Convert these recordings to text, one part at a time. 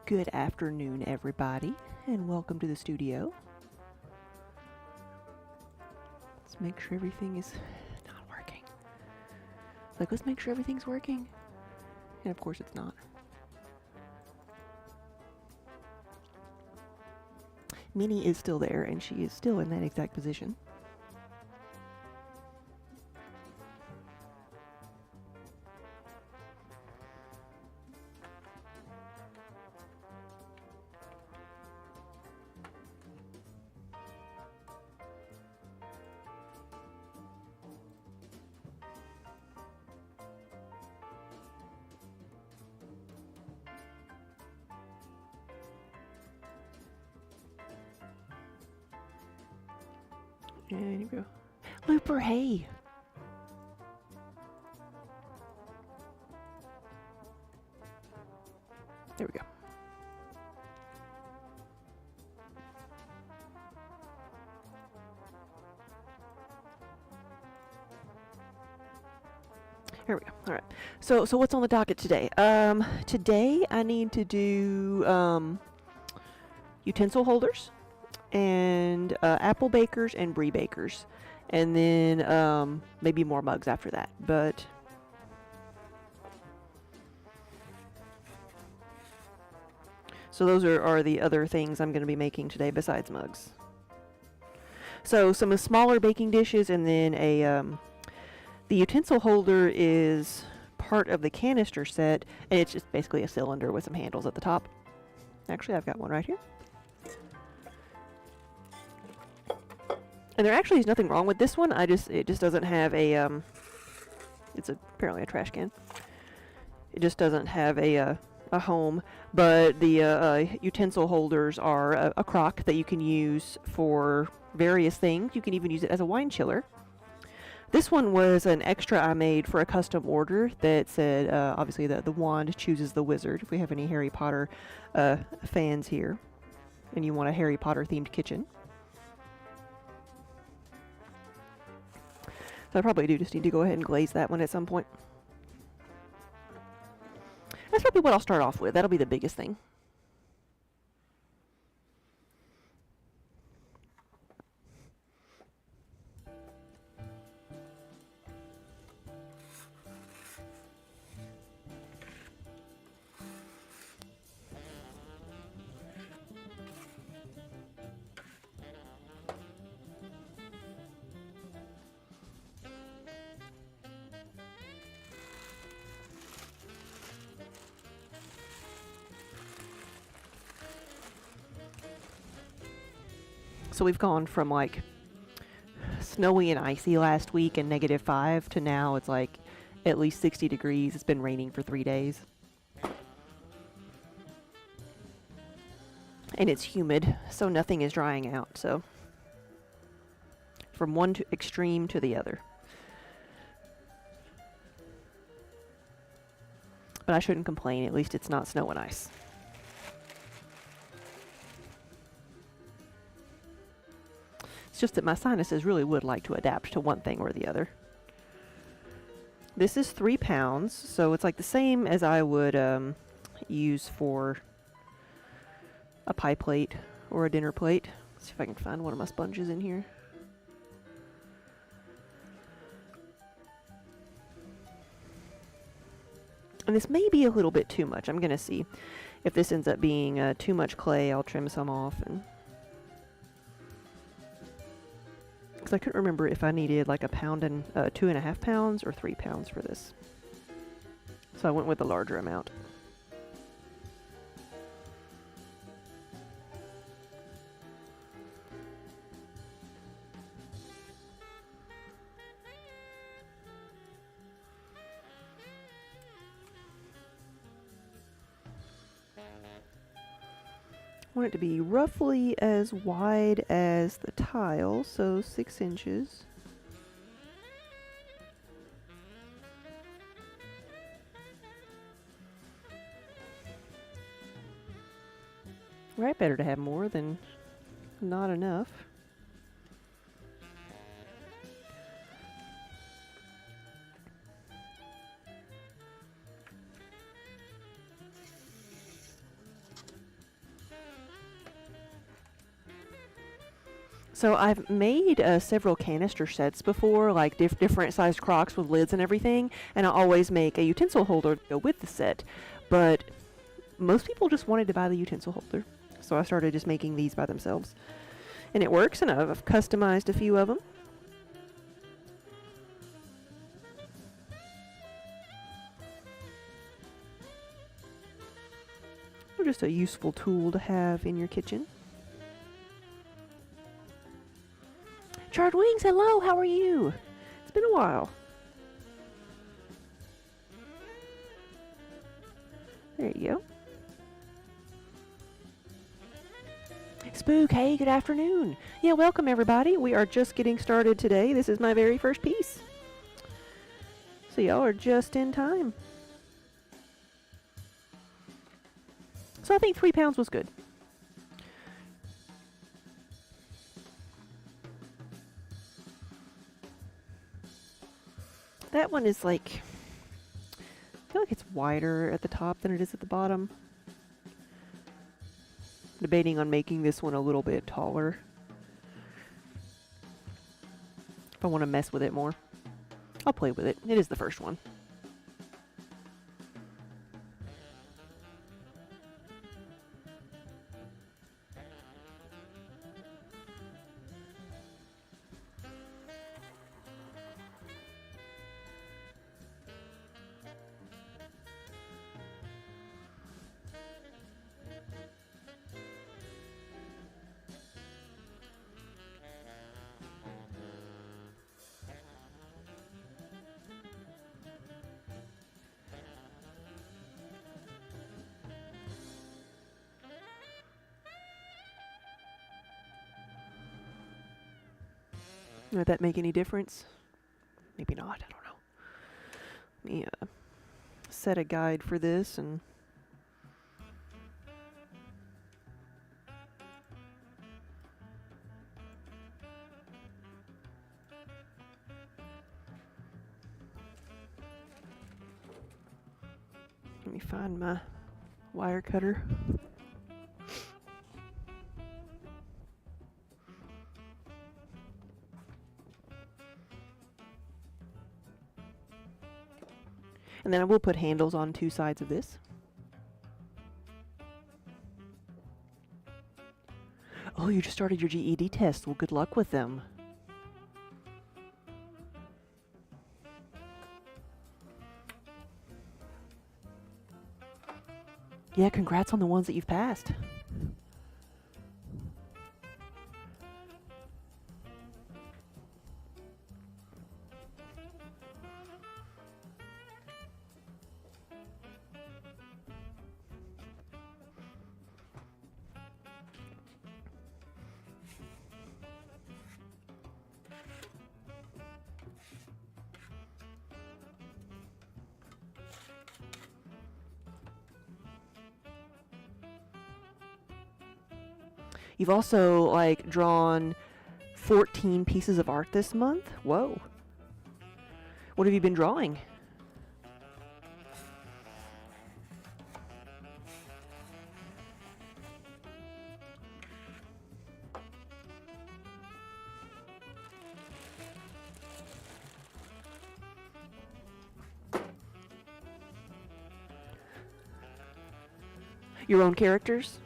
Good afternoon, everybody, and welcome to the studio. Let's make sure everything is not working. Let's make sure everything's working. And of course it's not. Minnie is still there, and she is still in that exact position. And you go. Looper, hey! There we go. There we go. All right. So what's on the docket today? Today I need to do utensil holders and apple bakers and brie bakers, and then maybe more mugs after that. But so those are the other things I'm going to be making today besides mugs. So some smaller baking dishes, and then the utensil holder is part of the canister set, and it's just basically a cylinder with some handles at the top. Actually, I've got one right here. And there actually is nothing wrong with this one. It just doesn't have a it's apparently a trash can. It just doesn't have a home. But the utensil holders are a crock that you can use for various things. You can even use it as a wine chiller. This one was an extra I made for a custom order that said, obviously the wand chooses the wizard. If we have any Harry Potter fans here, and you want a Harry Potter themed kitchen. So I probably do just need to go ahead and glaze that one at some point. That's probably what I'll start off with. That'll be the biggest thing. So we've gone from like snowy and icy last week and -5 to now it's like at least 60 degrees. It's been raining for 3 days. And it's humid, so nothing is drying out. So from one extreme to the other. But I shouldn't complain. At least it's not snow and ice. It's just that my sinuses really would like to adapt to one thing or the other. This is 3 pounds, so it's like the same as I would use for a pie plate or a dinner plate. Let's see if I can find one of my sponges in here. And this may be a little bit too much. I'm going to see if this ends up being too much clay. I'll trim some off. Because I couldn't remember if I needed like 1 pound and 2.5 pounds or 3 pounds for this. So I went with the larger amount. I want it to be roughly as wide as the tile, so 6 inches. Right, better to have more than not enough. So I've made several canister sets before, like different sized crocks with lids and everything, and I always make a utensil holder to go with the set. But most people just wanted to buy the utensil holder, so I started just making these by themselves. And it works, and I've customized a few of them. They're just a useful tool to have in your kitchen. Charred Wings, hello, how are you? It's been a while. There you go. Spook, hey, good afternoon. Yeah, welcome everybody. We are just getting started today. This is my very first piece. So y'all are just in time. So I think 3 pounds was good. That one is like, I feel like it's wider at the top than it is at the bottom. Debating on making this one a little bit taller if I want to mess with it more. I'll play with it. It is the first one. Would that make any difference? Maybe not, I don't know. Let me set a guide for this and let me find my wire cutter. And then I will put handles on 2 sides of this. Oh, you just started your GED test. Well, good luck with them. Yeah, congrats on the ones that you've passed. You've also, like, drawn 14 pieces of art this month? Whoa. What have you been drawing? Your own characters?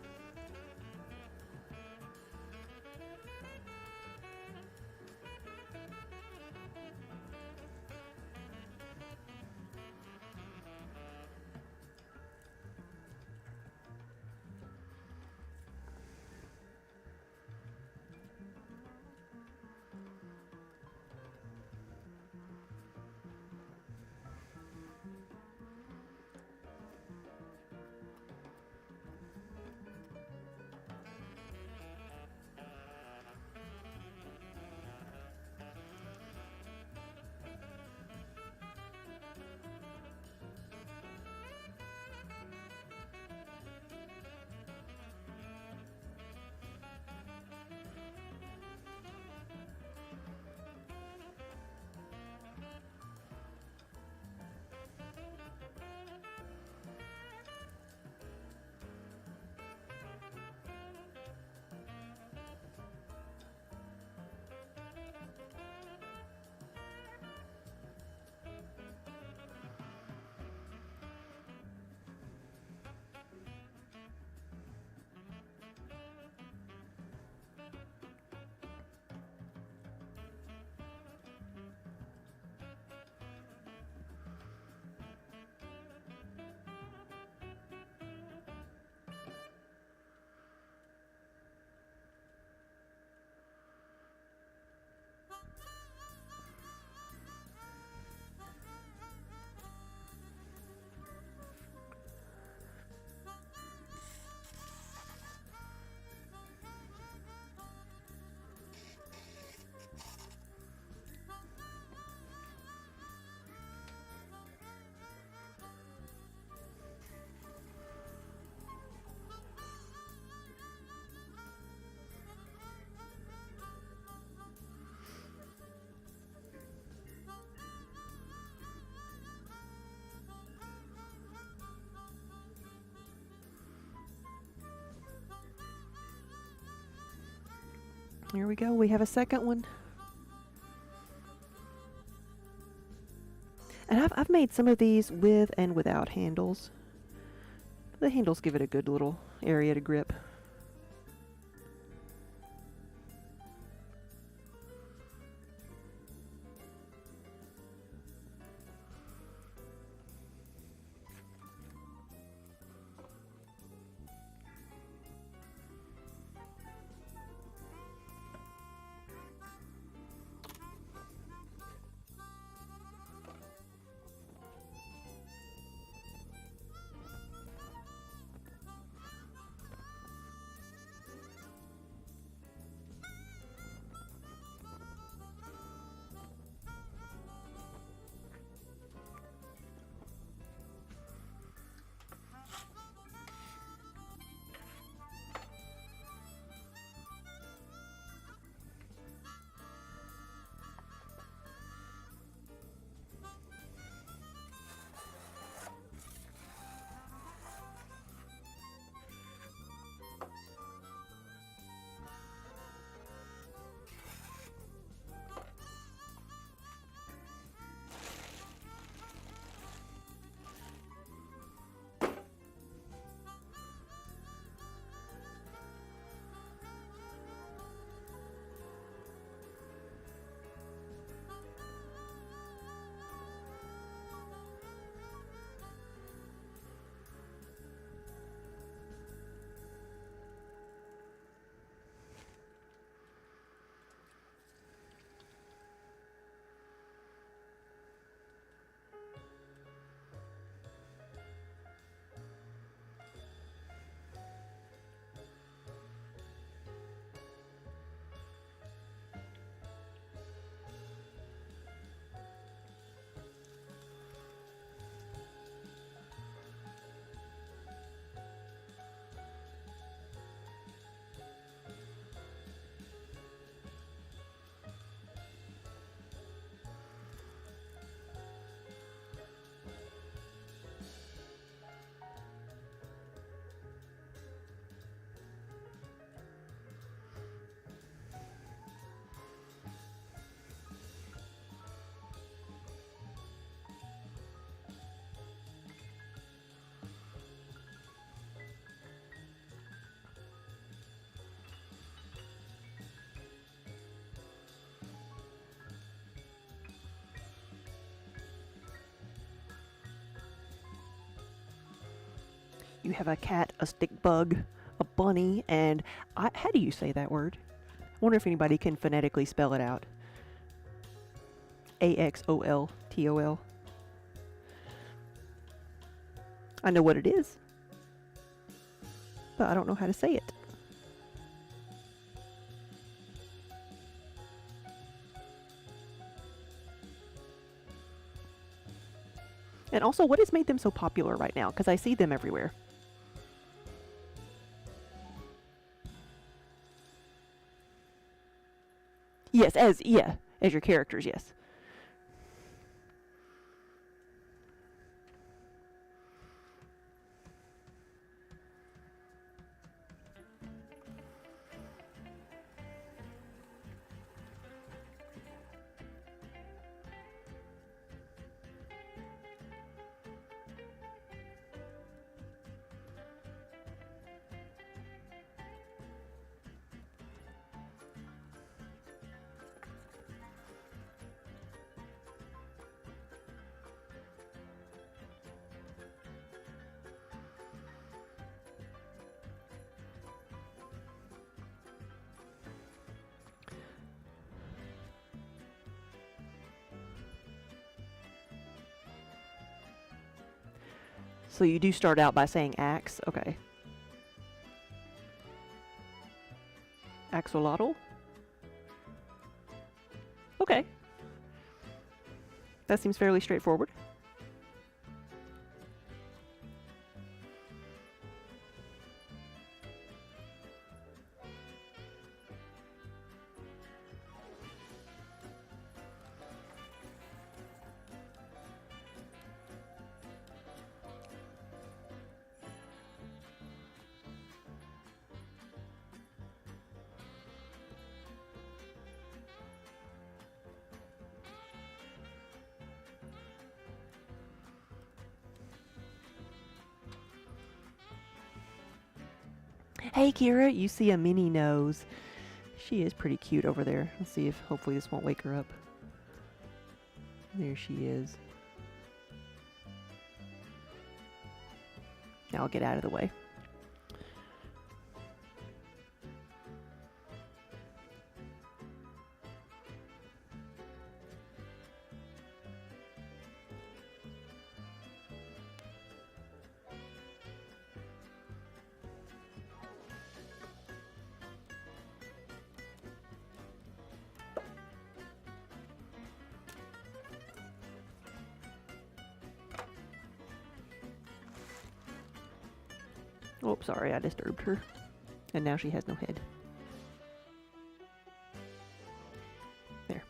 Here we go. We have a second one. And I've made some of these with and without handles. The handles give it a good little area to grip. You have a cat, a stick bug, a bunny, and how do you say that word? I wonder if anybody can phonetically spell it out. Axoltl. I know what it is, but I don't know how to say it. And also, what has made them so popular right now? Because I see them everywhere. Yes, as your characters, yes. So you do start out by saying axe, okay. Axolotl? Okay. That seems fairly straightforward. Hey, Kira, you see a mini nose. She is pretty cute over there. Let's see if hopefully this won't wake her up. There she is. Now I'll get out of the way. Oh, sorry, I disturbed her. And now she has no head. There.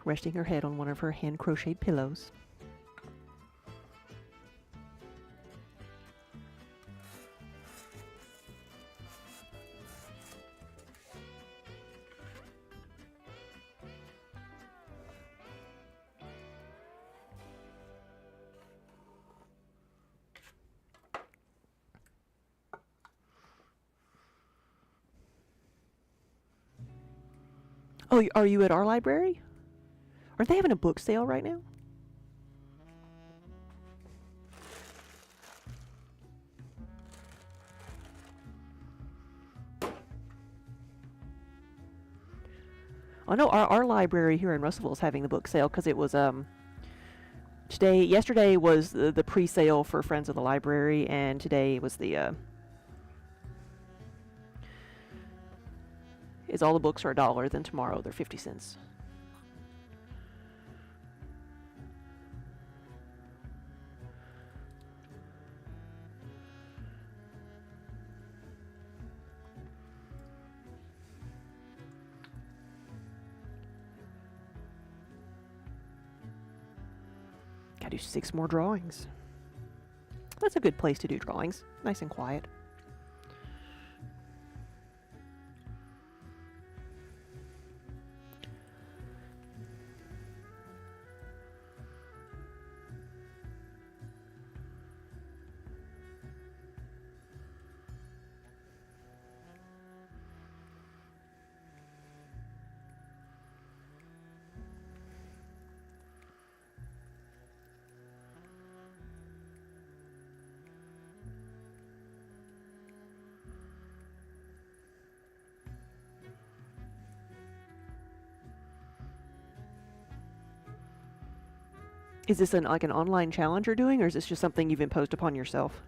Resting her head on one of her hand-crocheted pillows. Oh, are you at our library? Aren't they having a book sale right now? Oh no, our library here in Russellville is having the book sale because it was yesterday was the pre-sale for Friends of the Library, and today was the is all the books are $1, then tomorrow they're 50 cents. Gotta do 6 more drawings. That's a good place to do drawings. Nice and quiet. Is this like an online challenge you're doing, or is this just something you've imposed upon yourself?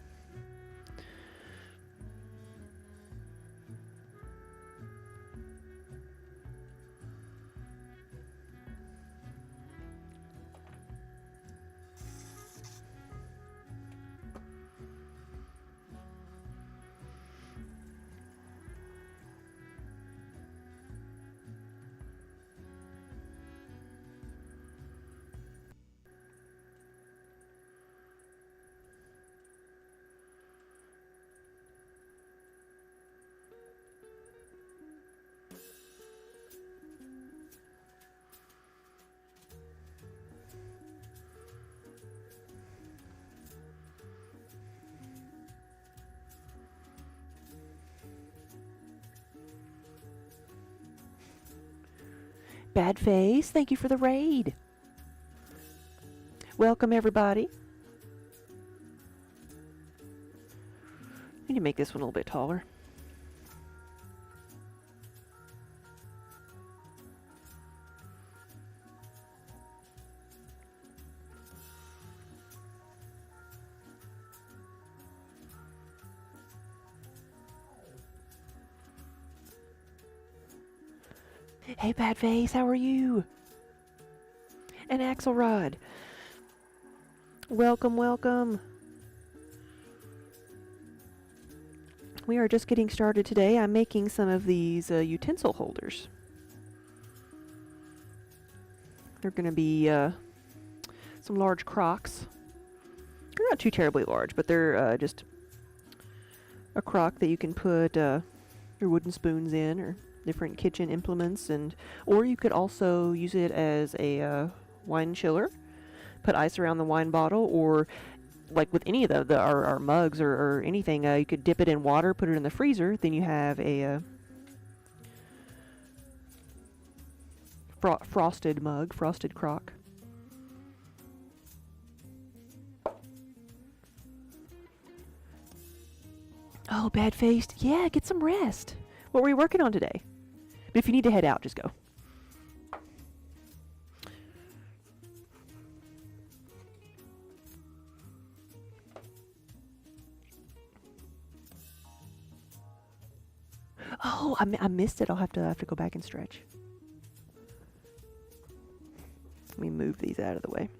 Bad Face, thank you for the raid. Welcome, everybody. I need to make this one a little bit taller. Hey, Bad Face, how are you? And Axelrod. Welcome, welcome. We are just getting started today. I'm making some of these utensil holders. They're going to be some large crocks. They're not too terribly large, but they're just a crock that you can put your wooden spoons in, or different kitchen implements, and or you could also use it as a wine chiller. Put ice around the wine bottle, or like with any of our mugs or anything, you could dip it in water, put it in the freezer. Then you have a frosted mug, frosted crock. Oh, bad-faced. Yeah, get some rest. What were you working on today? But if you need to head out, just go. Oh, I missed it. I'll have to go back and stretch. Let me move these out of the way.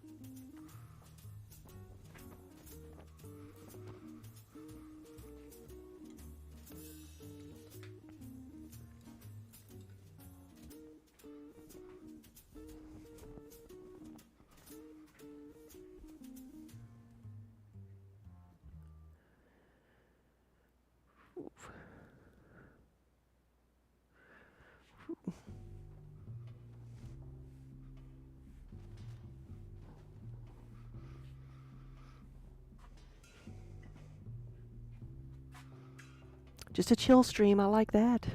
Just a chill stream. I like that.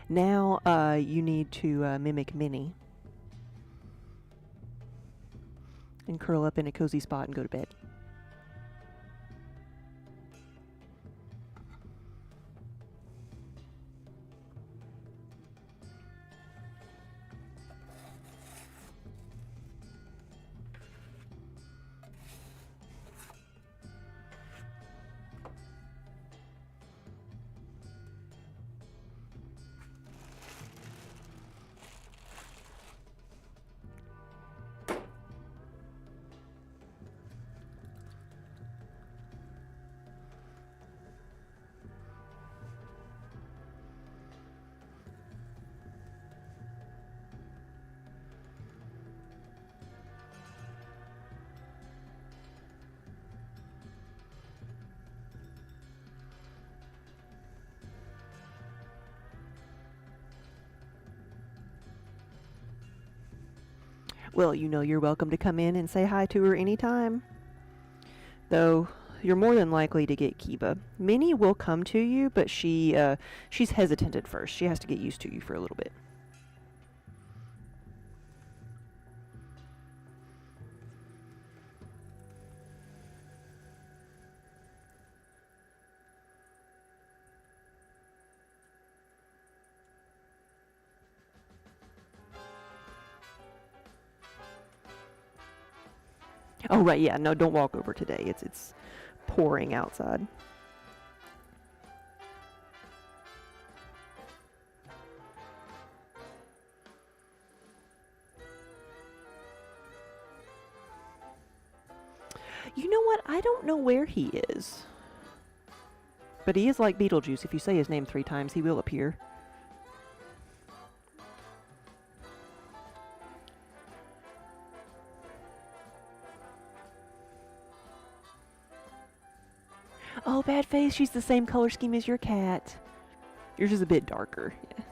Now you need to mimic Minnie and curl up in a cozy spot and go to bed. Well, you know you're welcome to come in and say hi to her anytime. Though, you're more than likely to get Kiba. Minnie will come to you, but she's hesitant at first. She has to get used to you for a little bit. Oh, right, yeah, no, don't walk over today. It's pouring outside. You know what? I don't know where he is. But he is like Beetlejuice. If you say his name 3 times, he will appear. Oh, bad face. She's the same color scheme as your cat. Yours is a bit darker. Yeah.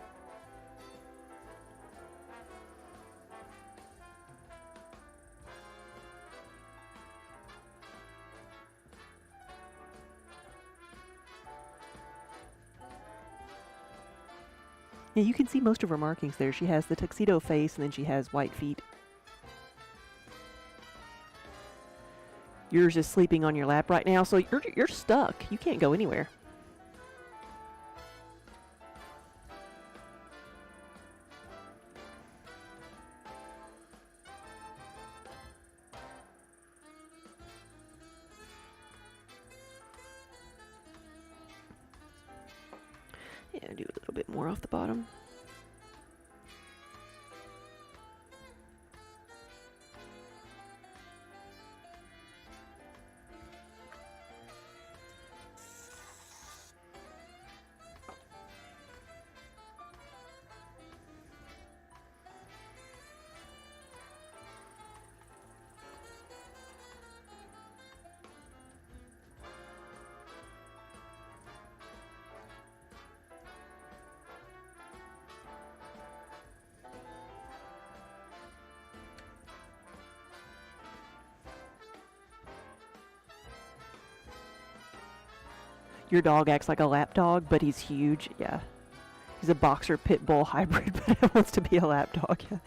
Yeah, you can see most of her markings there. She has the tuxedo face, and then she has white feet. Yours is sleeping on your lap right now, so you're stuck. You can't go anywhere. Yeah, do a little bit more off the bottom. Your dog acts like a lap dog, but he's huge. Yeah. He's a boxer pit bull hybrid, but he wants to be a lap dog. Yeah.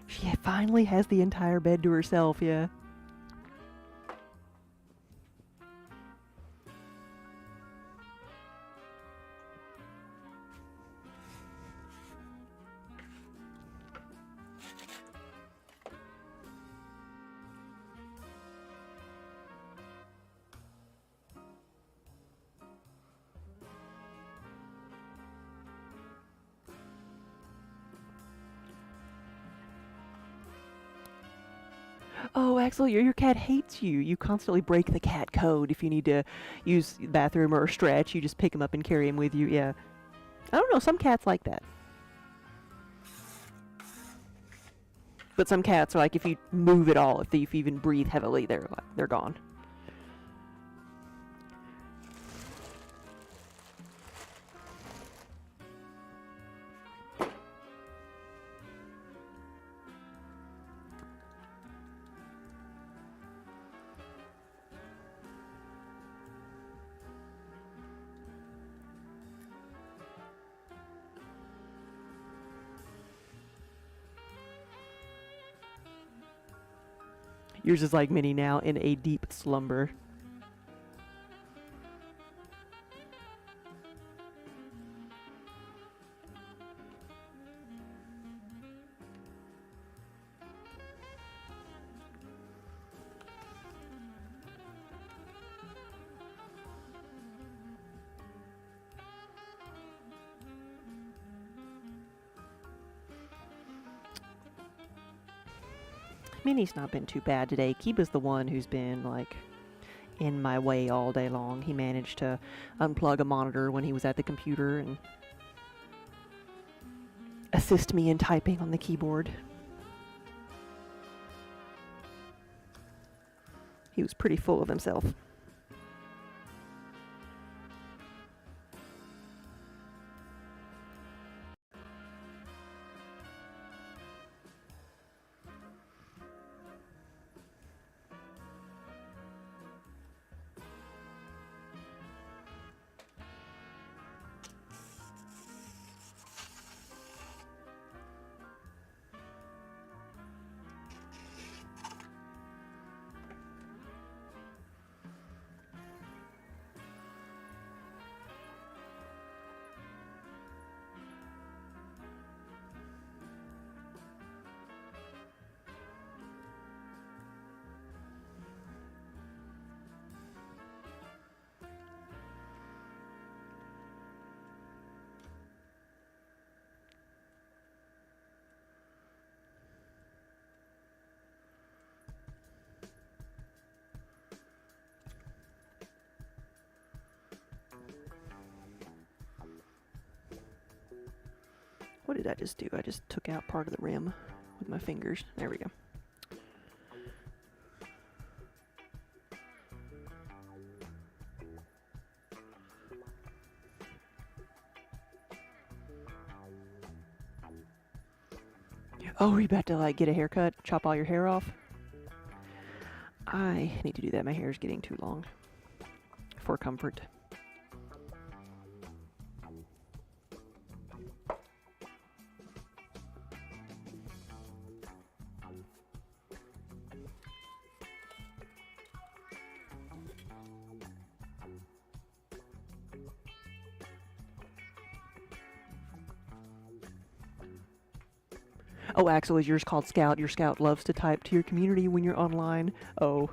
She finally has the entire bed to herself, yeah. Oh, Axel, your cat hates you. You constantly break the cat code. If you need to use the bathroom or a stretch, you just pick him up and carry him with you. Yeah. I don't know. Some cats like that. But some cats are like, if you move at all, if you even breathe heavily, they're gone. Yours is like Minnie now in a deep slumber. Minnie's not been too bad today. Kiba's the one who's been, like, in my way all day long. He managed to unplug a monitor when he was at the computer and assist me in typing on the keyboard. He was pretty full of himself. What did I just do? I just took out part of the rim with my fingers. There we go. Oh, are you about to, like, get a haircut? Chop all your hair off? I need to do that. My hair is getting too long for comfort. Oh, Axel, is yours called Scout? Your Scout loves to type to your community when you're online. Oh.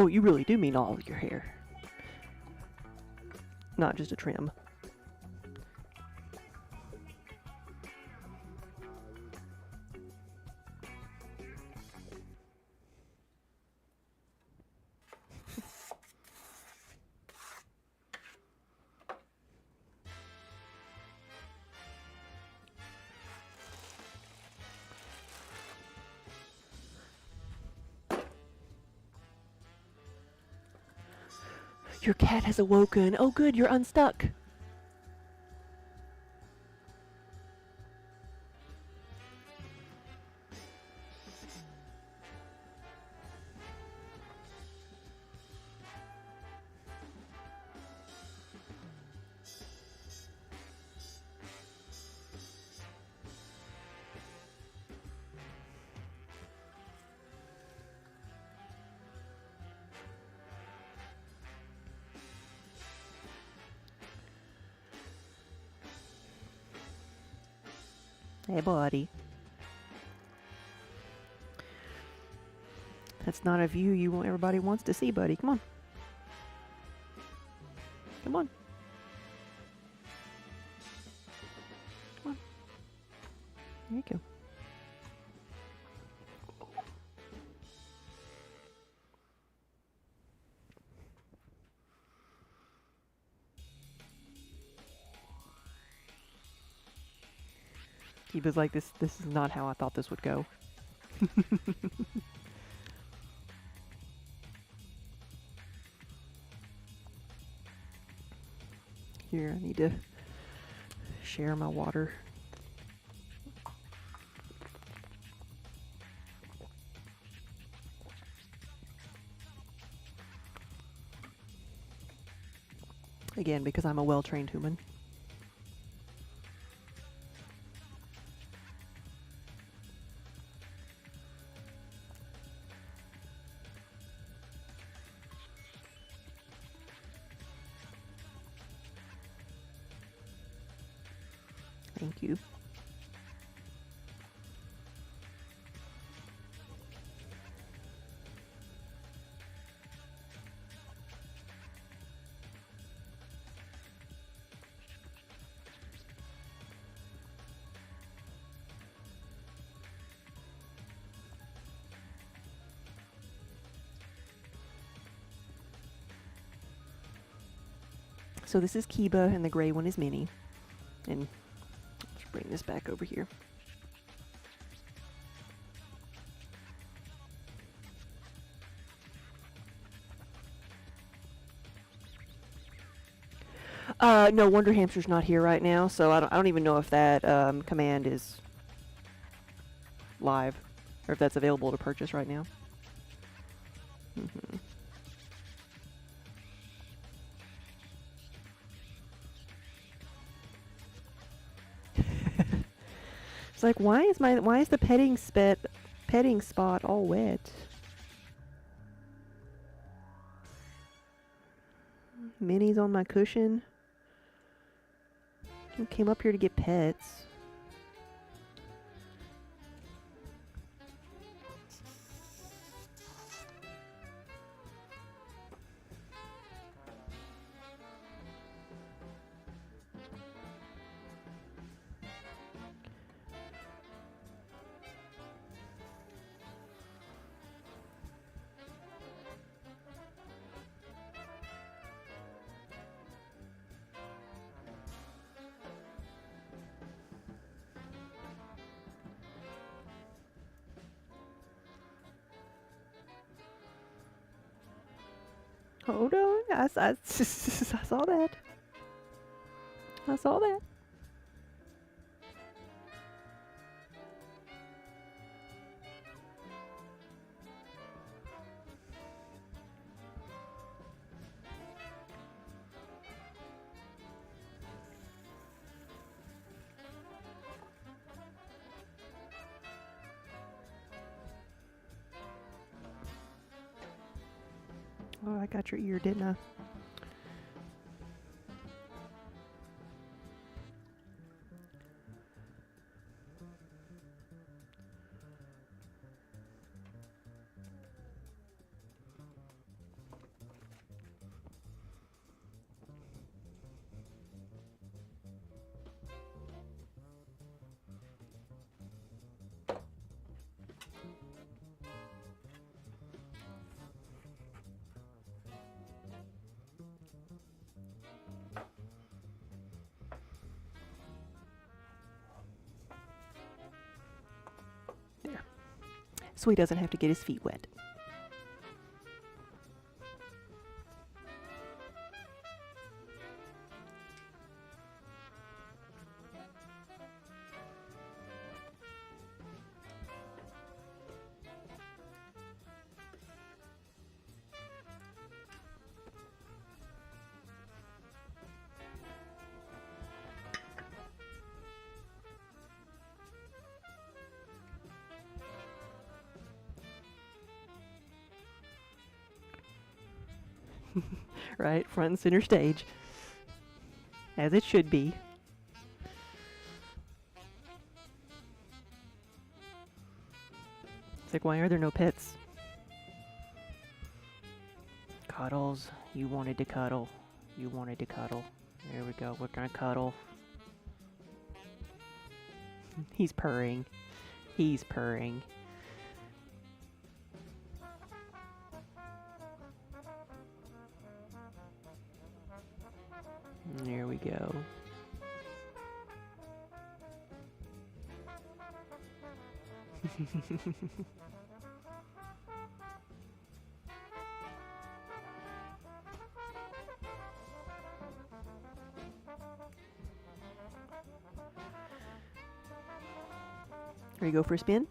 Oh, you really do mean all of your hair. Not just a trim. Your cat has awoken. Oh good, you're unstuck. Hey, buddy. That's not a view everybody wants to see, buddy. Come on. Come on. Come on. There you go. Kiba's like, this is not how I thought this would go. Here, I need to share my water. Again, because I'm a well-trained human. Thank you. So this is Kiba, and the gray one is Minnie. And let's bring this back over here. No, Wonder Hamster's not here right now, so I don't even know if that command is live, or if that's available to purchase right now. It's like, why is the petting spot all wet? Minnie's on my cushion. You came up here to get pets. Hold on, I saw that. I saw that. Oh, I got your ear, didn't I? so he doesn't have to get his feet wet. Right, front and center stage. As it should be. It's like, why are there no pets? Cuddles. You wanted to cuddle. You wanted to cuddle. There we go. We're gonna cuddle. He's purring. He's purring. There we go. Ready to go for a spin?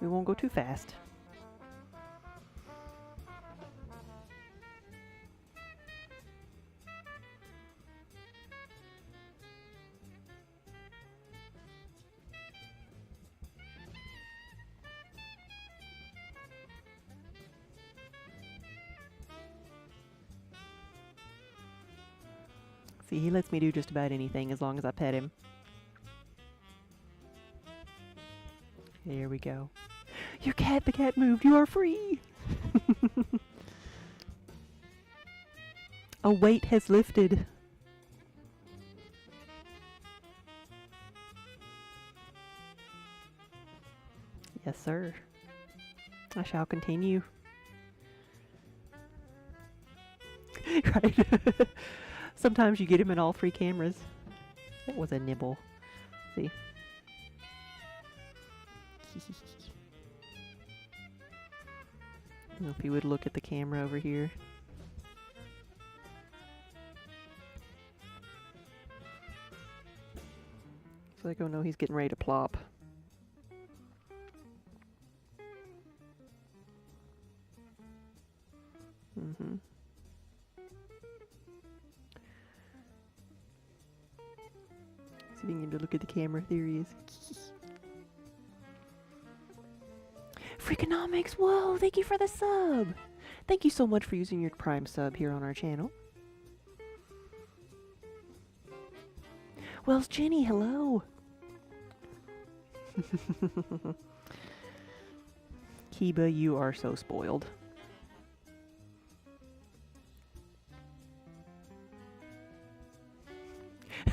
We won't go too fast. See, he lets me do just about anything as long as I pet him. There we go. Your cat, the cat moved. You are free. A weight has lifted. Yes, sir. I shall continue. Right. Sometimes you get him in all three cameras. That was a nibble. See? If he would look at the camera over here. It's like, oh no, he's getting ready to plop. Mm-hmm. See if you can get him to look at the camera. There he is. Freakonomics, whoa, thank you for the sub. Thank you so much for using your Prime sub here on our channel. Wells Jenny, hello. Kiba, you are so spoiled.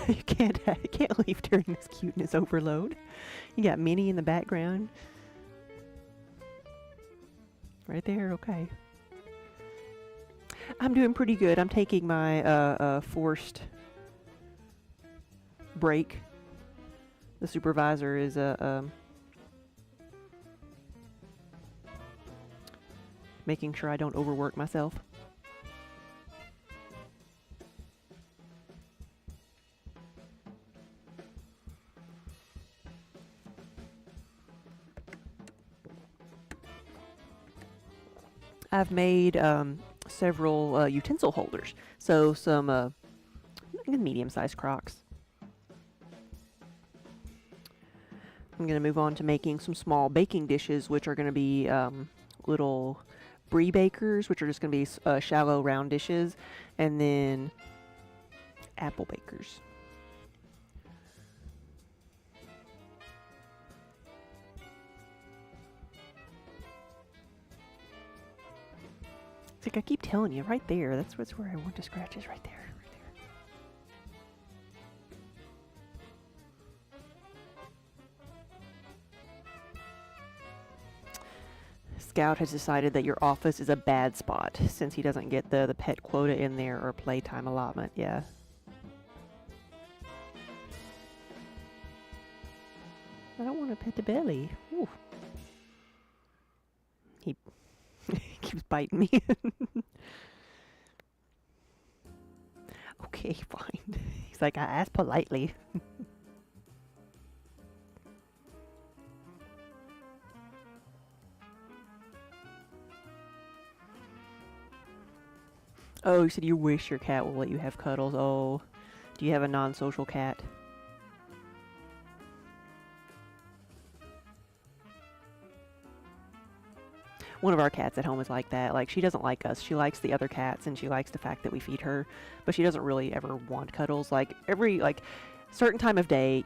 You can't leave during this cuteness overload. You got Minnie in the background. Right there, okay. I'm doing pretty good. I'm taking my forced break. The supervisor is making sure I don't overwork myself. I've made several utensil holders. So some medium-sized crocks. I'm going to move on to making some small baking dishes, which are going to be little brie bakers, which are just going to be shallow round dishes, and then apple bakers. It's like I keep telling you, right there. That's where I want to scratch is right there. Scout has decided that your office is a bad spot since he doesn't get the pet quota in there or playtime allotment. Yeah. I don't want to pet the belly. Ooh. He keeps biting me. Okay, fine. He's like, I asked politely. Oh, you said you wish your cat will let you have cuddles. Oh, do you have a non-social cat? One of our cats at home is like that. Like, she doesn't like us. She likes the other cats, and she likes the fact that we feed her, but she doesn't really ever want cuddles. Like, every, like, certain time of day,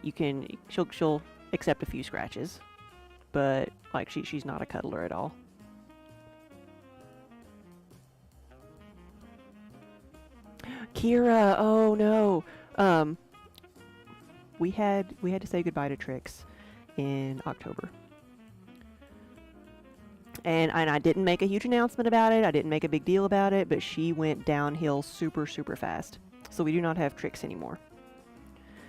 she'll accept a few scratches, but, like, she's not a cuddler at all. Kira, oh no. We had to say goodbye to Trix in October. And I didn't make a huge announcement about it. I didn't make a big deal about it, but she went downhill super, super fast. So we do not have Trix anymore.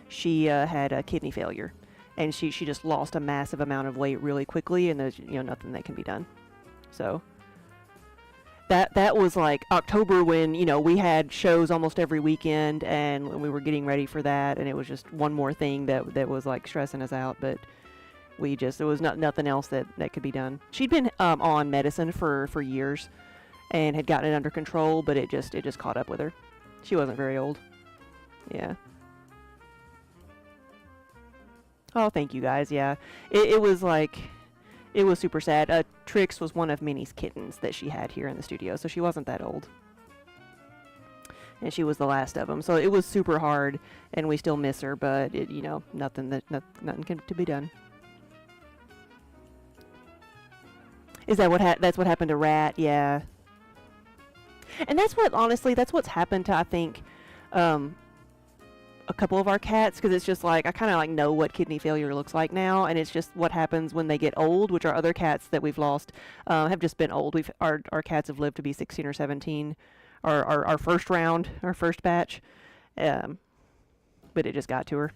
She had a kidney failure, and she just lost a massive amount of weight really quickly, and there's nothing that can be done. So that was like October when we had shows almost every weekend, and we were getting ready for that, and it was just one more thing that was like stressing us out, but. There was nothing else that could be done. She'd been on medicine for years and had gotten it under control, but it just caught up with her. She wasn't very old. Yeah. Oh, thank you guys. Yeah. It was super sad. Trix was one of Minnie's kittens that she had here in the studio, so she wasn't that old. And she was the last of them, so it was super hard, and we still miss her, but nothing to be done. Is that that's what happened to Rat? Yeah. And that's what's happened to, I think, a couple of our cats, because it's just like, I kind of like know what kidney failure looks like now, and it's just what happens when they get old, which our other cats that we've lost have just been old. Our cats have lived to be 16 or 17, our first round, our first batch, but it just got to her.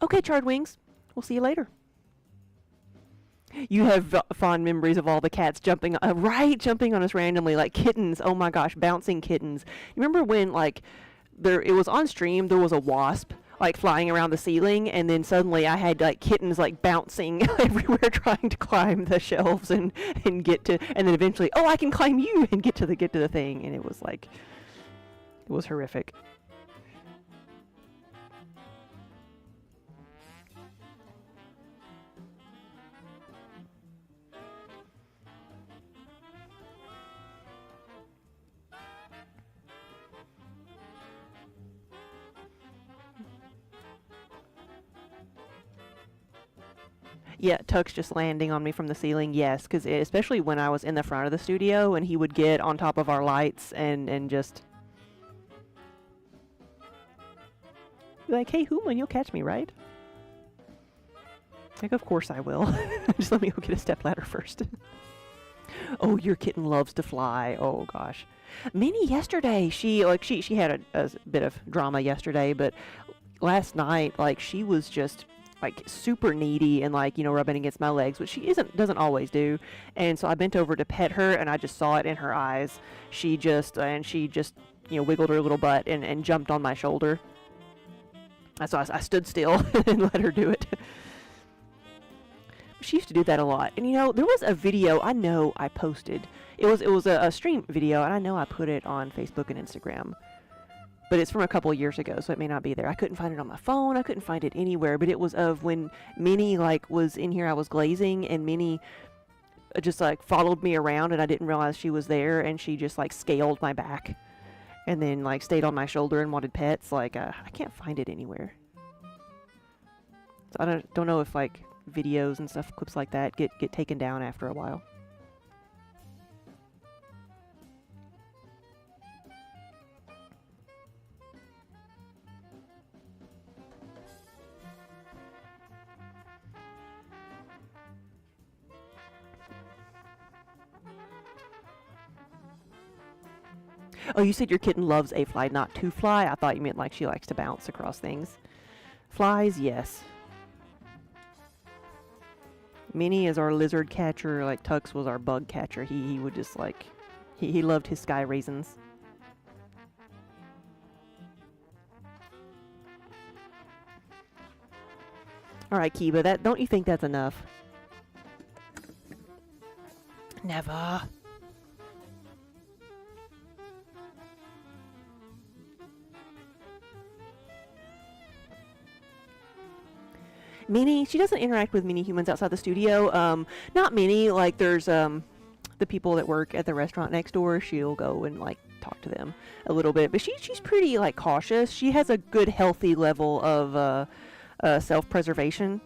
Okay, Charred Wings, we'll see you later. You have fond memories of all the cats jumping on us randomly like kittens. Oh my gosh, bouncing kittens. You remember when it was on stream, there was a wasp like flying around the ceiling, and then suddenly I had like kittens like bouncing everywhere trying to climb the shelves and get to, and then eventually, oh, I can climb you and get to the thing, and it was horrific. Yeah, Tuck's just landing on me from the ceiling, yes, because especially when I was in the front of the studio and he would get on top of our lights and just be like, hey, Hooman, you'll catch me, right? Like, of course I will. Just let me go get a stepladder first. Oh, your kitten loves to fly. Oh, gosh. Minnie yesterday, she had a bit of drama yesterday, but last night, she was just super needy and rubbing against my legs, which she doesn't always do. And so I bent over to pet her, and I just saw it in her eyes. She just wiggled her little butt and jumped on my shoulder. So I stood still and let her do it. She used to do that a lot. And there was a video I know I posted. It was a stream video, and I know I put it on Facebook and Instagram. But it's from a couple of years ago, so it may not be there. I couldn't find it on my phone. I couldn't find it anywhere. But it was of when Minnie was in here. I was glazing, and Minnie just followed me around, and I didn't realize she was there. And she just scaled my back, and then stayed on my shoulder and wanted pets. I can't find it anywhere. So I don't know if videos and stuff, clips like that, get taken down after a while. Oh, you said your kitten loves a fly, not to fly? I thought you meant she likes to bounce across things. Flies, yes. Minnie is our lizard catcher. Like Tux was our bug catcher. He would just like, he loved his sky raisins. All right, Kiba, don't you think that's enough? Never. Minnie, she doesn't interact with mini humans outside the studio. Not many. Like there's the people that work at the restaurant next door. She'll go and like talk to them a little bit, but she's pretty like cautious. She has a good, healthy level of self-preservation.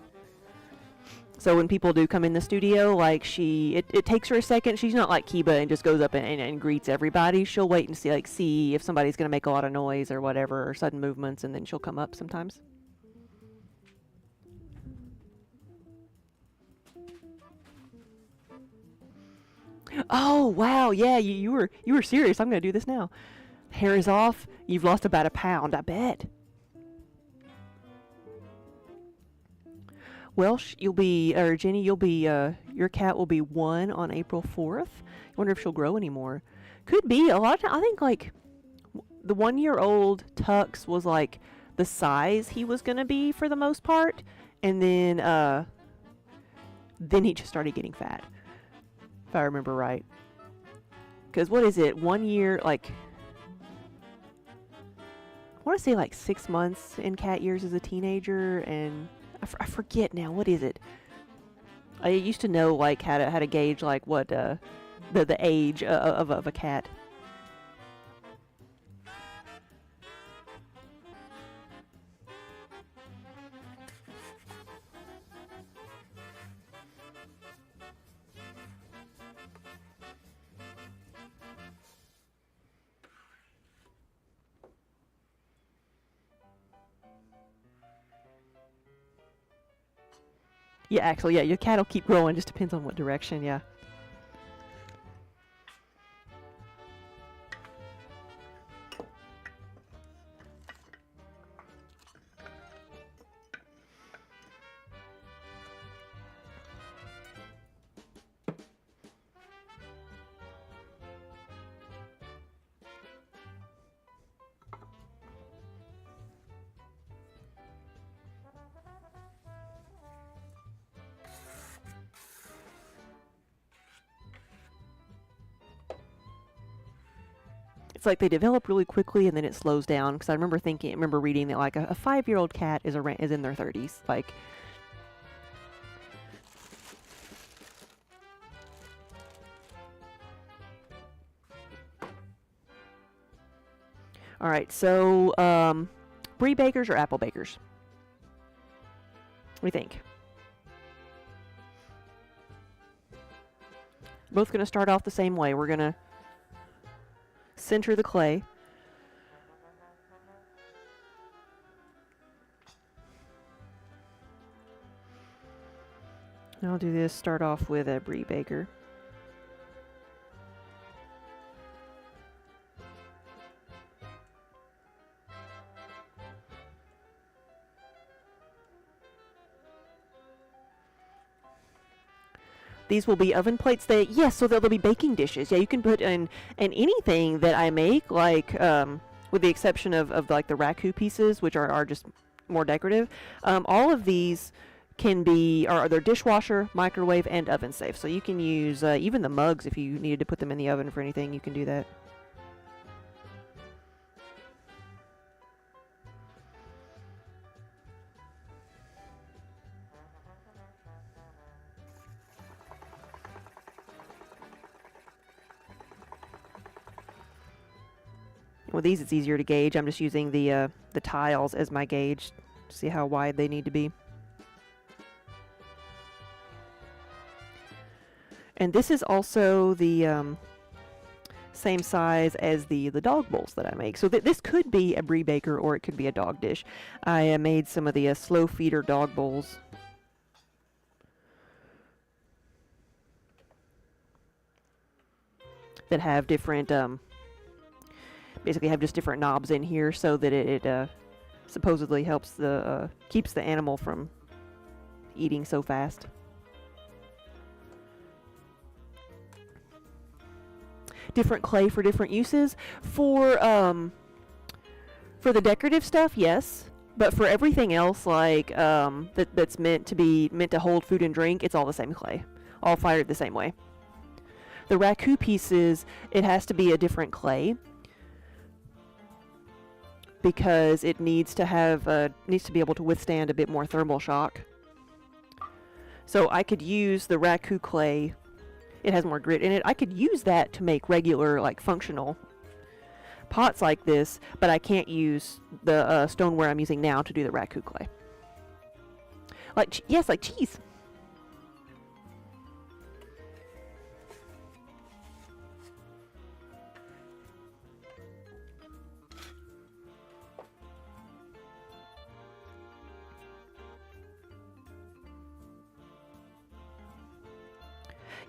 So when people do come in the studio, like it takes her a second. She's not like Kiba and just goes up and greets everybody. She'll wait and see if somebody's gonna make a lot of noise or whatever, or sudden movements, and then she'll come up sometimes. Oh wow, yeah, you were serious. I'm gonna do this now. Hair is off. You've lost about a pound, I bet. Well, Jenny, your cat will be 1 on April 4th. I wonder if she'll grow anymore. Could be. A lot of I think like the 1-year-old Tux was like the size he was gonna be for the most part, and then he just started getting fat, if I remember right. Because what is it? 1 year, like I want to say like 6 months in cat years as a teenager, and I forget now. What is it? I used to know like how to gauge like what the age of a cat. Yeah, actually, yeah, your cat will keep growing. Just depends on what direction. Yeah. It's like they develop really quickly and then it slows down. Because I remember reading that like a 5-year-old cat is in their 30s. Like, all right. So, brie bakers or apple bakers? What do you think? Both gonna start off the same way. We're gonna center the clay. I'll do this, start off with a brie baker. These will be oven plates. So they'll be baking dishes. Yeah, you can put in anything that I make, like with the exception of like the raku pieces, which are just more decorative. All of these they're dishwasher, microwave, and oven safe. So you can use even the mugs if you needed to put them in the oven for anything. You can do that. With these, it's easier to gauge. I'm just using the tiles as my gauge to see how wide they need to be. And this is also the same size as the dog bowls that I make. So this could be a brie baker or it could be a dog dish. I made some of the slow feeder dog bowls. That have different basically have just different knobs in here so that it supposedly helps the keeps the animal from eating so fast. Different clay for different uses. For the decorative stuff, yes. But for everything else, like that's meant to hold food and drink, it's all the same clay, all fired the same way. The raku pieces, it has to be a different clay because it needs to be able to withstand a bit more thermal shock. So I could use the raku clay. It has more grit in it. I could use that to make regular, like, functional pots like this, but I can't use the stoneware I'm using now to do the raku clay. Like, yes, like cheese.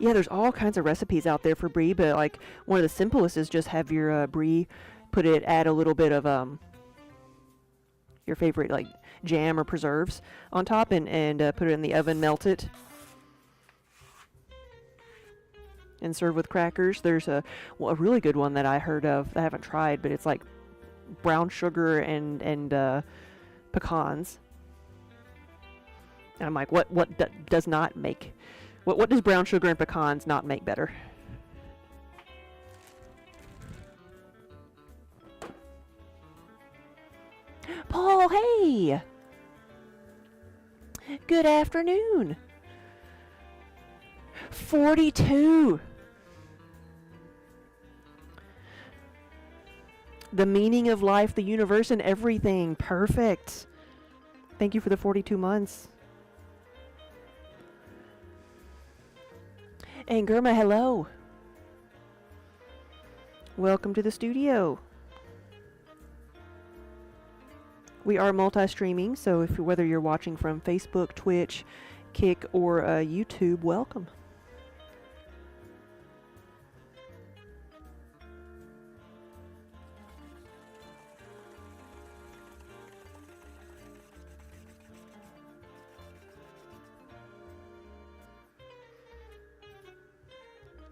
Yeah, there's all kinds of recipes out there for brie, but like one of the simplest is just have your brie, add a little bit of your favorite like jam or preserves on top, and put it in the oven, melt it, and serve with crackers. There's a really good one that I heard of that I haven't tried, but it's like brown sugar and pecans. And I'm like, what does not make... What does brown sugar and pecans not make better? Paul, hey! Good afternoon. 42. The meaning of life, the universe, and everything. Perfect. Thank you for the 42 months. And Germa, hello. Welcome to the studio. We are multi-streaming, so whether you're watching from Facebook, Twitch, Kick, or YouTube, welcome.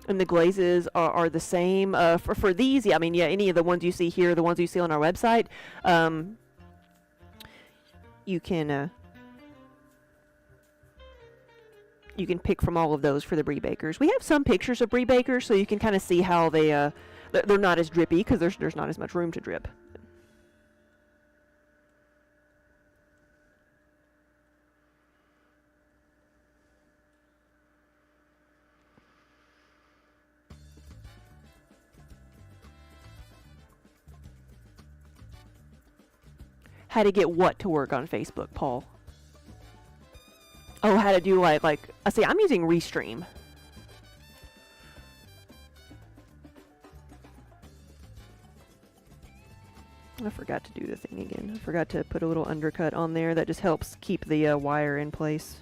And the glazes are the same for these. Yeah, I mean, yeah, any of the ones you see here, the ones you see on our website, you can pick from all of those for the brie bakers. We have some pictures of brie bakers, so you can kind of see how they're not as drippy because there's not as much room to drip. How to get what to work on Facebook, Paul? Oh, how to do like I see. I'm using Restream. I forgot to do the thing again. I forgot to put a little undercut on there. That just helps keep the wire in place.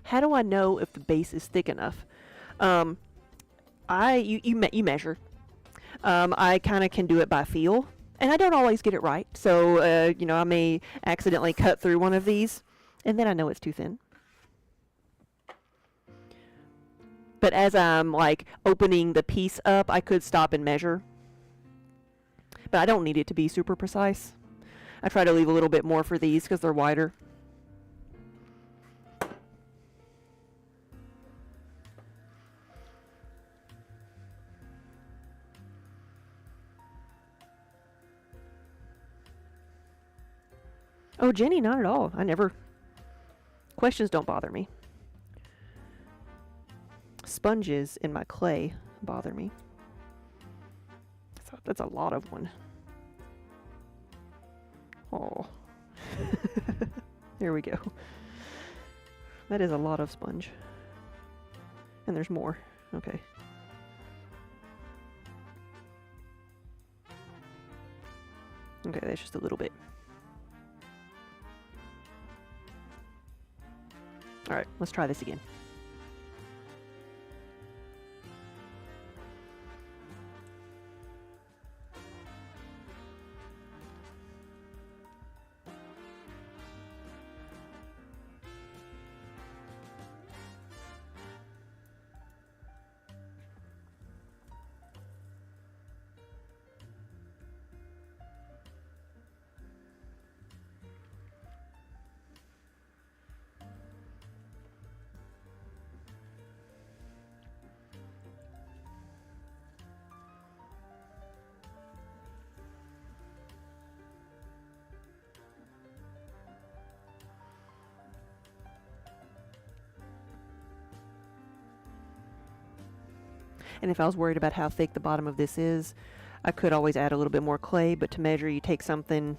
How do I know if the base is thick enough? You measure. I kind of can do it by feel, and I don't always get it right. So I may accidentally cut through one of these, and then I know it's too thin. But as I'm like opening the piece up, I could stop and measure. But I don't need it to be super precise. I try to leave a little bit more for these because they're wider. Oh, Jenny, not at all. Questions don't bother me. Sponges in my clay bother me. That's a lot of one. Oh. There we go. That is a lot of sponge. And there's more. Okay. that's just a little bit. All right, let's try this again. And if I was worried about how thick the bottom of this is, I could always add a little bit more clay, but to measure, you take something.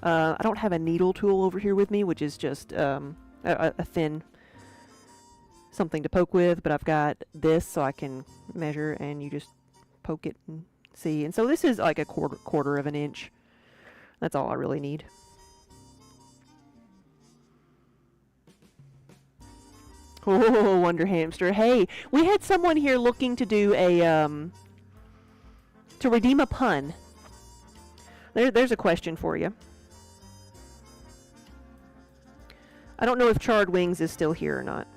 I don't have a needle tool over here with me, which is just a thin something to poke with, but I've got this so I can measure, and you just poke it and see. And so this is like a quarter of an inch. That's all I really need. Oh, Wonder Hamster. Hey, we had someone here looking to do a, to redeem a pun. There's a question for you. I don't know if Charred Wings is still here or not.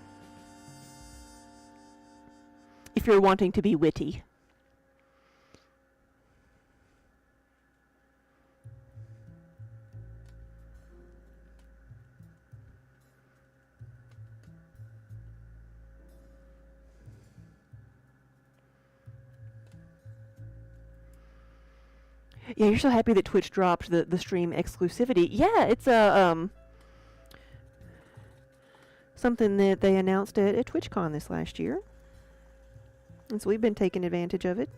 If you're wanting to be witty. Yeah, you're so happy that Twitch dropped the stream exclusivity. Yeah, it's a something that they announced at TwitchCon this last year. And so we've been taking advantage of it.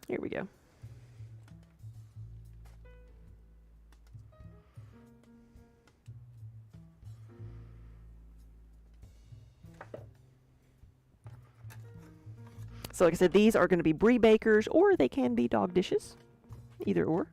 Here we go. So like I said, these are going to be brie bakers, or they can be dog dishes. Either or.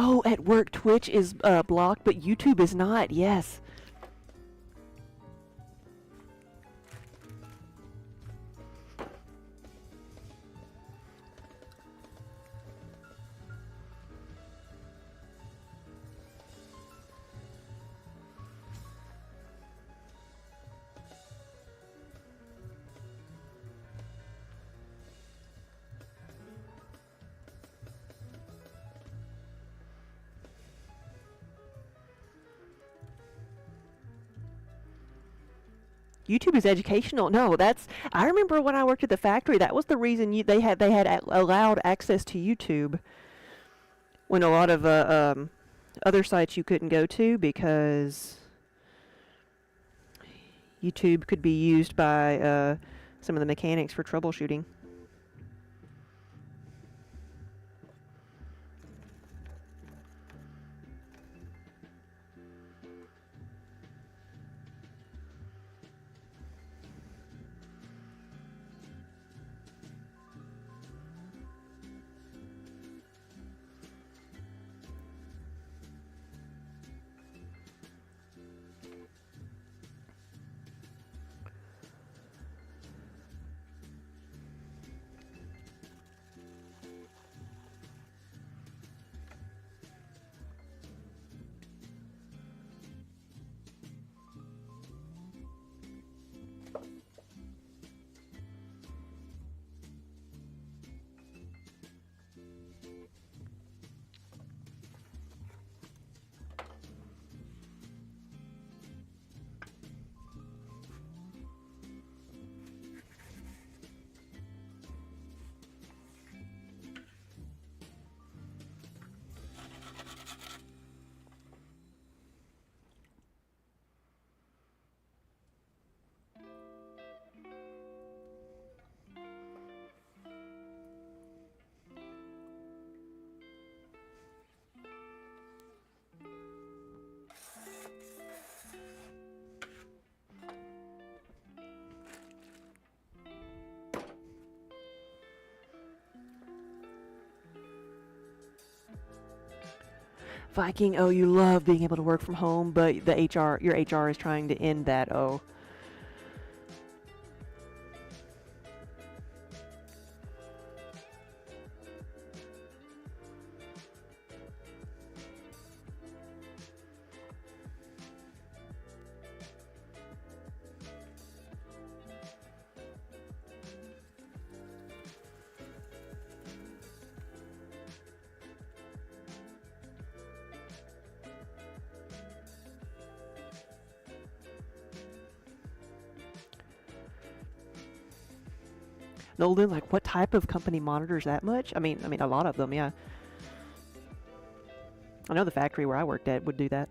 Oh, at work, Twitch is blocked, but YouTube is not. Yes. YouTube is educational. No, that's. I remember when I worked at the factory, that was the reason they had allowed access to YouTube when a lot of other sites you couldn't go to, because YouTube could be used by some of the mechanics for troubleshooting. Viking, oh, you love being able to work from home, but your HR is trying to end that. Oh. Nolan, like what type of company monitors that much? I mean, a lot of them, yeah. I know the factory where I worked at would do that.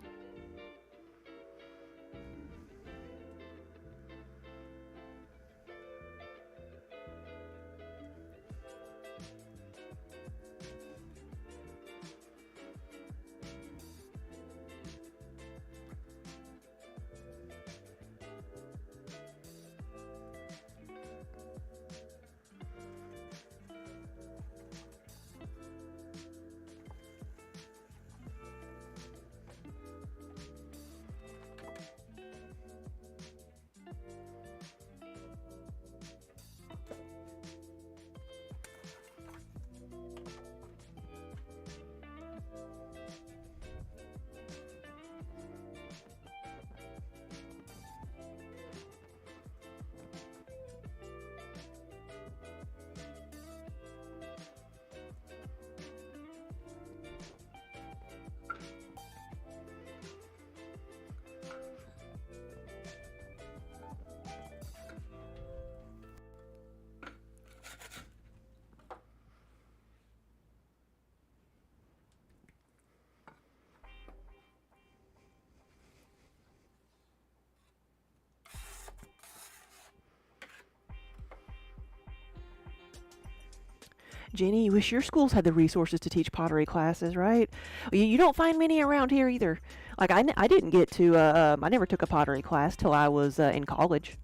Jenny, you wish your schools had the resources to teach pottery classes, right? You don't find many around here either. Like, I didn't get to, I never took a pottery class till I was in college.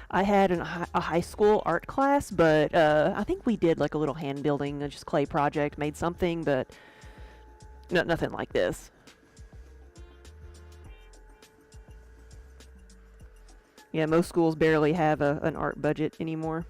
I had a high school art class, but I think we did like a little hand building, just clay project, made something, but nothing like this. Yeah, most schools barely have an art budget anymore.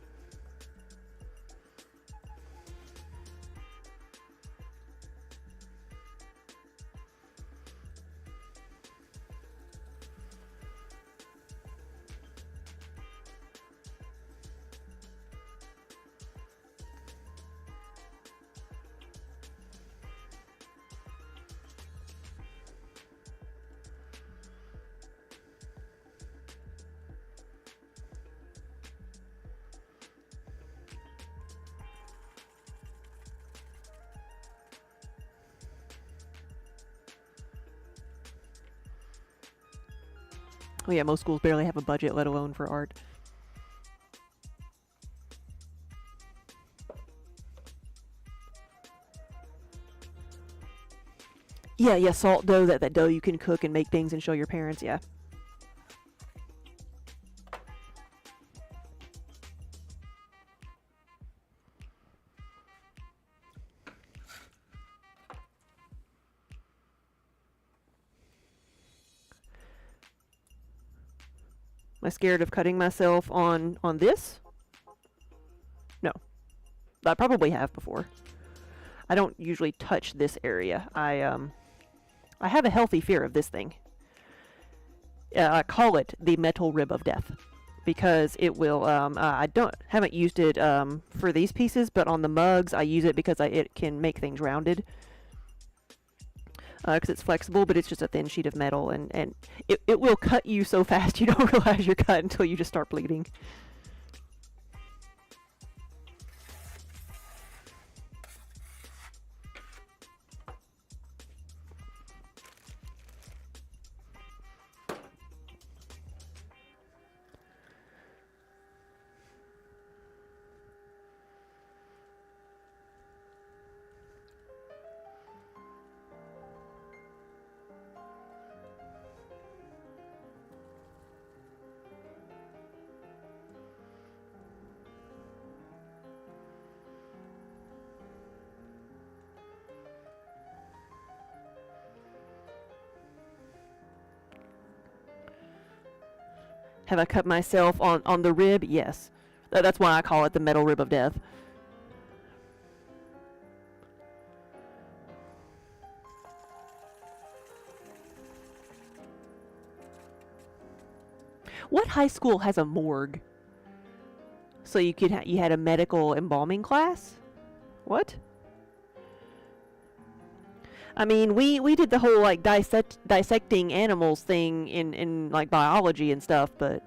Oh yeah, most schools barely have a budget, let alone for art. Yeah, yeah, salt dough, that dough you can cook and make things and show your parents, yeah. Am I scared of cutting myself on this? No. I probably have before. I don't usually touch this area. I have a healthy fear of this thing. I call it the metal rib of death because it will. I don't haven't used it for these pieces, but on the mugs I use it because it can make things rounded. Because it's flexible, but it's just a thin sheet of metal, and it will cut you so fast you don't realize you're cut until you just start bleeding. Have I cut myself on the rib? Yes. That's why I call it the metal rib of death. What high school has a morgue? So you had a medical embalming class? What? I mean, we did the whole like dissecting animals thing in like biology and stuff, but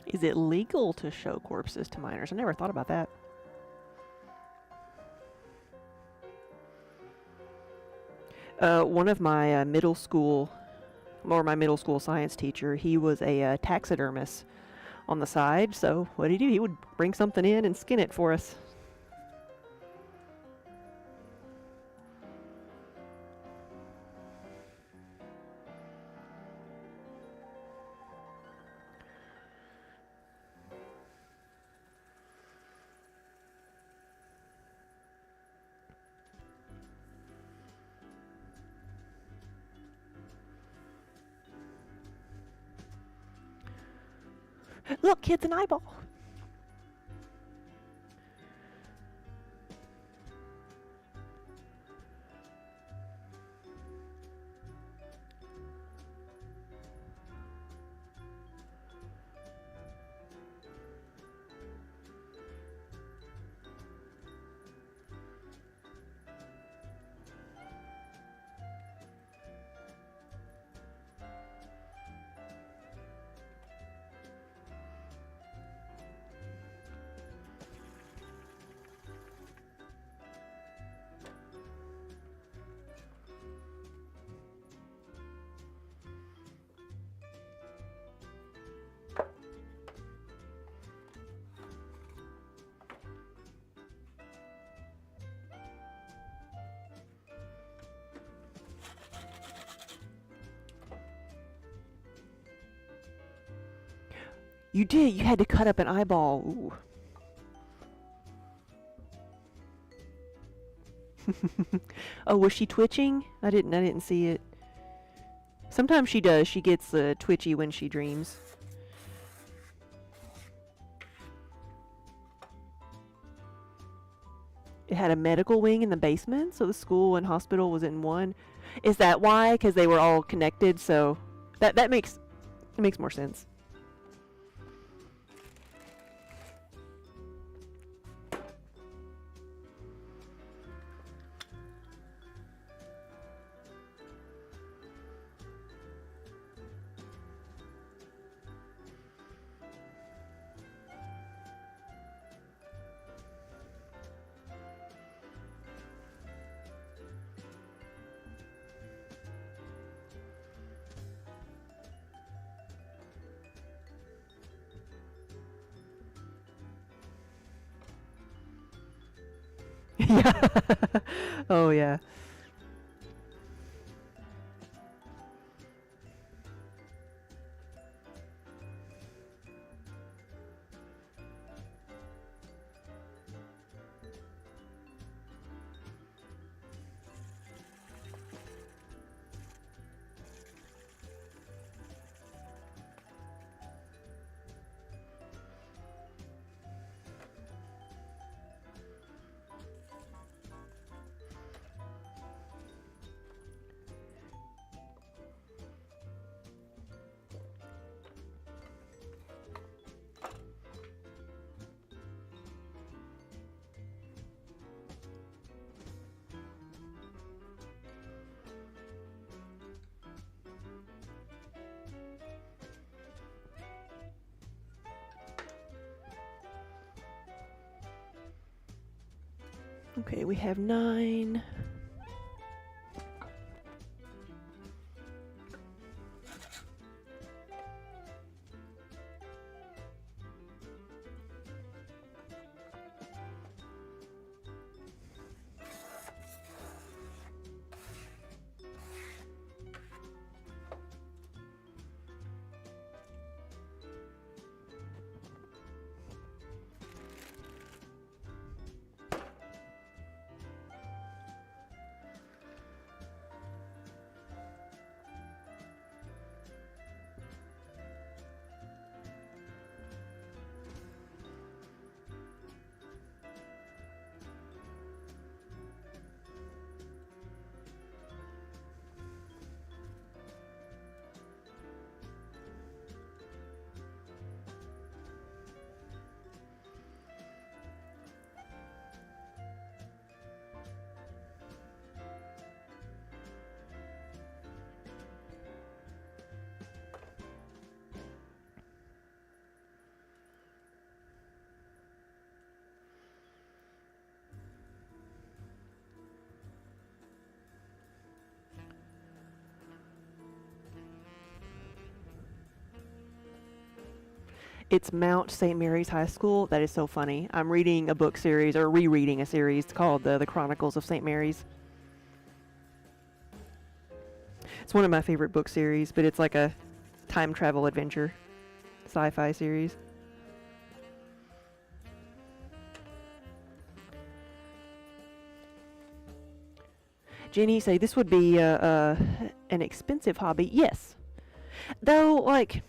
is it legal to show corpses to minors? I never thought about that. One of my middle school science teacher, he was a taxidermist on the side. So what did he do? He would bring something in and skin it for us. Look, kids, an eyeball. You did. You had to cut up an eyeball. Ooh. Oh, was she twitching? I didn't see it. Sometimes she does. She gets twitchy when she dreams. It had a medical wing in the basement, so the school and hospital was in one. Is that why? Because they were all connected, so that makes more sense. Yeah. Oh, yeah. Okay, we have 9. It's Mount St. Mary's High School. That is so funny. I'm reading a book series, or rereading a series called The Chronicles of St. Mary's. It's one of my favorite book series, but it's like a time travel adventure sci-fi series. Jenny say this would be an expensive hobby. Yes, though, like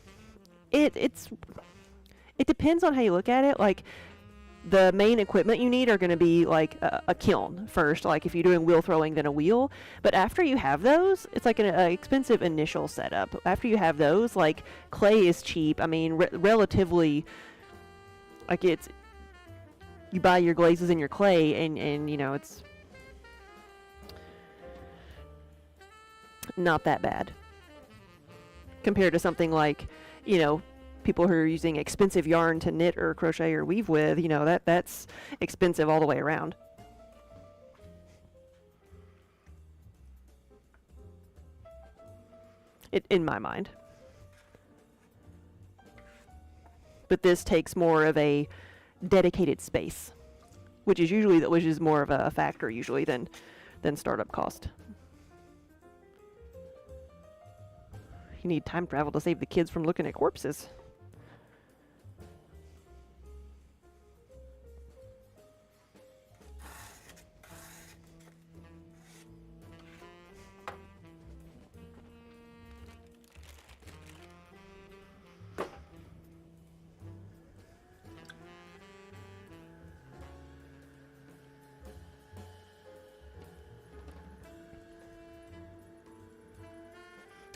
it depends on how you look at it. Like, the main equipment you need are going to be like a kiln first. Like, if you're doing wheel throwing, then a wheel. But after you have those, it's like an expensive initial setup. After you have those, like, clay is cheap. I mean, relatively, like, it's, you buy your glazes and your clay, and you know, it's not that bad compared to something like, you know, people who are using expensive yarn to knit or crochet or weave with. You know, that's expensive all the way around. In my mind. But this takes more of a dedicated space, which is more of a factor usually than startup cost. You need time travel to save the kids from looking at corpses.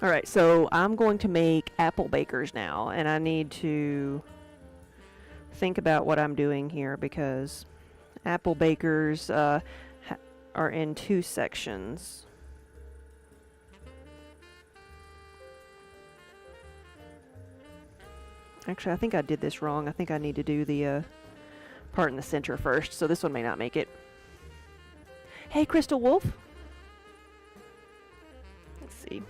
All right, so I'm going to make apple bakers now, and I need to think about what I'm doing here, because apple bakers are in 2 sections. Actually, I think I did this wrong. I think I need to do the part in the center first, so this one may not make it. Hey, Crystal Wolf. Let's see.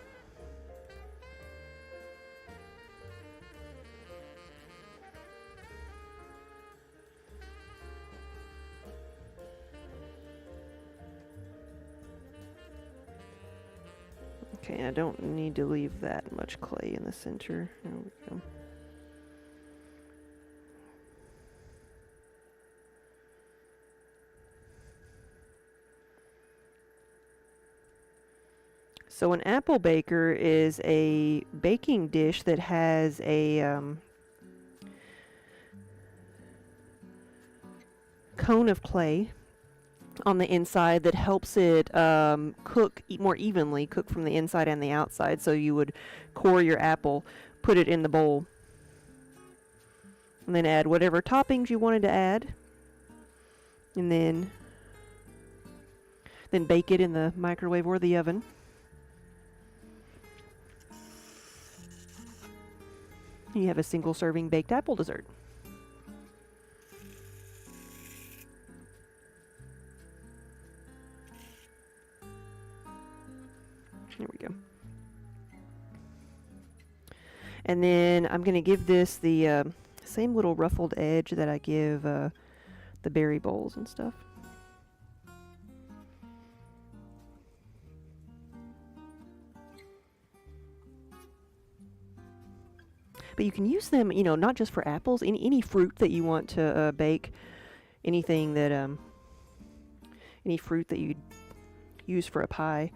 Okay, I don't need to leave that much clay in the center. There we go. So an apple baker is a baking dish that has a cone of clay on the inside that helps it cook more evenly, cook from the inside and the outside. So you would core your apple, put it in the bowl, and then add whatever toppings you wanted to add, and then bake it in the microwave or the oven. You have a single serving baked apple dessert. And then I'm going to give this the same little ruffled edge that I give the berry bowls and stuff. But you can use them, you know, not just for apples, any fruit that you want to bake, anything that, any fruit that you use for a pie.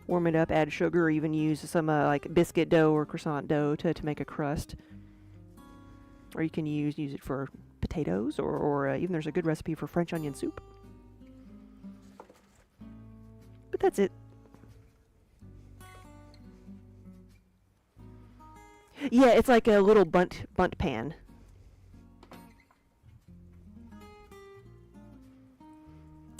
Warm it up, add sugar, or even use some like biscuit dough or croissant dough to make a crust. Or you can use it for potatoes, or even there's a good recipe for French onion soup. But that's it. Yeah, it's like a little bunt pan.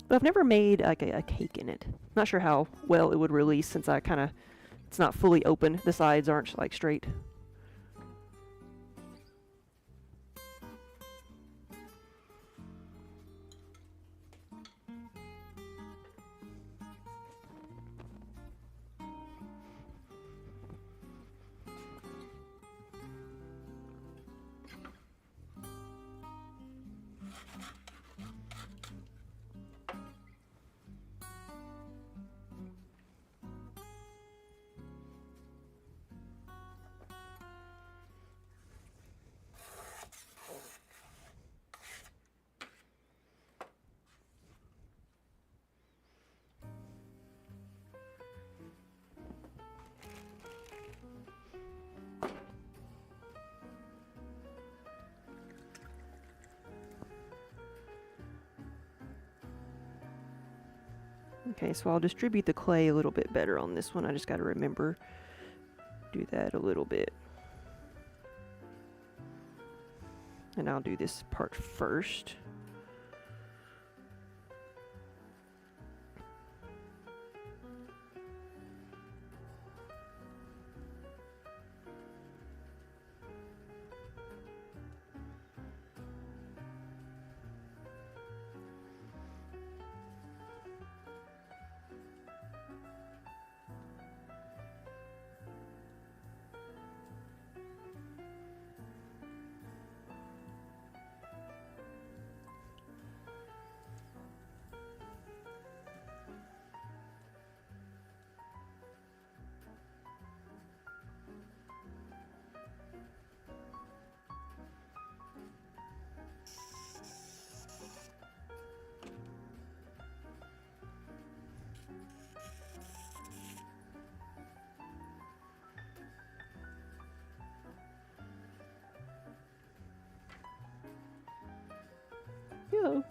But I've never made like a cake in it. Not sure how well it would release since it's not fully open. The sides aren't like straight. Okay, so I'll distribute the clay a little bit better on this one. I just got to remember, do that a little bit. And I'll do this part first. Yeah.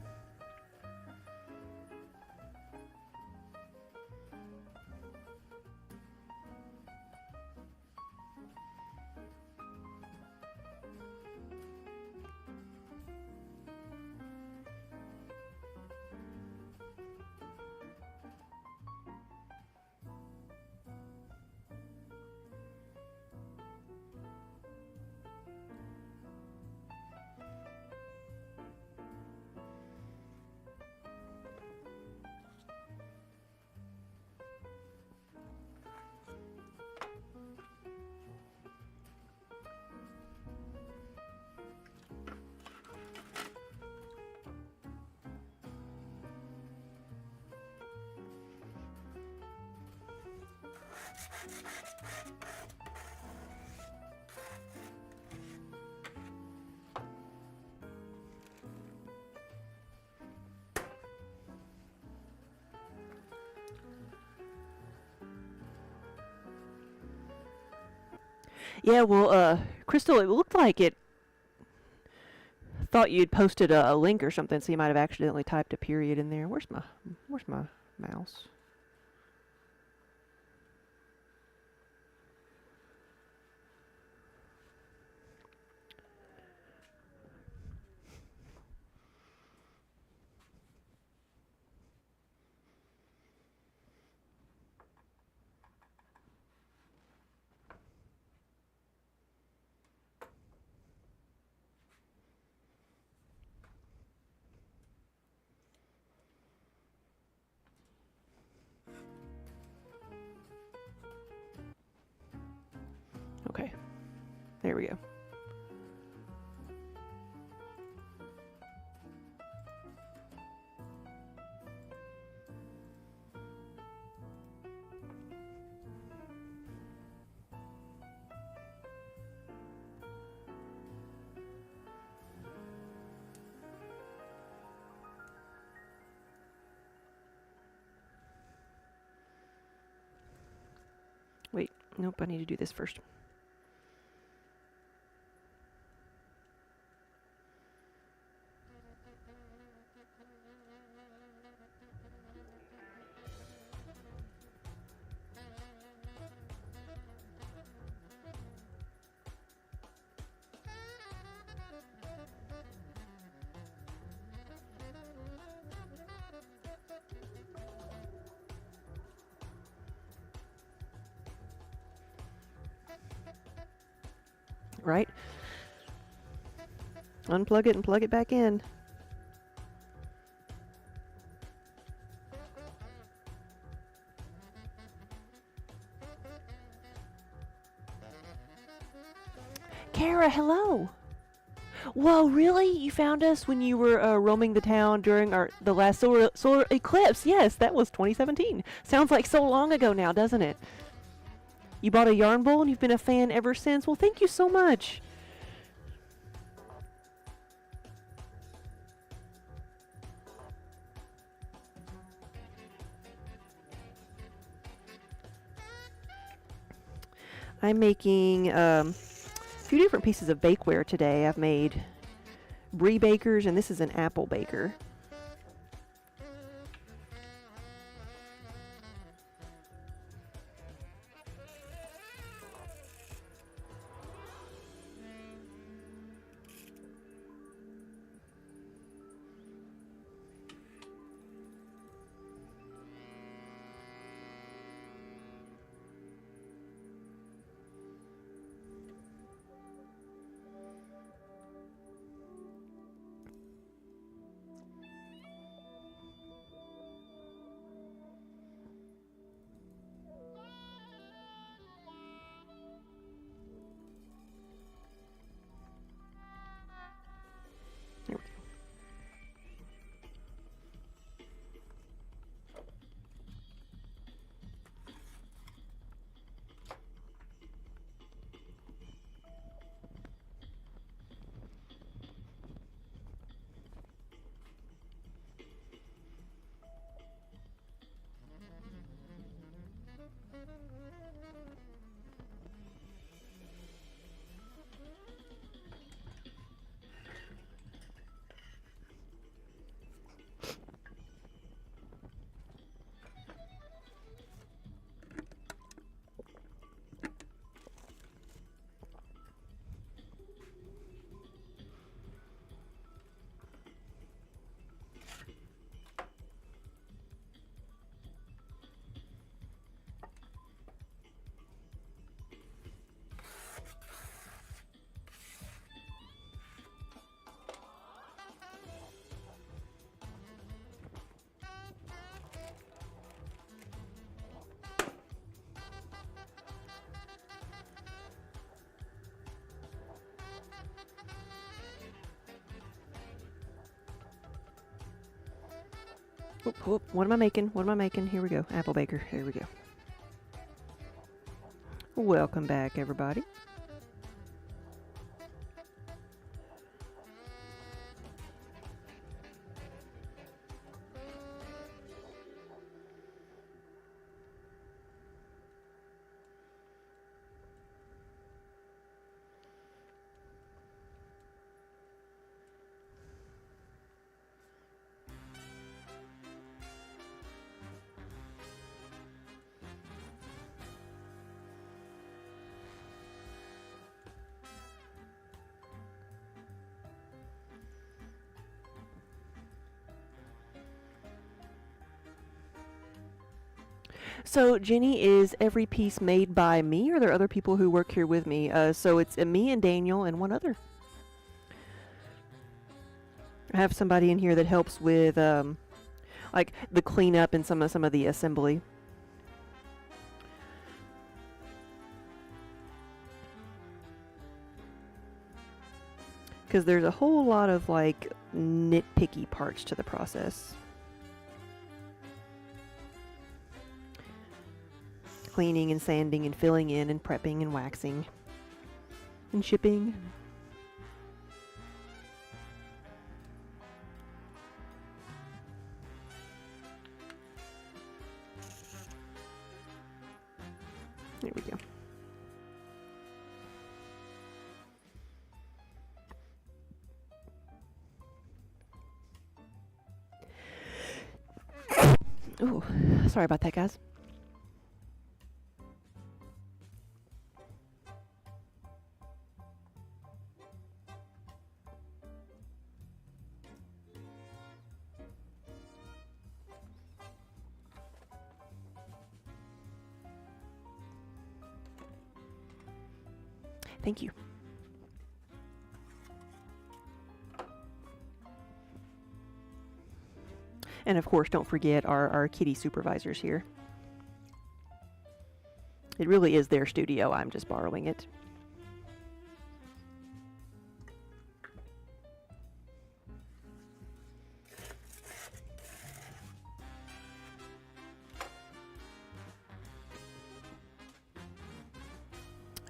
Yeah, well, Crystal, it looked like it thought you'd posted a link or something, so you might have accidentally typed a period in there. Where's my mouse? Okay. There we go. Wait, nope, I need to do this first. Right? Unplug it and plug it back in. Kara, hello! Whoa, really? You found us when you were roaming the town during the last solar eclipse? Yes, that was 2017. Sounds like so long ago now, doesn't it? You bought a yarn bowl and you've been a fan ever since? Well, thank you so much. I'm making a few different pieces of bakeware today. I've made brie bakers, and this is an apple baker. There we go. Whoop, whoop. What am I making? What am I making? Here we go. Apple baker. Here we go. Welcome back, everybody. So, Jenny, is every piece made by me, or are there other people who work here with me? So it's me and Daniel and one other. I have somebody in here that helps with, like, the cleanup and some of the assembly. because there's a whole lot of like nitpicky parts to the process. Cleaning and sanding and filling in and prepping and waxing and shipping. There we go. Ooh, sorry about that, guys. Thank you. And of course, don't forget our kitty supervisors here. It really is their studio. I'm just borrowing it.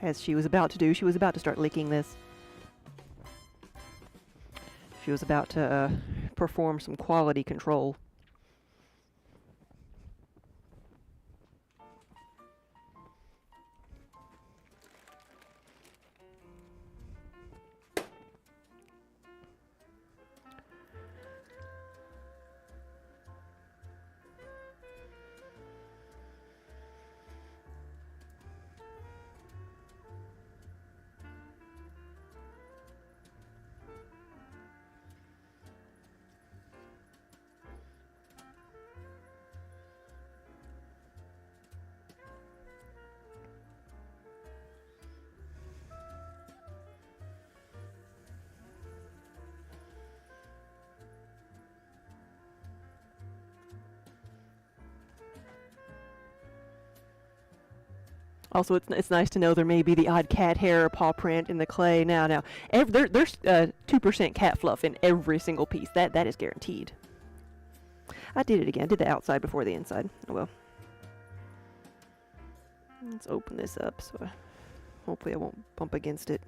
As she was about to do, she was about to start licking this. She was about to perform some quality control. Also, it's nice to know there may be the odd cat hair or paw print in the clay. Now, there's 2% cat fluff in every single piece. That is guaranteed. I did it again. I did the outside before the inside. Oh well. Let's open this up so hopefully I won't bump against it.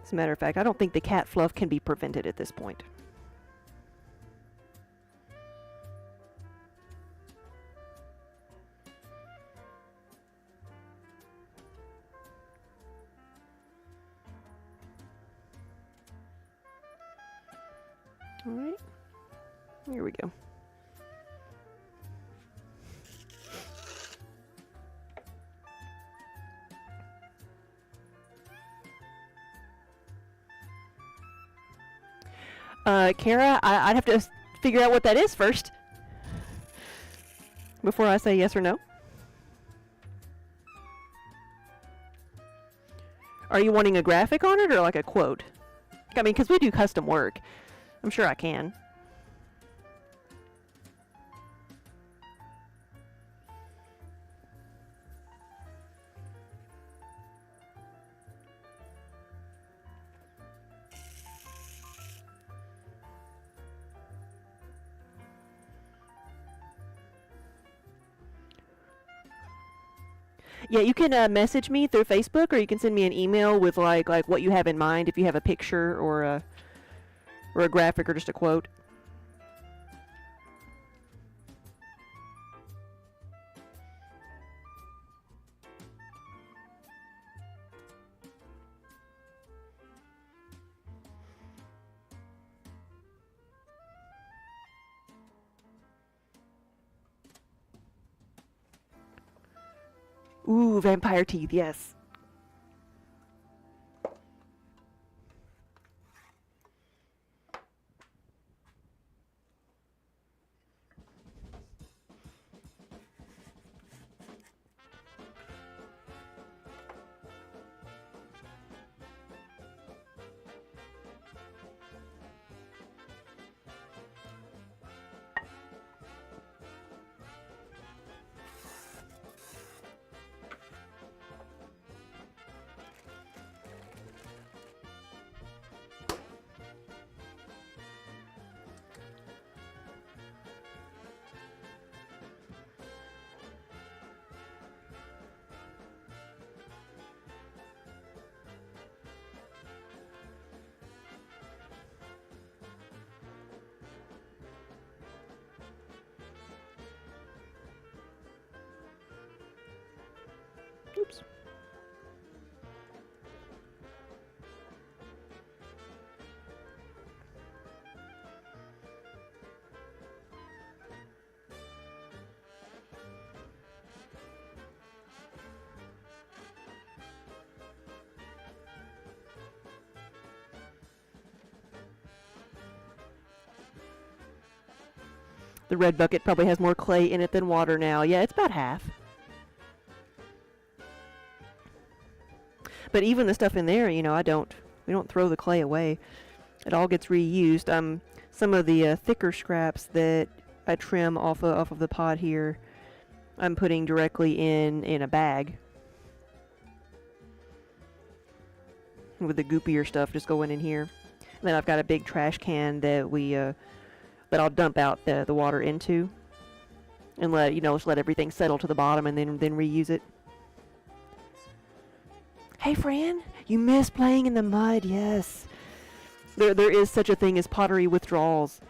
As a matter of fact, I don't think the cat fluff can be prevented at this point. All right, here we go. Kara, I'd have to figure out what that is first before I say yes or no. Are you wanting a graphic on it or like a quote? I mean, because we do custom work. I'm sure I can. Yeah, you can message me through Facebook, or you can send me an email with like what you have in mind, if you have a picture or a graphic or just a quote. Ooh, vampire teeth, yes. Oops. The red bucket probably has more clay in it than water now. Yeah, it's about half. But even the stuff in there, you know, we don't throw the clay away. It all gets reused. Some of the thicker scraps that I trim off of the pot here, I'm putting directly in a bag. With the goopier stuff just going in here. And then I've got a big trash can that that I'll dump out the water into, and just let everything settle to the bottom, and then reuse it. Hey, Fran, you miss playing in the mud? Yes. There is such a thing as pottery withdrawals.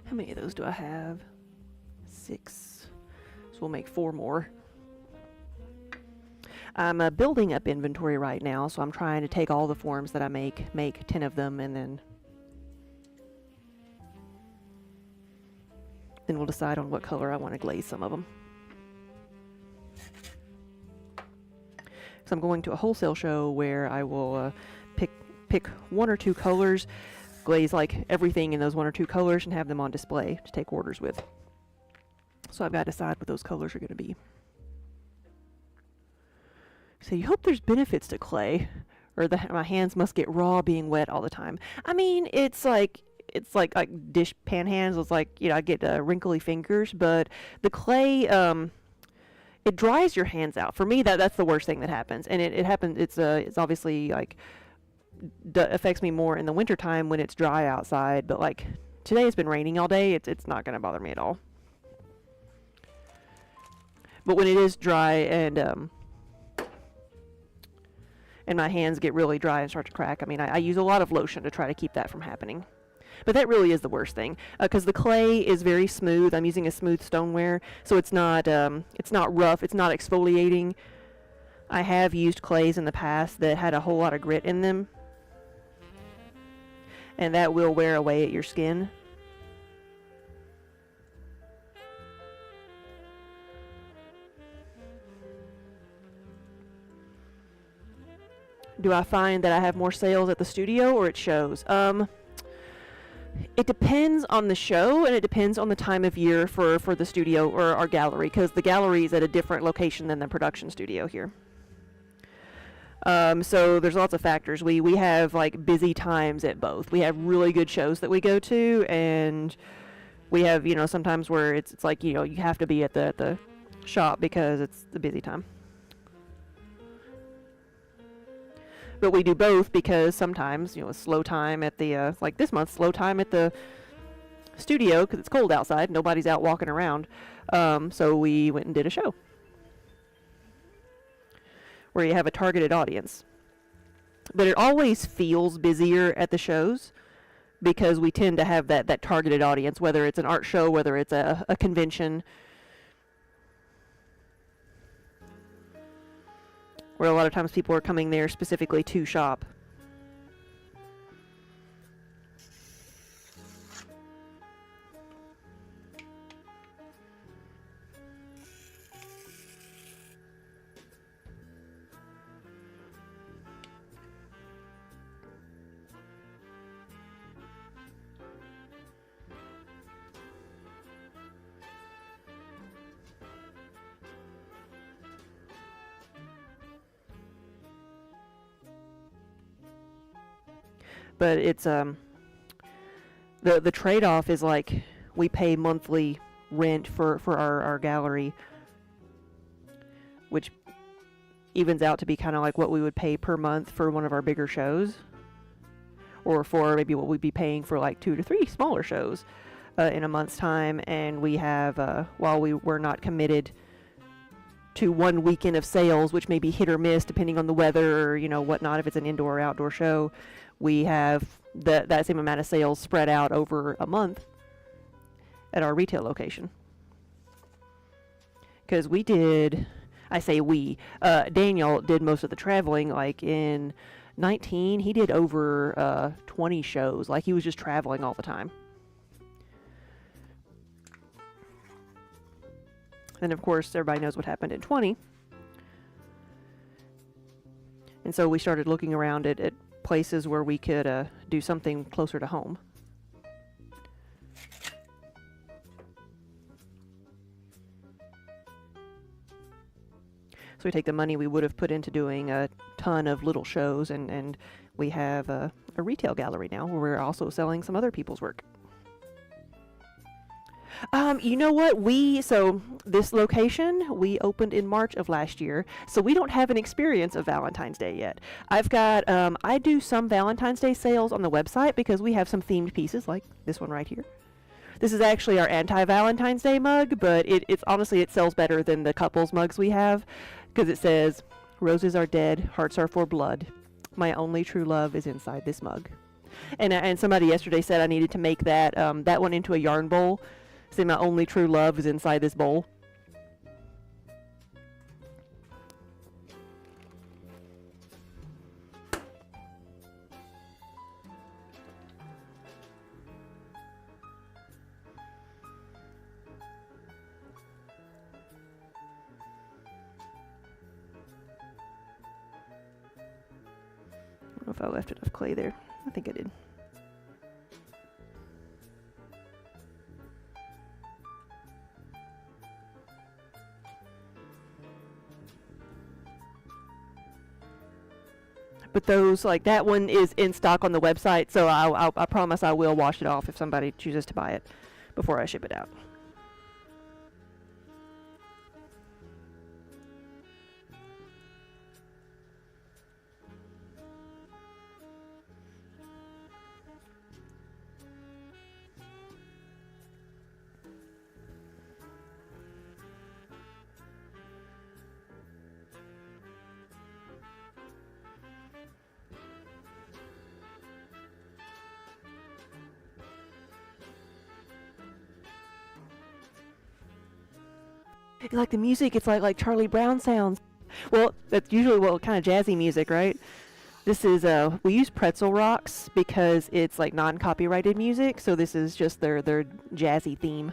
How many of those do I have? 6. So we'll make 4 more. I'm building up inventory right now, so I'm trying to take all the forms that I make 10 of them, and then we'll decide on what color I want to glaze some of them. So I'm going to a wholesale show where I will pick 1 or 2 colors, glaze like everything in those 1 or 2 colors, and have them on display to take orders with. So I've got to decide what those colors are going to be. So you hope there's benefits to clay, or my hands must get raw being wet all the time. I mean, it's like dish pan hands. It's like, I get wrinkly fingers, but the clay, it dries your hands out. For me, that's the worst thing that happens, and it happens. It's obviously like affects me more in the wintertime when it's dry outside. But like today, it's been raining all day. It's not going to bother me at all. But when it is dry and my hands get really dry and start to crack, I mean, I use a lot of lotion to try to keep that from happening. But that really is the worst thing, because the clay is very smooth. I'm using a smooth stoneware, so it's not rough. It's not exfoliating. I have used clays in the past that had a whole lot of grit in them, and that will wear away at your skin. Do I find that I have more sales at the studio or at shows? It depends on the show, and it depends on the time of year for the studio or our gallery, because the gallery is at a different location than the production studio here. So there's lots of factors. We have like busy times at both. We have really good shows that we go to, and we have, sometimes where it's like, you have to be at the shop because it's the busy time. But we do both because sometimes, a slow time at the, like this month, slow time at the studio because it's cold outside. Nobody's out walking around. So we went and did a show where you have a targeted audience. But it always feels busier at the shows because we tend to have that targeted audience, whether it's an art show, whether it's a convention. where a lot of times people are coming there specifically to shop. But it's the trade-off is like we pay monthly rent for our gallery, which evens out to be kind of like what we would pay per month for one of our bigger shows, or for maybe what we'd be paying for like 2 to 3 smaller shows in a month's time. And we have, while we were not committed to one weekend of sales, which may be hit or miss depending on the weather or, you know, whatnot, if it's an indoor or outdoor show, we have that same amount of sales spread out over a month at our retail location. Because we did, I say we, Daniel did most of the traveling. Like in 19, he did over 20 shows. Like he was just traveling all the time. And of course, everybody knows what happened in 20. And so we started looking around at places where we could do something closer to home. So we take the money we would have put into doing a ton of little shows, and we have a retail gallery now where we're also selling some other people's work. You know what? So this location, we opened in March of last year, so we don't have an experience of Valentine's Day yet. I've got, I do some Valentine's Day sales on the website because we have some themed pieces like this one right here. This is actually our anti-Valentine's Day mug, but it's honestly, it sells better than the couples mugs we have because it says, "Roses are dead, hearts are for blood. My only true love is inside this mug." And somebody yesterday said I needed to make that one into a yarn bowl. Say my only true love is inside this bowl. I don't know if I left enough clay there. I think I did. But those, like that one is in stock on the website, so I promise I will wash it off if somebody chooses to buy it before I ship it out. You like the music? It's like Charlie Brown sounds. Well, that's usually kind of jazzy music, right? This is we use Pretzel Rocks because it's like non-copyrighted music, so this is just their jazzy theme.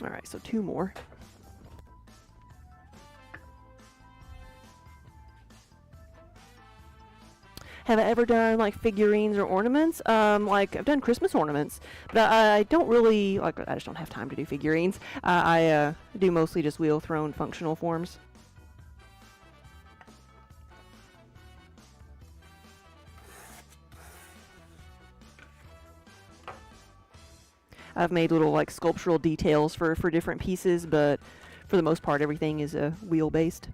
Alright, so 2 more. Have I ever done like figurines or ornaments? Like I've done Christmas ornaments, but I don't really like. I just don't have time to do figurines. I do mostly just wheel thrown functional forms. I've made little like sculptural details for different pieces, but for the most part, everything is wheel based.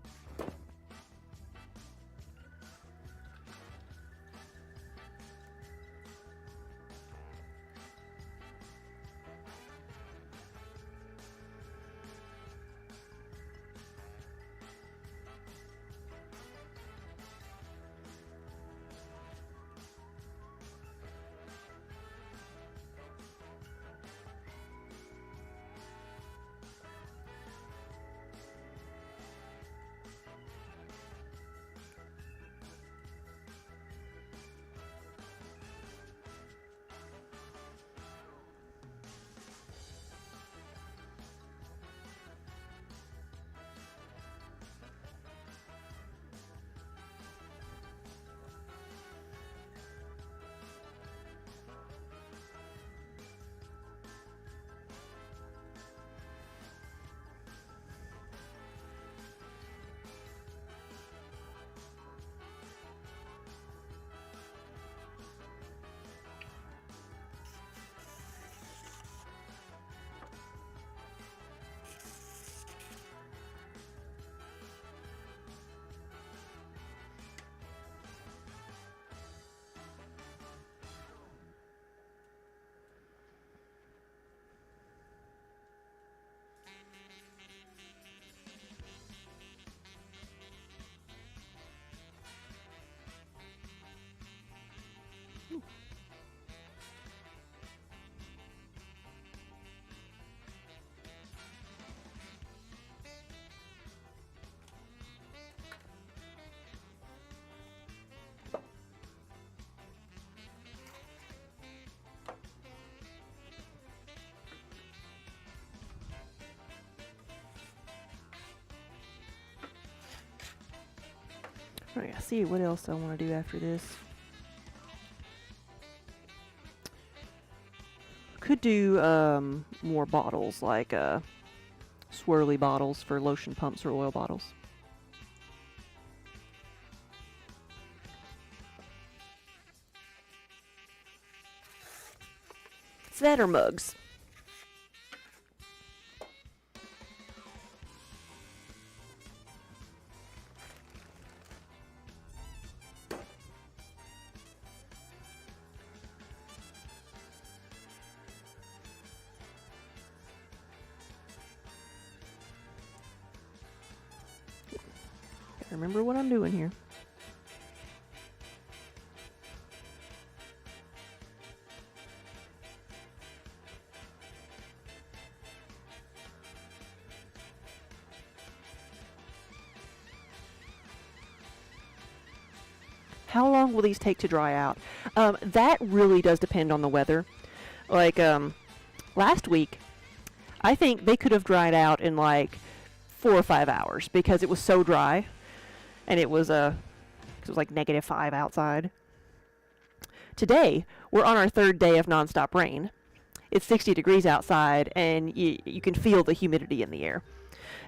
Alright, see what else I want to do after this. Could do more bottles, like swirly bottles for lotion pumps or oil bottles. It's that or mugs. Remember what I'm doing here. How long will these take to dry out? That really does depend on the weather. Like last week, I think they could have dried out in like 4 or 5 hours because it was so dry. And it was like -5 outside. Today, we're on our 3rd day of nonstop rain. It's 60 degrees outside, and you can feel the humidity in the air.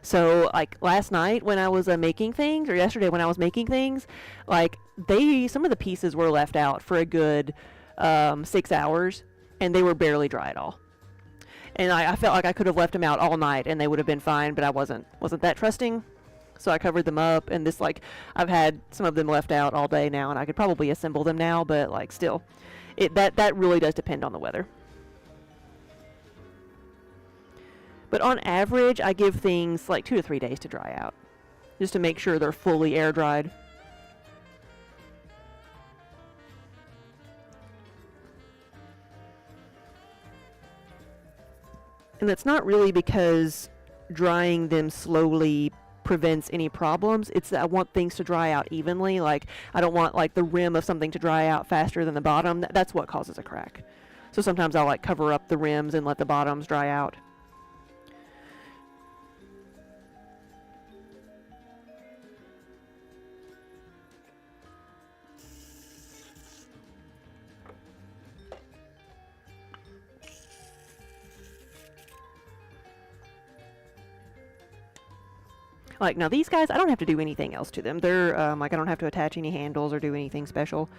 So, like last night when I was making things, or yesterday when I was making things, like some of the pieces were left out for a good 6 hours, and they were barely dry at all. And I felt like I could have left them out all night, and they would have been fine, but I wasn't that trusting. So I covered them up, and this, like, I've had some of them left out all day now, and I could probably assemble them now, but, like, still, that really does depend on the weather. But on average, I give things, like, 2 to 3 days to dry out, just to make sure they're fully air-dried. And that's not really because drying them slowly prevents any problems. It's that I want things to dry out evenly. Like, I don't want like the rim of something to dry out faster than the bottom. That's what causes a crack. So sometimes I'll like cover up the rims and let the bottoms dry out. Like, now these guys, I don't have to do anything else to them. They're, like, I don't have to attach any handles or do anything special.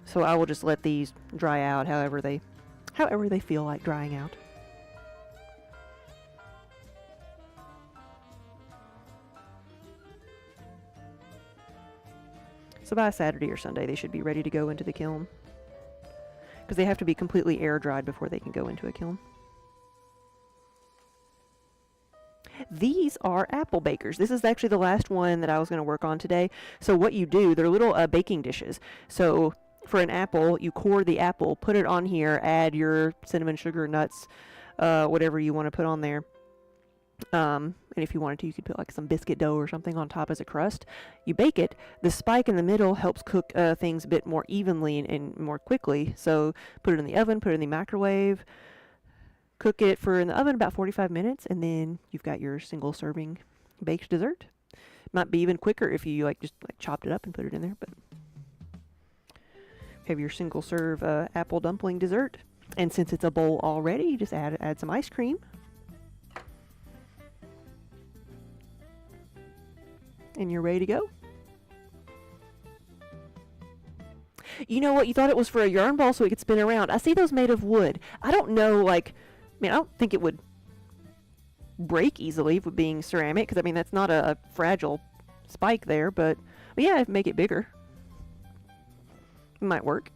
So I will just let these dry out however they feel like drying out. So by Saturday or Sunday, they should be ready to go into the kiln. Because they have to be completely air dried before they can go into a kiln. These are apple bakers. This is actually the last one that I was going to work on today. So what you do, they're little baking dishes. So for an apple, you core the apple, put it on here, add your cinnamon, sugar, nuts, whatever you want to put on there. And if you wanted to, you could put like some biscuit dough or something on top as a crust. You bake it. The spike in the middle helps cook things a bit more evenly and more quickly. So put it in the oven, put it in the microwave, cook it for in the oven about 45 minutes, and then you've got your single serving baked dessert. Might be even quicker if you just chopped it up and put it in there, but have your single serve apple dumpling dessert. And since it's a bowl already, you just add some ice cream. And you're ready to go. You know what? You thought it was for a yarn ball so it could spin around. I see those made of wood. I don't know, I don't think it would break easily with being ceramic, because, that's not a fragile spike there, but yeah, make it bigger. It might work.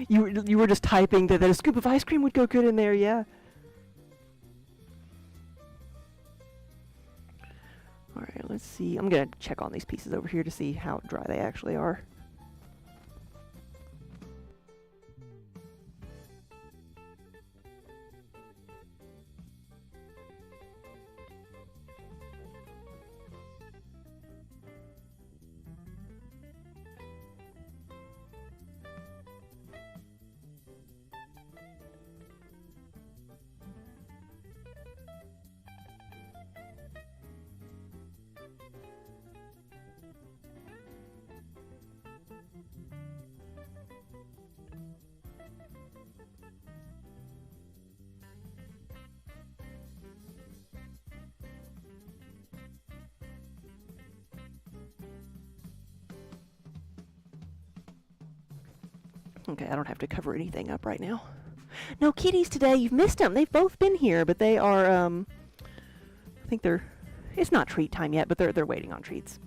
You were just typing that a scoop of ice cream would go good in there, yeah. Alright, let's see. I'm going to check on these pieces over here to see how dry they actually are. Okay, I don't have to cover anything up right now. No kitties today. You've missed them. They've both been here, but they are, I think it's not treat time yet, but they're waiting on treats.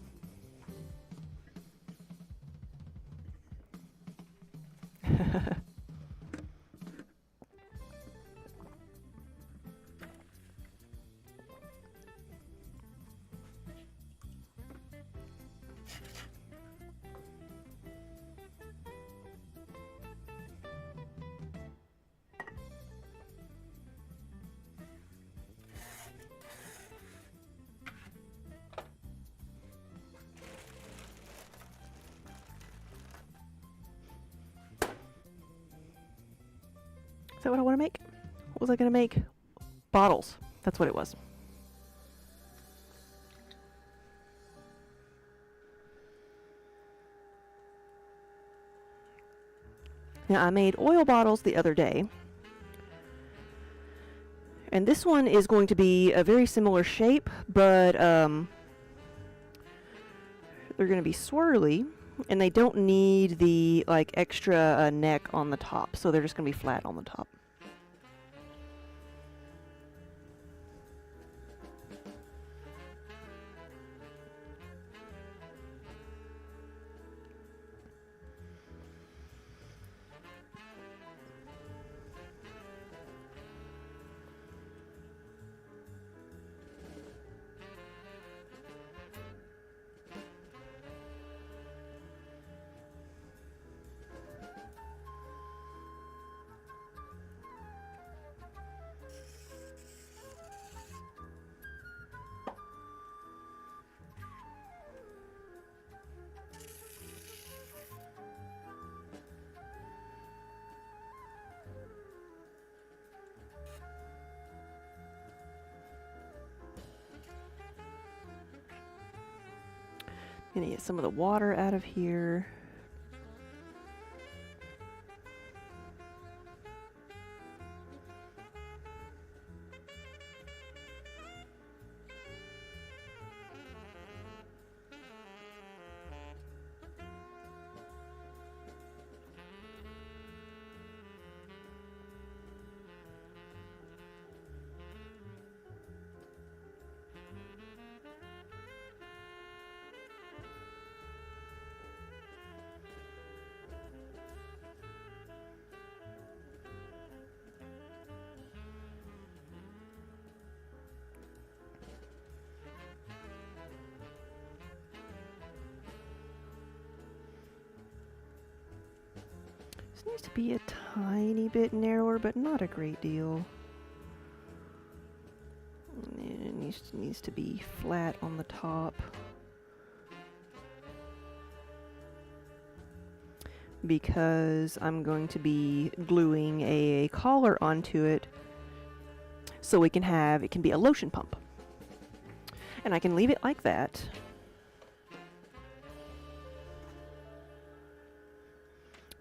Is that what I want to make? What was I going to make? Bottles. That's what it was. Now, I made oil bottles the other day. And this one is going to be a very similar shape, but they're going to be swirly. And they don't need the extra neck on the top, so they're just going to be flat on the top. Gonna get some of the water out of here. This needs to be a tiny bit narrower, but not a great deal. It needs to be flat on the top. Because I'm going to be gluing a collar onto it so it can be a lotion pump. And I can leave it like that.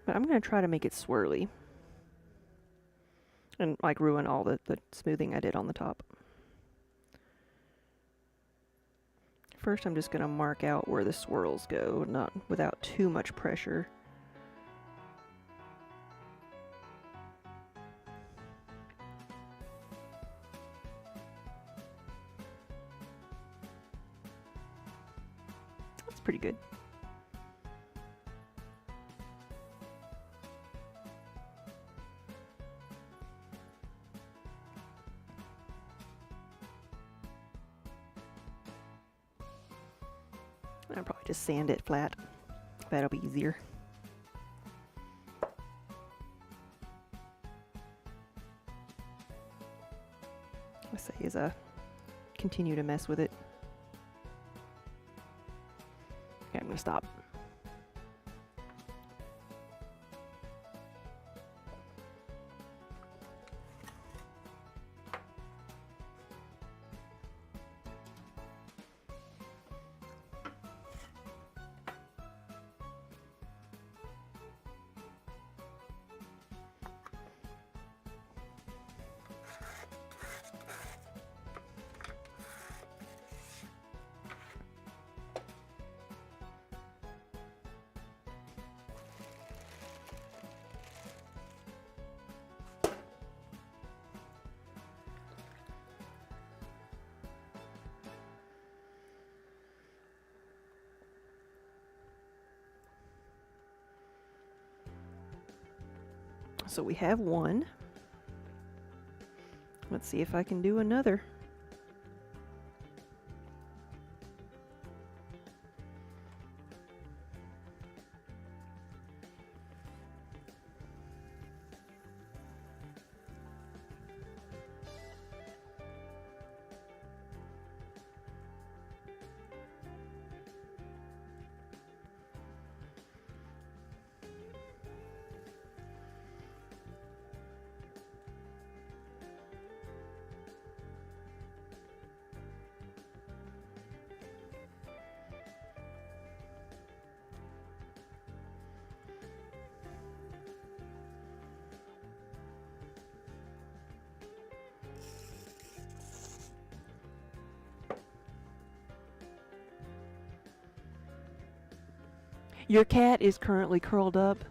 But I'm going to try to make it swirly. And like ruin all the smoothing I did on the top. First I'm just going to mark out where the swirls go, not without too much pressure. That's pretty good. I'll probably just sand it flat. That'll be easier. I say as I continue to mess with it. Okay, I'm gonna stop. So we have one. Let's see if I can do another. Your cat is currently curled up.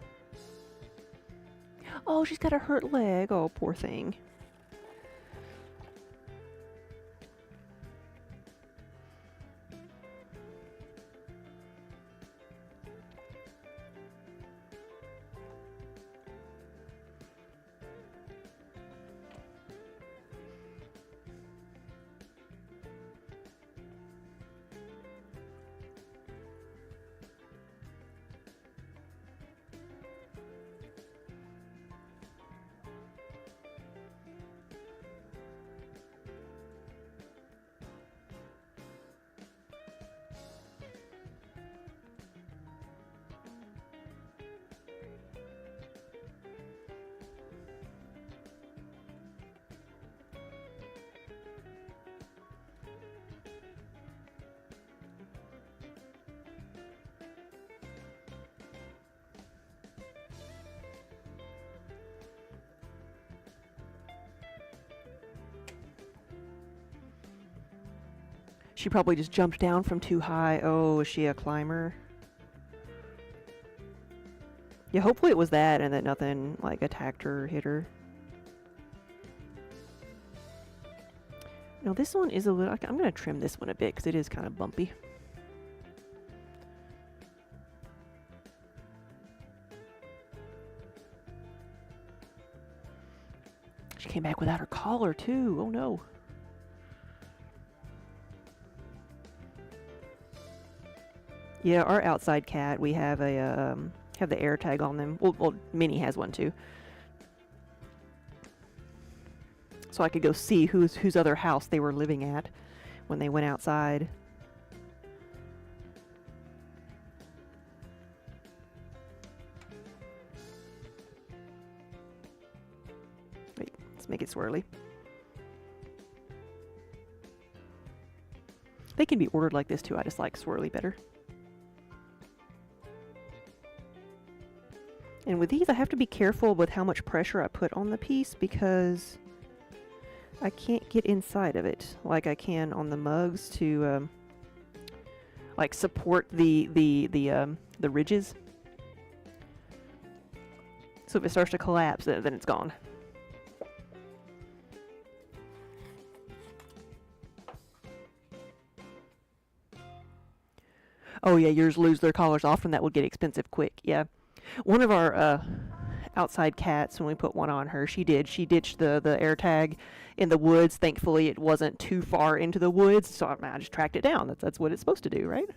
Oh, she's got a hurt leg. Oh, poor thing. She probably just jumped down from too high. Oh, is she a climber? Yeah, hopefully it was that and that nothing like attacked her or hit her. No, this one is a little... I'm going to trim this one a bit because it is kind of bumpy. She came back without her collar too. Oh no. Yeah, our outside cat, we have a have the air tag on them. Well, Minnie has one too. So I could go see whose other house they were living at when they went outside. Wait, let's make it swirly. They can be ordered like this too. I just like swirly better. And with these, I have to be careful with how much pressure I put on the piece because I can't get inside of it like I can on the mugs to like support the ridges. So if it starts to collapse, then it's gone. Oh yeah, yours lose their collars often. That would get expensive quick. Yeah. One of our outside cats, when we put one on her, she ditched the air tag in the woods. Thankfully, it wasn't too far into the woods, so I just tracked it down. That's what it's supposed to do, right?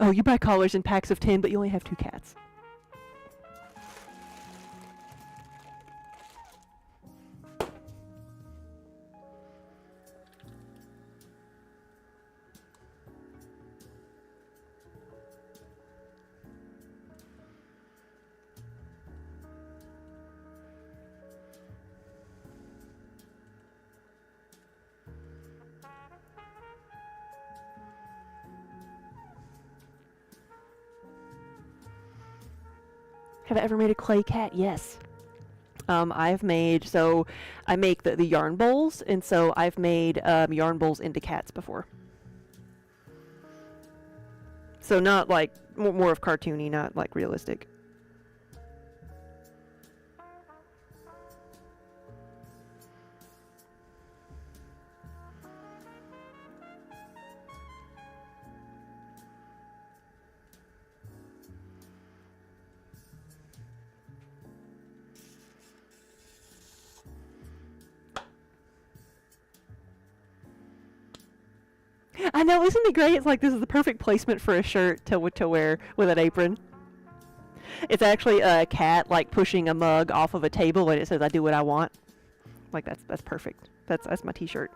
Oh, you buy collars in packs of 10, but you only have 2 cats. Have I ever made a clay cat? Yes. I've made, so I make the yarn bowls, and so I've made yarn bowls into cats before. So not like, more of cartoony, not like realistic. I know, isn't it great? It's like this is the perfect placement for a shirt to wear with an apron. It's actually a cat like pushing a mug off of a table, and it says, "I do what I want." Like that's perfect. That's my T-shirt.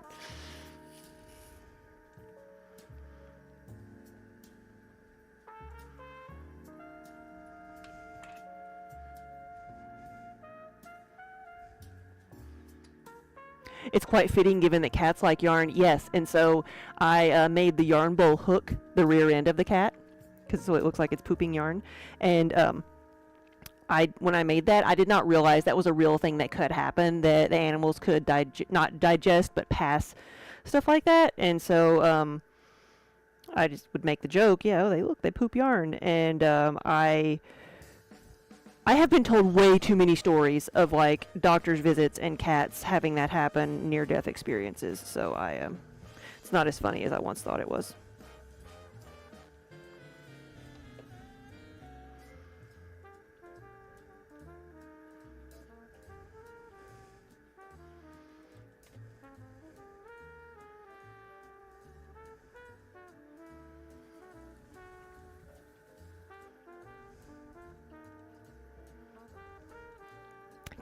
It's quite fitting given that cats like yarn. Yes, and so I made the yarn bowl hook the rear end of the cat, so it looks like it's pooping yarn. And when I made that, I did not realize that was a real thing that could happen, that the animals could not digest but pass stuff like that. And so I just would make the joke, yeah, oh, they poop yarn. And I have been told way too many stories of like doctor's visits and cats having that happen, near-death experiences. So it's not as funny as I once thought it was.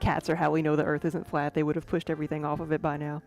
Cats are how we know the Earth isn't flat. They would have pushed everything off of it by now.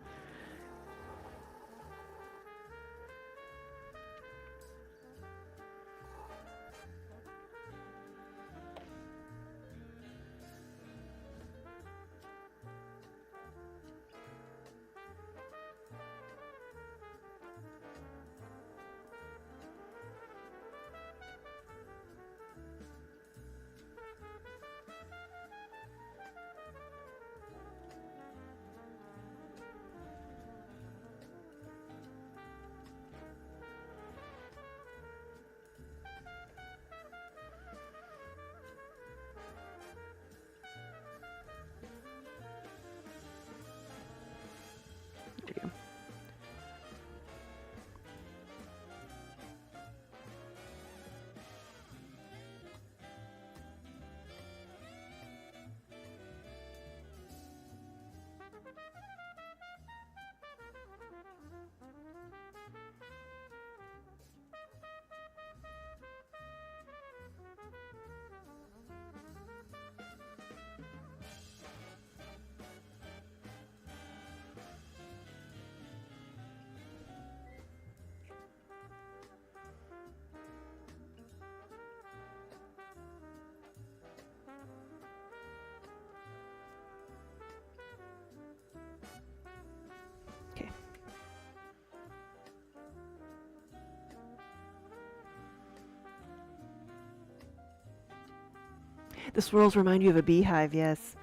The swirls remind you of a beehive, yes.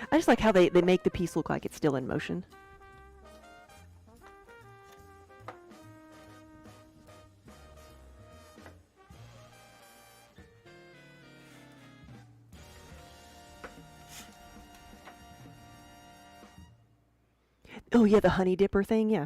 I just like how they make the piece look like it's still in motion. Oh yeah, the honey dipper thing, yeah.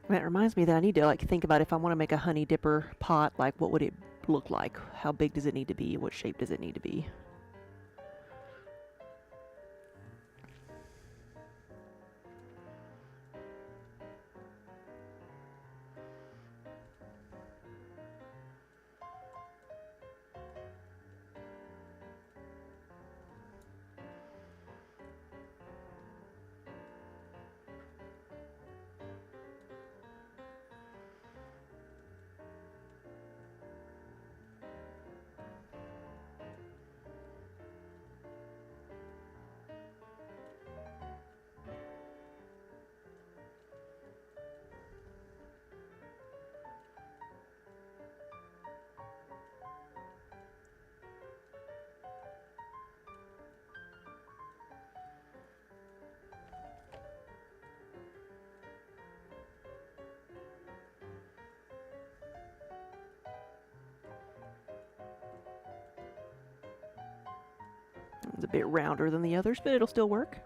That reminds me that I need to like think about if I want to make a honey dipper pot, like what would it look like? How big does it need to be? What shape does it need to be? It's a bit rounder than the others, but it'll still work.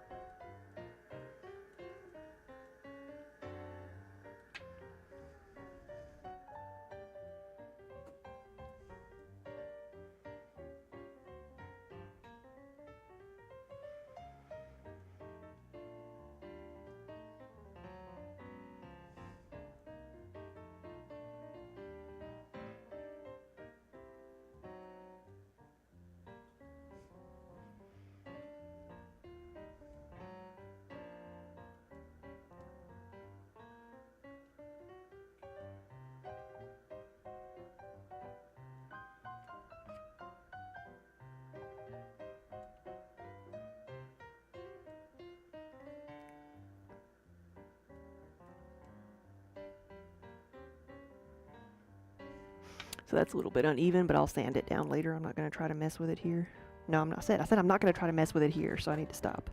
So that's a little bit uneven, but I'll sand it down later. I'm not going to try to mess with it here. No, I'm not. I said I'm not going to try to mess with it here, so I need to stop.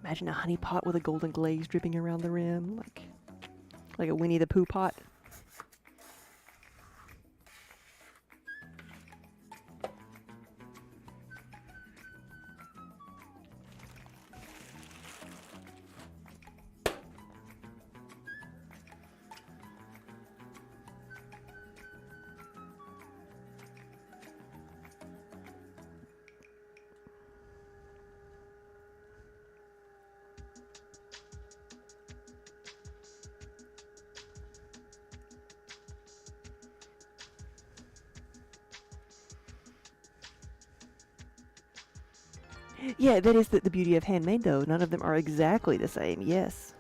Imagine a honey pot with a golden glaze dripping around the rim, like a Winnie the Pooh pot. Yeah, that is the beauty of handmade, though. None of them are exactly the same. Yes.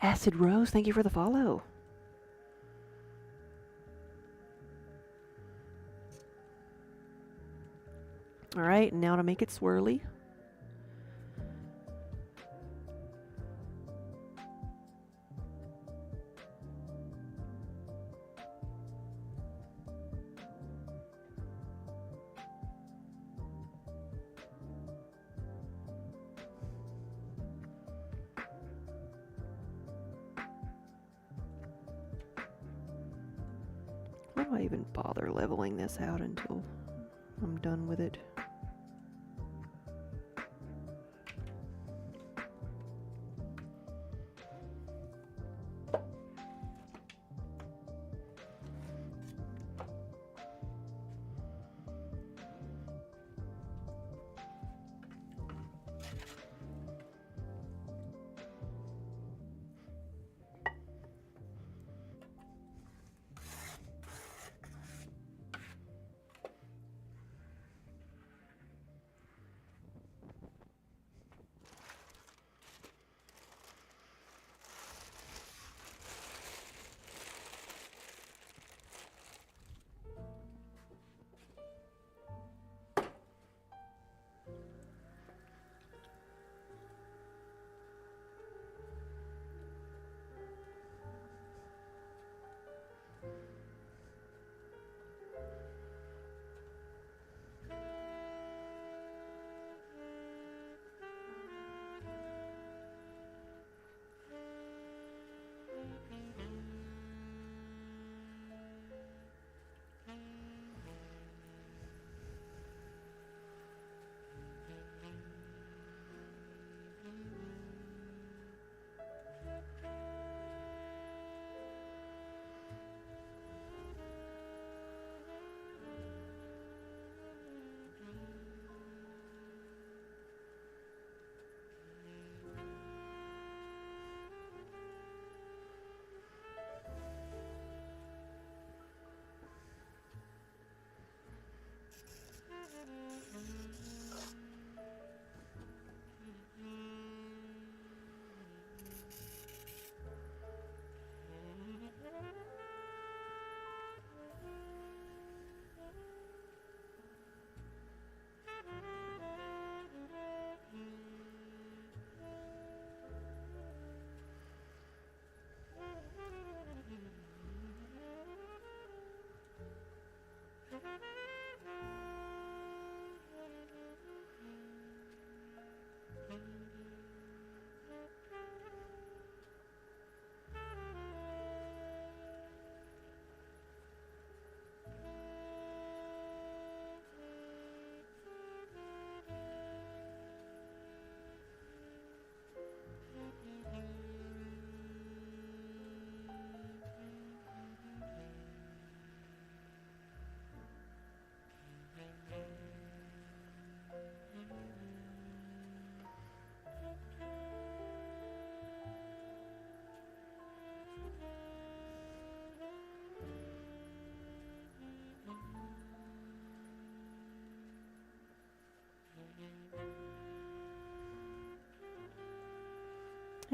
Acid Rose, thank you for the follow. Alright, now to make it swirly. Why do I even bother leveling this out until I'm done with it?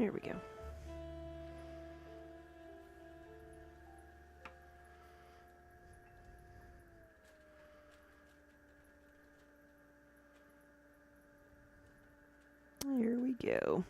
Here we go. Here we go.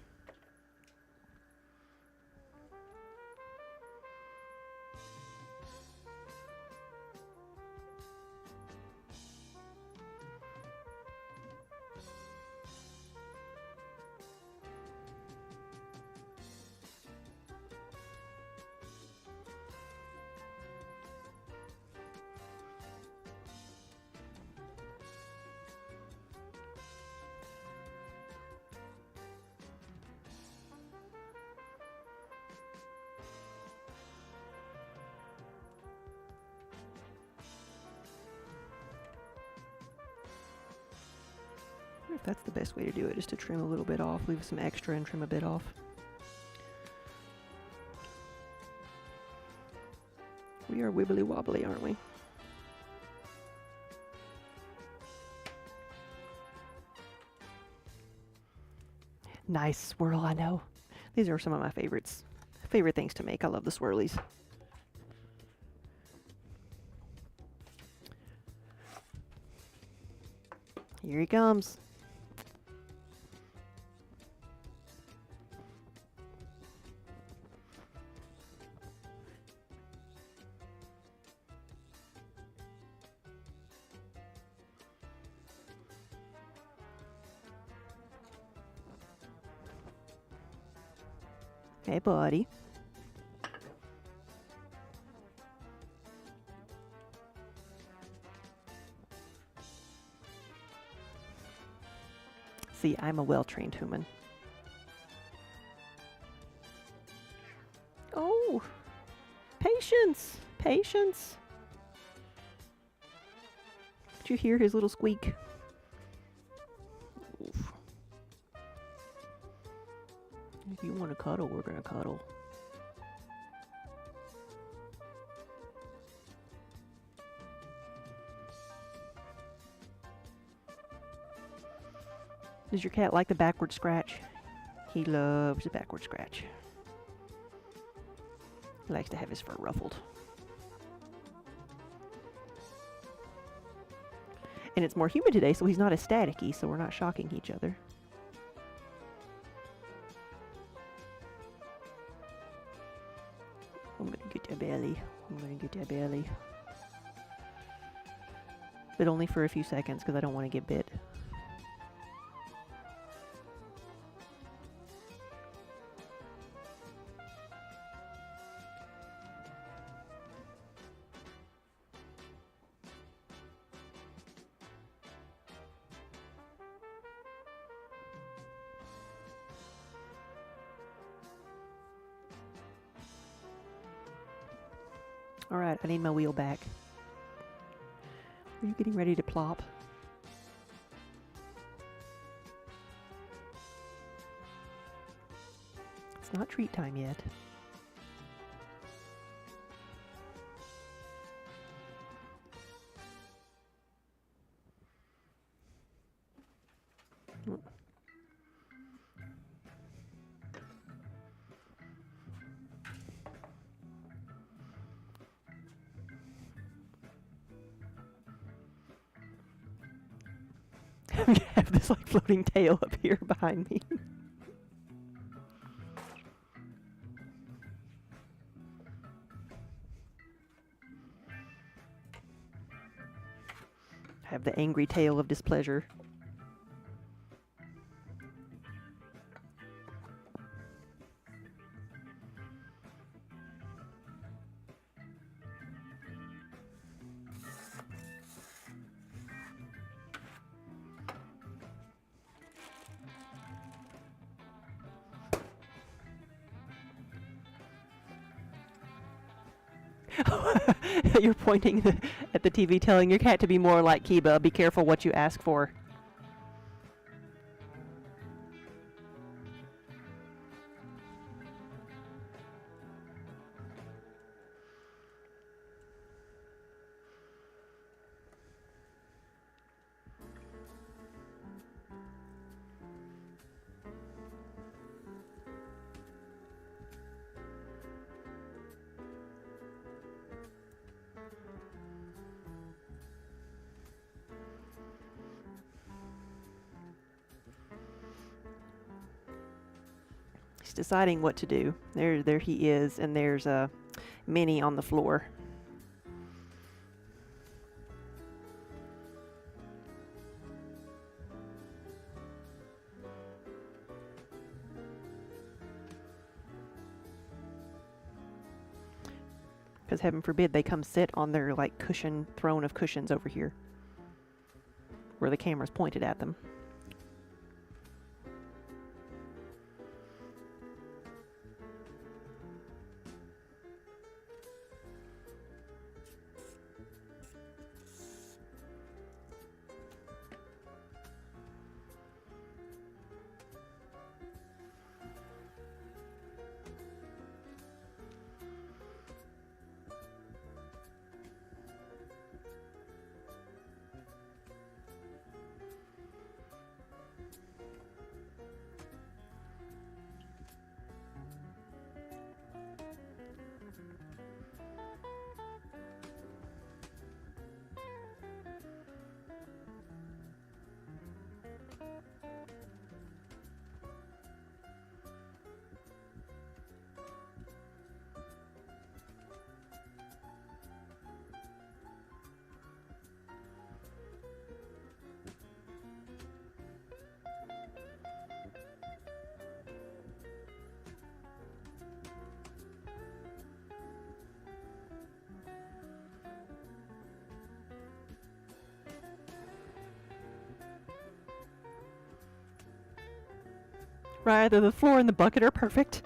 If that's the best way to do it, is to trim a little bit off, leave some extra and trim a bit off. We are wibbly wobbly, aren't we? Nice swirl, I know. These are some of my favorites. Favorite things to make. I love the swirlies. Here he comes. Hey, buddy. See, I'm a well-trained human. Oh, patience, patience. Did you hear his little squeak? Oof. If you want to cuddle, we're going to cuddle. Does your cat like the backward scratch? He loves the backward scratch. He likes to have his fur ruffled. And it's more humid today, so he's not as staticky, so we're not shocking each other. I'm gonna get that belly. I'm gonna get that belly. But only for a few seconds, because I don't want to get bit. Alright, I need my wheel back. Are you getting ready to plop? It's not treat time yet. We have this like floating tail up here behind me. Have the angry tail of displeasure. You're pointing at the TV, telling your cat to be more like Kiba. Be careful what you ask for. He's deciding what to do. There he is, and there's a Minnie on the floor. Because heaven forbid they come sit on their like throne of cushions over here, where the camera's pointed at them. Right, the floor and the bucket are perfect.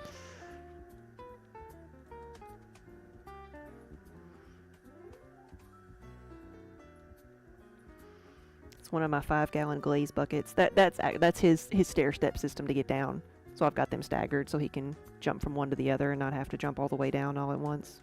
It's one of my 5-gallon glaze buckets. That's his stair step system to get down. So I've got them staggered so he can jump from one to the other and not have to jump all the way down all at once.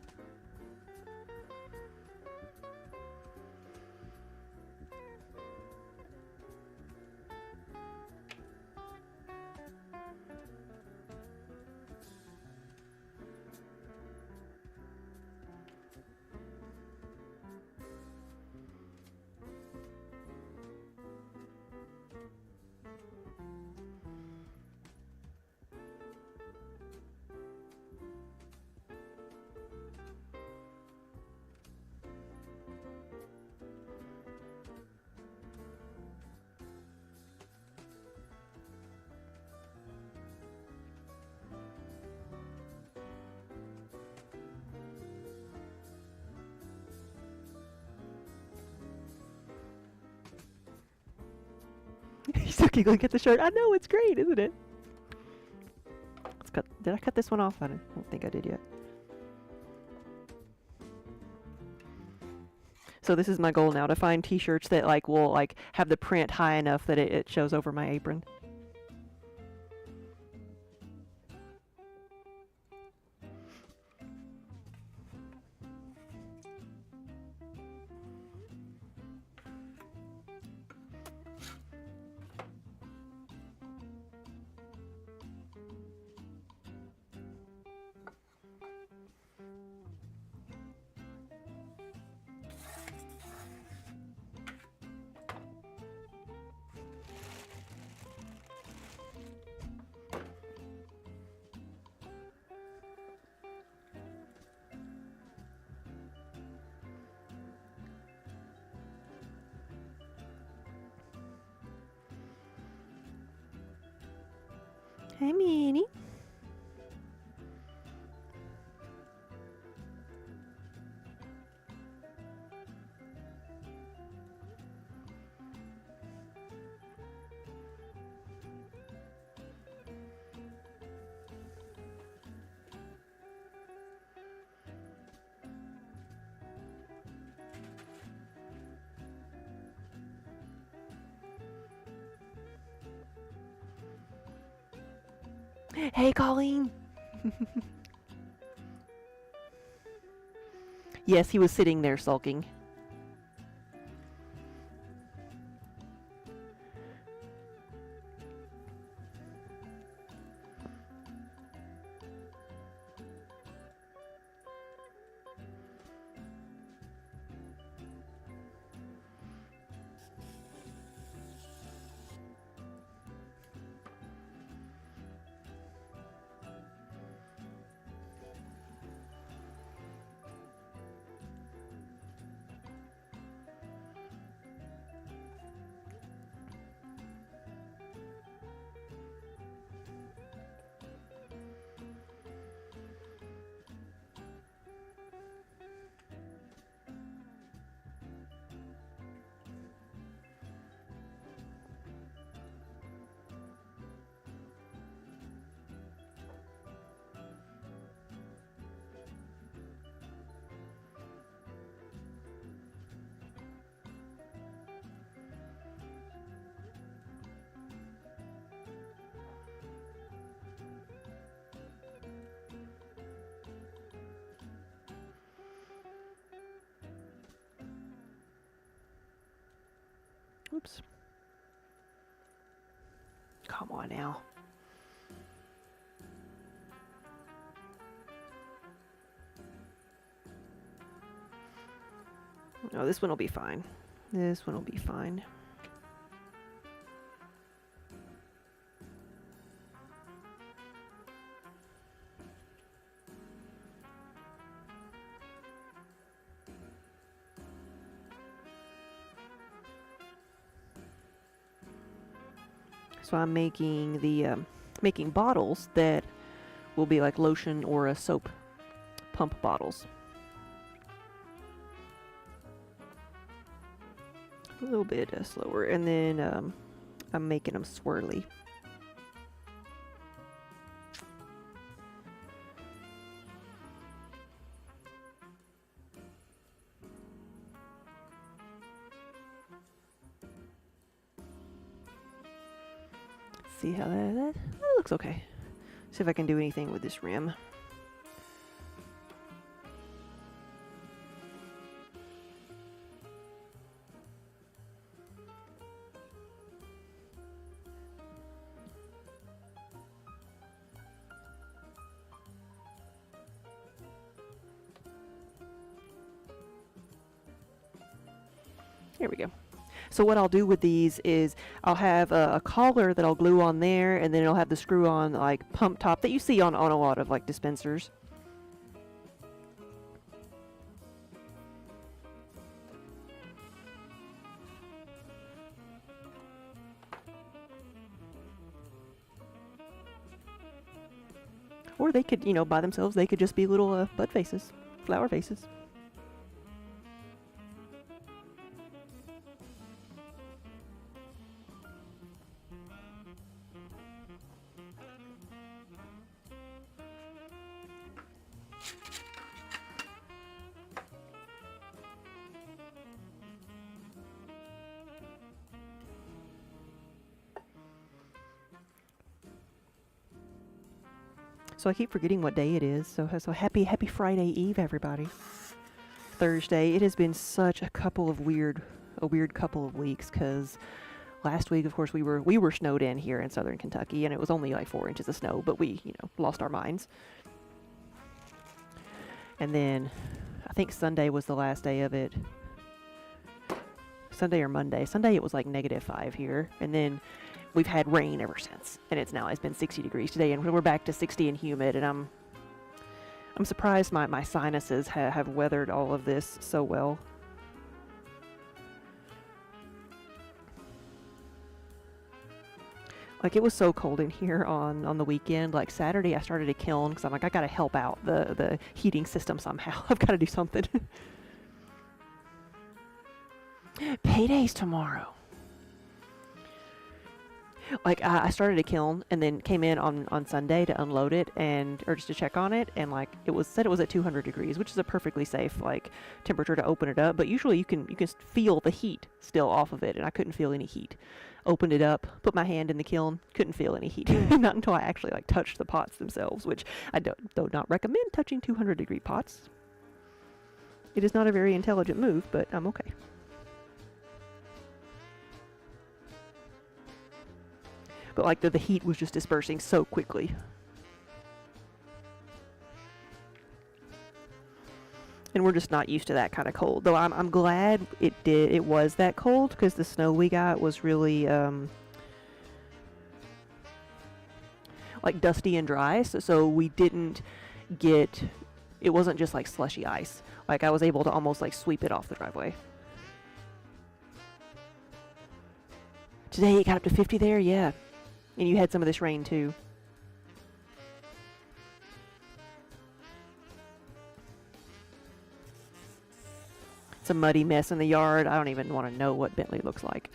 He's still giggling at the shirt. I know, it's great, isn't it? Did I cut this one off? I don't think I did yet. So this is my goal now, to find t-shirts that will have the print high enough that it shows over my apron. Hey, Minnie. Hey, Colleen. Yes, he was sitting there sulking. Oops. Come on now. Oh, this one will be fine. This one will be fine. So I'm making the making bottles that will be like lotion or a soap pump bottles. A little bit slower, and then I'm making them swirly. See how that looks okay. See if I can do anything with this rim. There we go. So what I'll do with these is I'll have a collar that I'll glue on there, and then it'll have the screw-on like pump top that you see on a lot of like dispensers. Or they could, you know, by themselves, they could just be little bud vases, flower vases. So I keep forgetting what day it is. So happy Friday Eve, everybody. Thursday. It has been such a weird couple of weeks, because last week, of course, we were snowed in here in southern Kentucky, and it was only like 4 inches of snow, but we, you know, lost our minds. And then I think Sunday was the last day of it. Sunday or Monday. Sunday it was like -5 here, and then we've had rain ever since, and it's been 60 degrees today, and we're back to 60 and humid, and I'm surprised my sinuses have weathered all of this so well. Like, it was so cold in here on the weekend. Like Saturday I started a kiln because I'm like, I gotta help out the heating system somehow. I've got to do something. Payday's tomorrow. Like, I started a kiln and then came in on Sunday to unload it, or just to check on it, and like it was at 200 degrees, which is a perfectly safe like temperature to open it up, but usually you can feel the heat still off of it, and I couldn't feel any heat. Opened it up, put my hand in the kiln, couldn't feel any heat. Not until I actually like touched the pots themselves, which I do not recommend touching 200-degree pots. It is not a very intelligent move, but I'm okay. But like the heat was just dispersing so quickly. And we're just not used to that kind of cold. Though I'm glad it was that cold, because the snow we got was really like dusty and dry. So we didn't get, it wasn't just like slushy ice. Like, I was able to almost like sweep it off the driveway. Today it got up to 50 there, yeah. And you had some of this rain too. It's a muddy mess in the yard. I don't even want to know what Bentley looks like.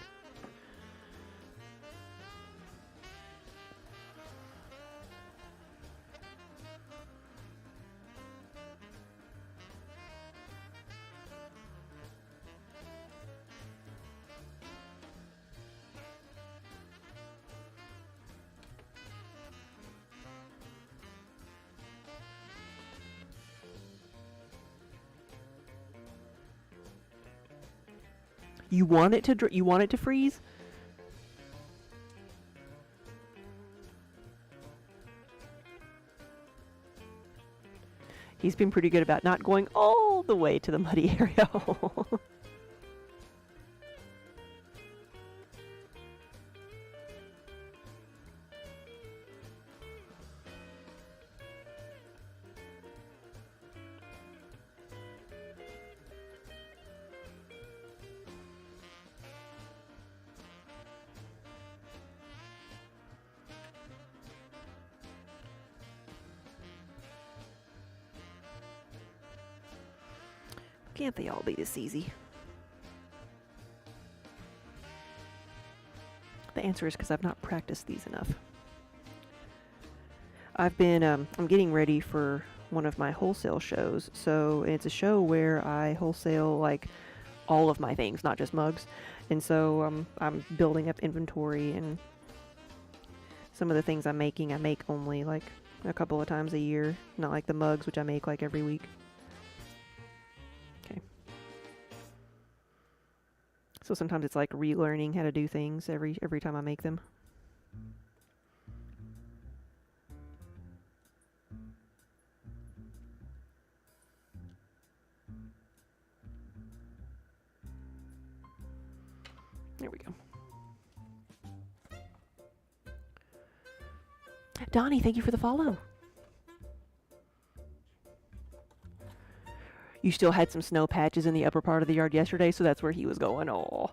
You want it to you want it to freeze? He's been pretty good about not going all the way to the muddy area. Can't they all be this easy? The answer is because I've not practiced these enough. I've been, I'm getting ready for one of my wholesale shows. So it's a show where I wholesale like all of my things, not just mugs. And so I'm building up inventory, and some of the things I'm making, I make only like a couple of times a year. Not like the mugs, which I make like every week. So sometimes it's like relearning how to do things every time I make them. There we go. Donnie, thank you for the follow. You still had some snow patches in the upper part of the yard yesterday, so that's where he was going. Oh.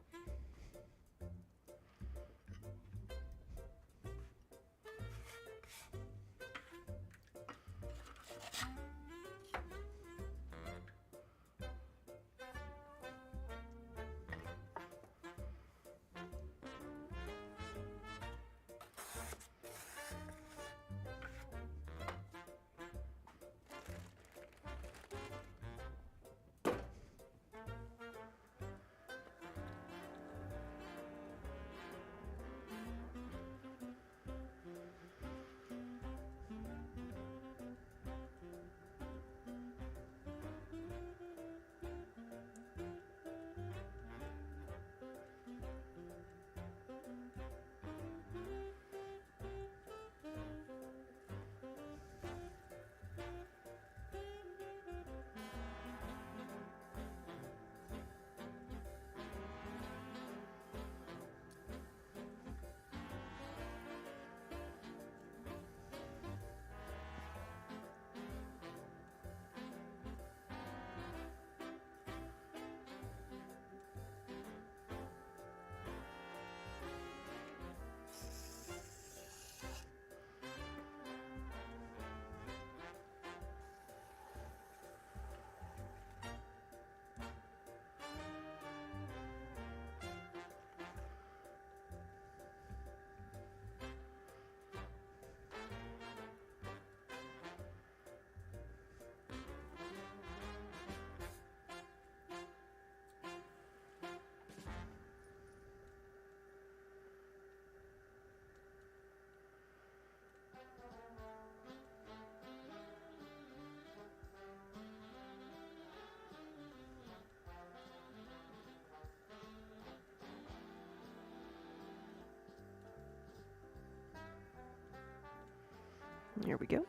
There we go.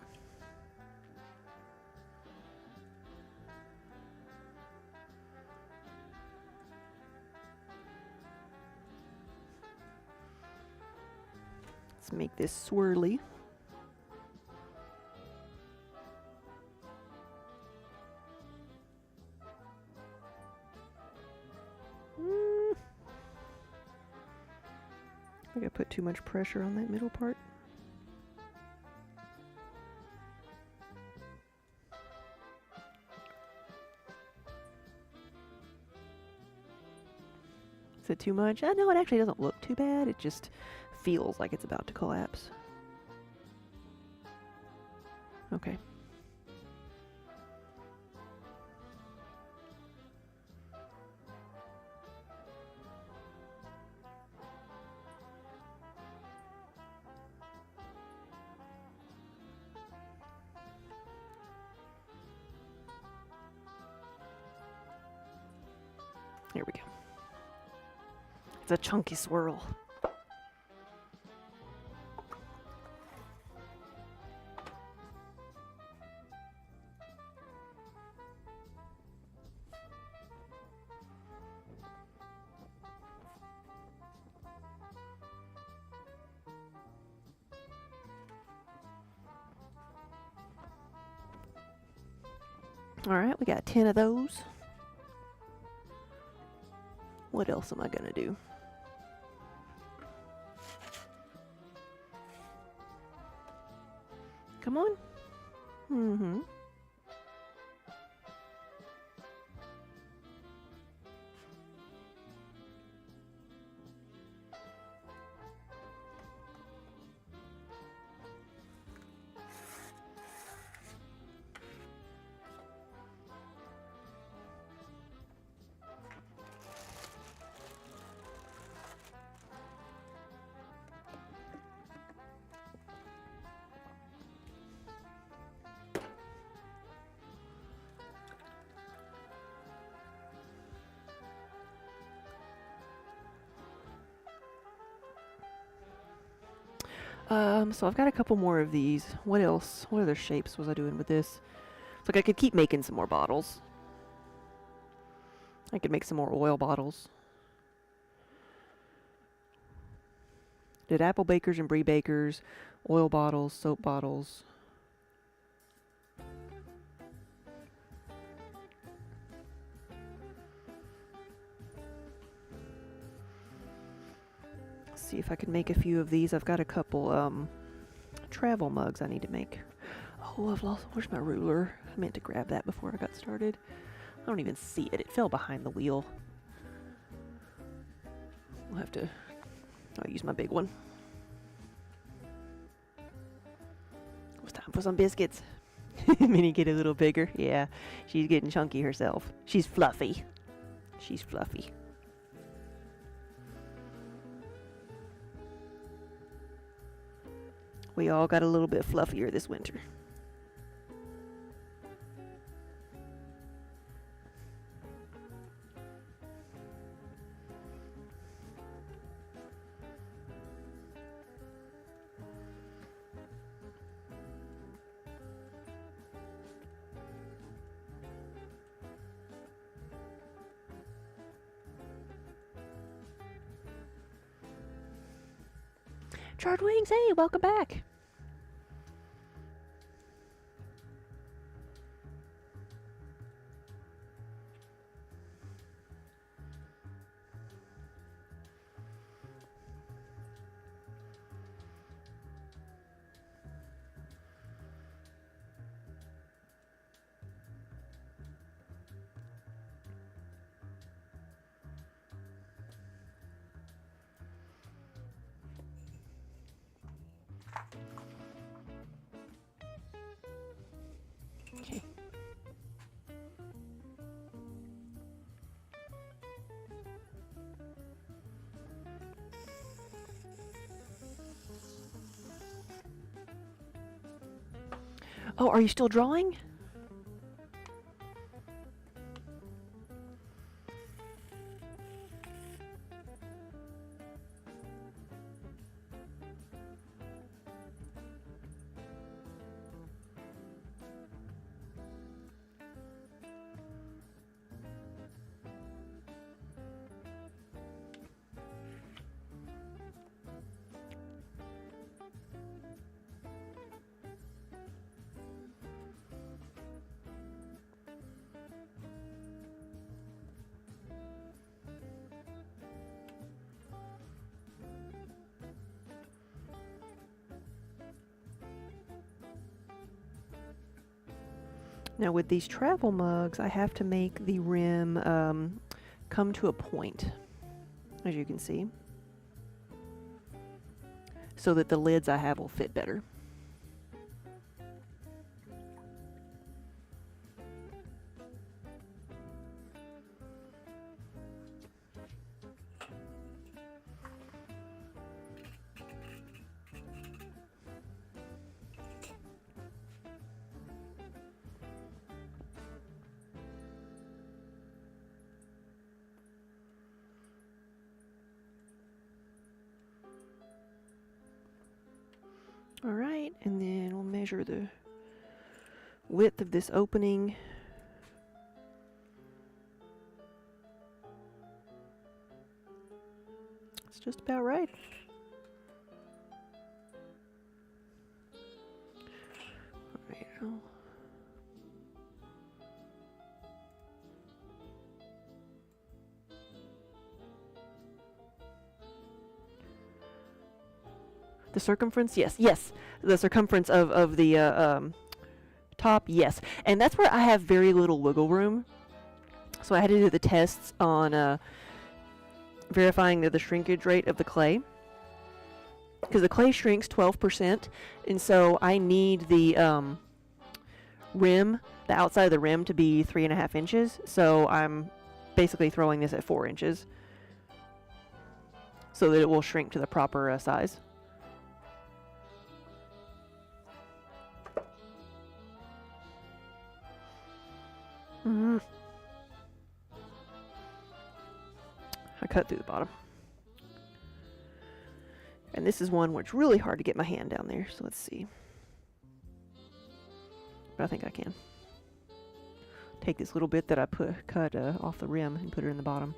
Let's make this swirly. I think I put too much pressure on that middle part. Is it too much? No, it actually doesn't look too bad. It just feels like it's about to collapse. Okay. Here we go. It's a chunky swirl. Alright, we got 10 of those. What else am I gonna do? Come on. Mm-hmm. So I've got a couple more of these. What else? What other shapes was I doing with this? It's like I could keep making some more bottles. I could make some more oil bottles. Did apple bakers and brie bakers, oil bottles, soap bottles. See if I can make a few of these. I've got a couple travel mugs I need to make. Oh, I've lost. Where's my ruler? I meant to grab that before I got started. I don't even see it. It fell behind the wheel. I'll have to. I'll use my big one. It's time for some biscuits. Minnie get a little bigger. Yeah, she's getting chunky herself. She's fluffy. She's fluffy. We all got a little bit fluffier this winter. Charred Wings, hey, welcome back. Okay. Oh, are you still drawing? Now with these travel mugs, I have to make the rim come to a point, as you can see, so that the lids I have will fit better. measure the width of this opening. It's just about right. Alright, the circumference, yes, yes. The circumference of the top, yes. And that's where I have very little wiggle room. So I had to do the tests on verifying the shrinkage rate of the clay. Because the clay shrinks 12%, and so I need the rim, the outside of the rim, to be 3.5 inches. So I'm basically throwing this at 4 inches so that it will shrink to the proper size. I cut through the bottom. And this is one where it's really hard to get my hand down there, so let's see. But I think I can. Take this little bit that I cut off the rim and put it in the bottom.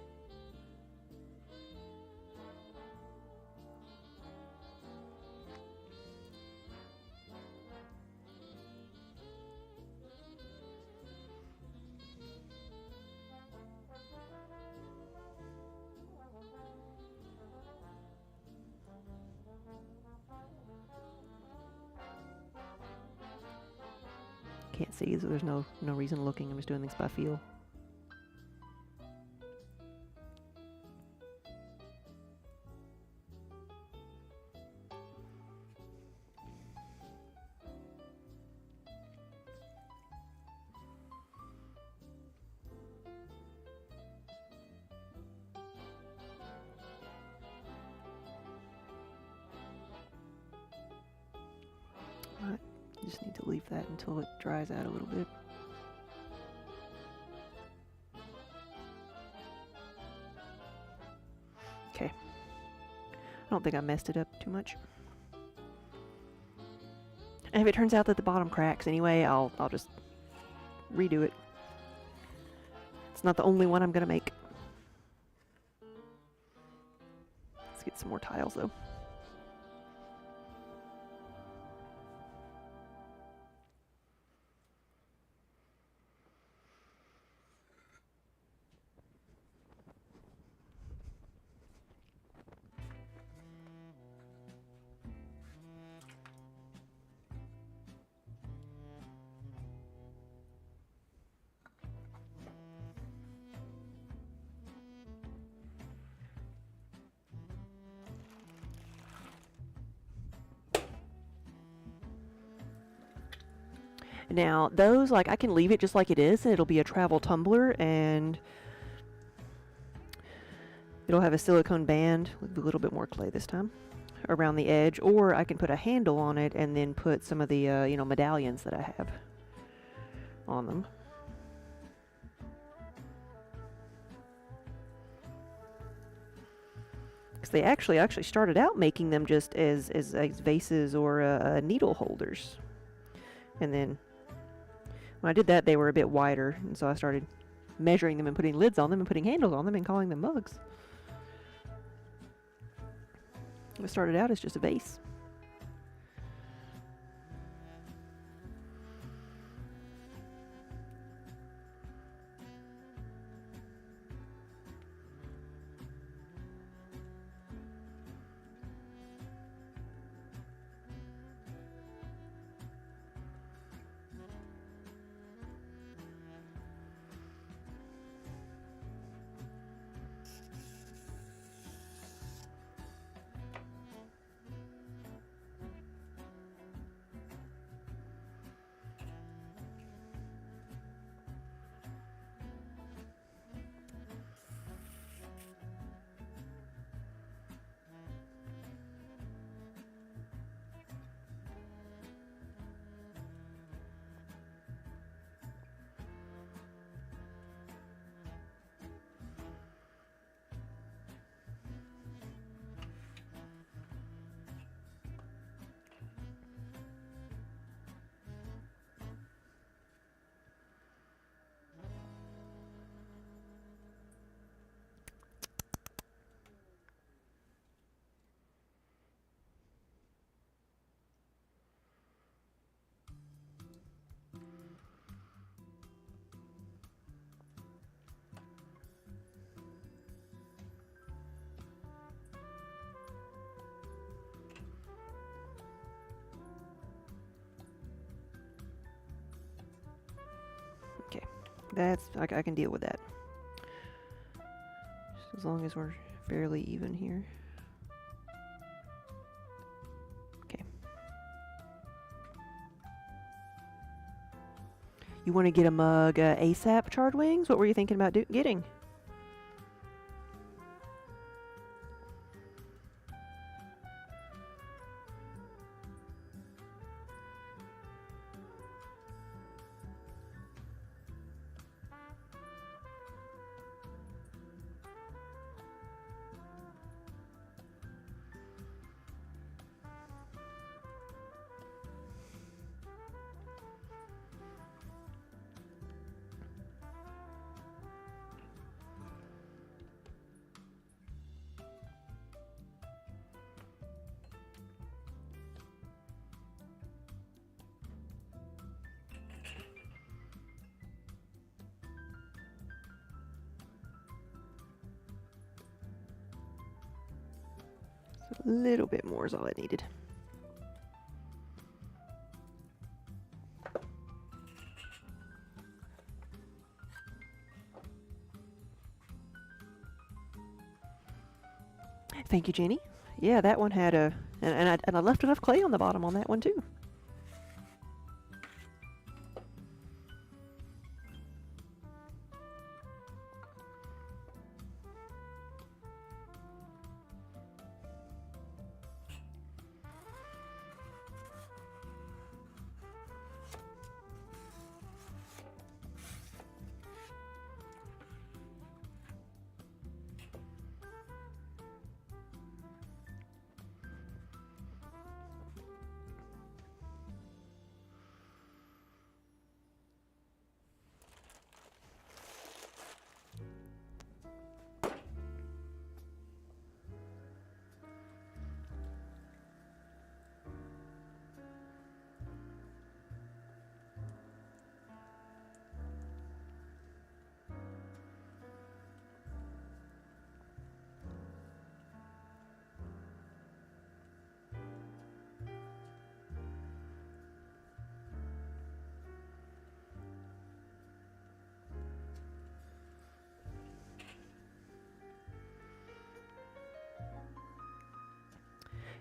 Can't see, so there's no reason looking. I'm just doing things by feel. Just need to leave that until it dries out a little bit. Okay. I don't think I messed it up too much. And if it turns out that the bottom cracks anyway, I'll just redo it. It's not the only one I'm gonna make. Let's get some more tiles though. Now, those, like, I can leave it just like it is, and it'll be a travel tumbler, and it'll have a silicone band with a little bit more clay this time around the edge, or I can put a handle on it and then put some of the, you know, medallions that I have on them. Because they actually started out making them just as vases or needle holders. And then when I did that, they were a bit wider, and so I started measuring them and putting lids on them and putting handles on them and calling them mugs. It started out as just a vase. I can deal with that. Just as long as we're fairly even here. Okay. You want to get a mug ASAP, Charred Wings? What were you thinking about getting? A little bit more is all I needed. Thank you, Jenny. Yeah, that one had a... And I left enough clay on the bottom on that one, too.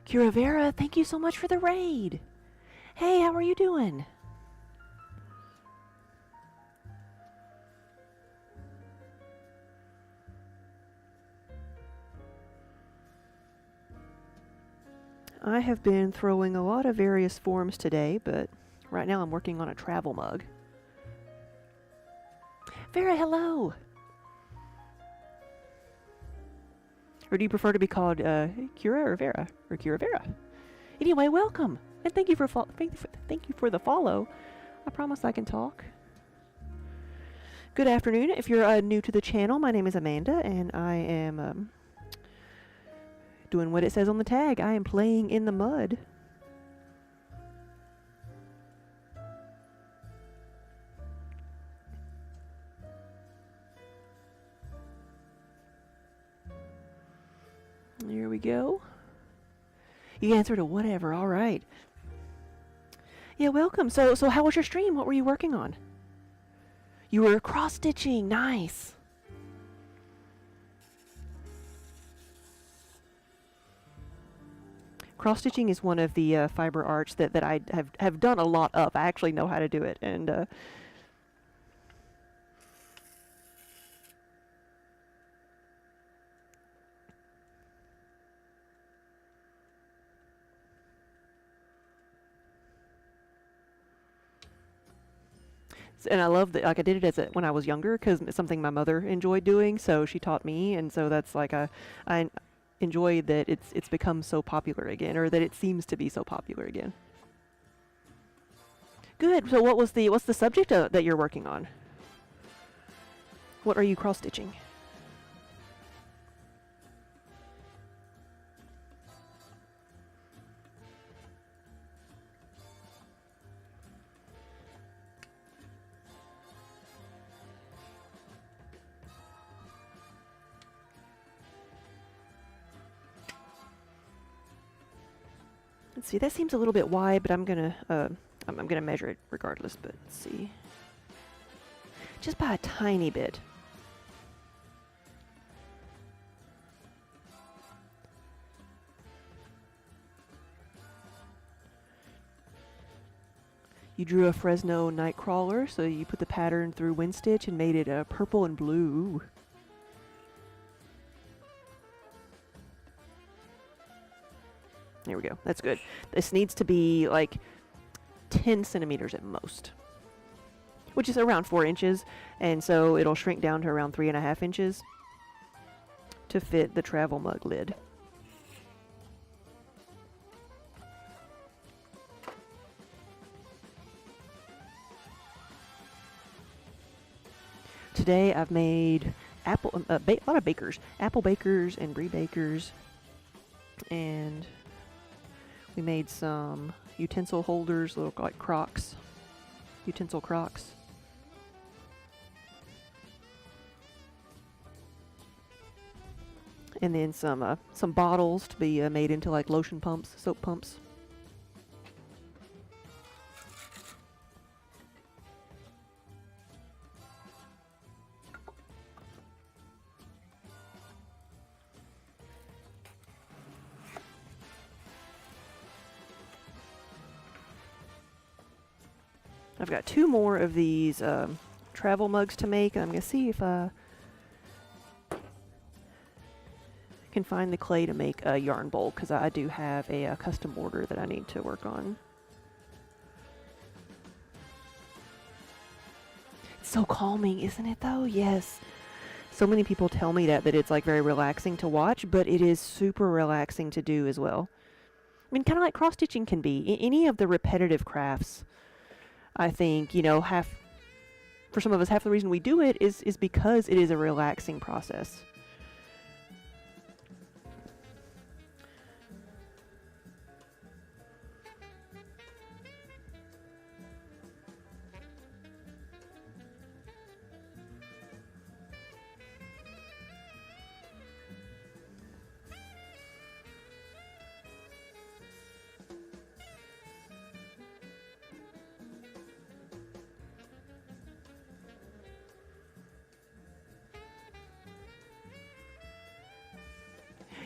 Curavera, thank you so much for the raid. Hey, how are you doing? I have been throwing a lot of various forms today, but right now I'm working on a travel mug. Vera, hello! Or do you prefer to be called Kira or Vera? Or Kira Vera? Anyway, welcome! And thank you for the follow. I promise I can talk. Good afternoon. If you're new to the channel, my name is Amanda, and I am doing what it says on the tag. I am playing in the mud. Here we go. You answered a whatever. All right. Yeah, welcome. So how was your stream? What were you working on? You were cross-stitching. Nice. Cross-stitching is one of the fiber arts that I have done a lot of. I actually know how to do it, and I love that. Like, I did it when I was younger because it's something my mother enjoyed doing, so she taught me, and so that's like I enjoy that it's become so popular again, or that it seems to be so popular again. Good. So what's the subject that you're working on? What are you cross stitching? Let's see, that seems a little bit wide, but I'm gonna measure it regardless, but let's see. just by a tiny bit. You drew a Fresno Nightcrawler, so you put the pattern through wind stitch and made it purple and blue. There we go. That's good. This needs to be like 10 centimeters at most, which is around 4 inches, and so it'll shrink down to around 3.5 inches to fit the travel mug lid. Today I've made a lot of bakers, apple bakers and brie bakers, and we made some utensil holders, little like crocks, utensil crocks. And then some bottles to be made into like lotion pumps, soap pumps. I've got 2 more of these travel mugs to make, and I'm going to see if I can find the clay to make a yarn bowl, because I do have a custom order that I need to work on. It's so calming, isn't it, though? Yes. So many people tell me that it's like very relaxing to watch, but it is super relaxing to do as well. I mean, kind of like cross-stitching can be. Any of the repetitive crafts, I think, you know, for some of us, half the reason we do it is because it is a relaxing process.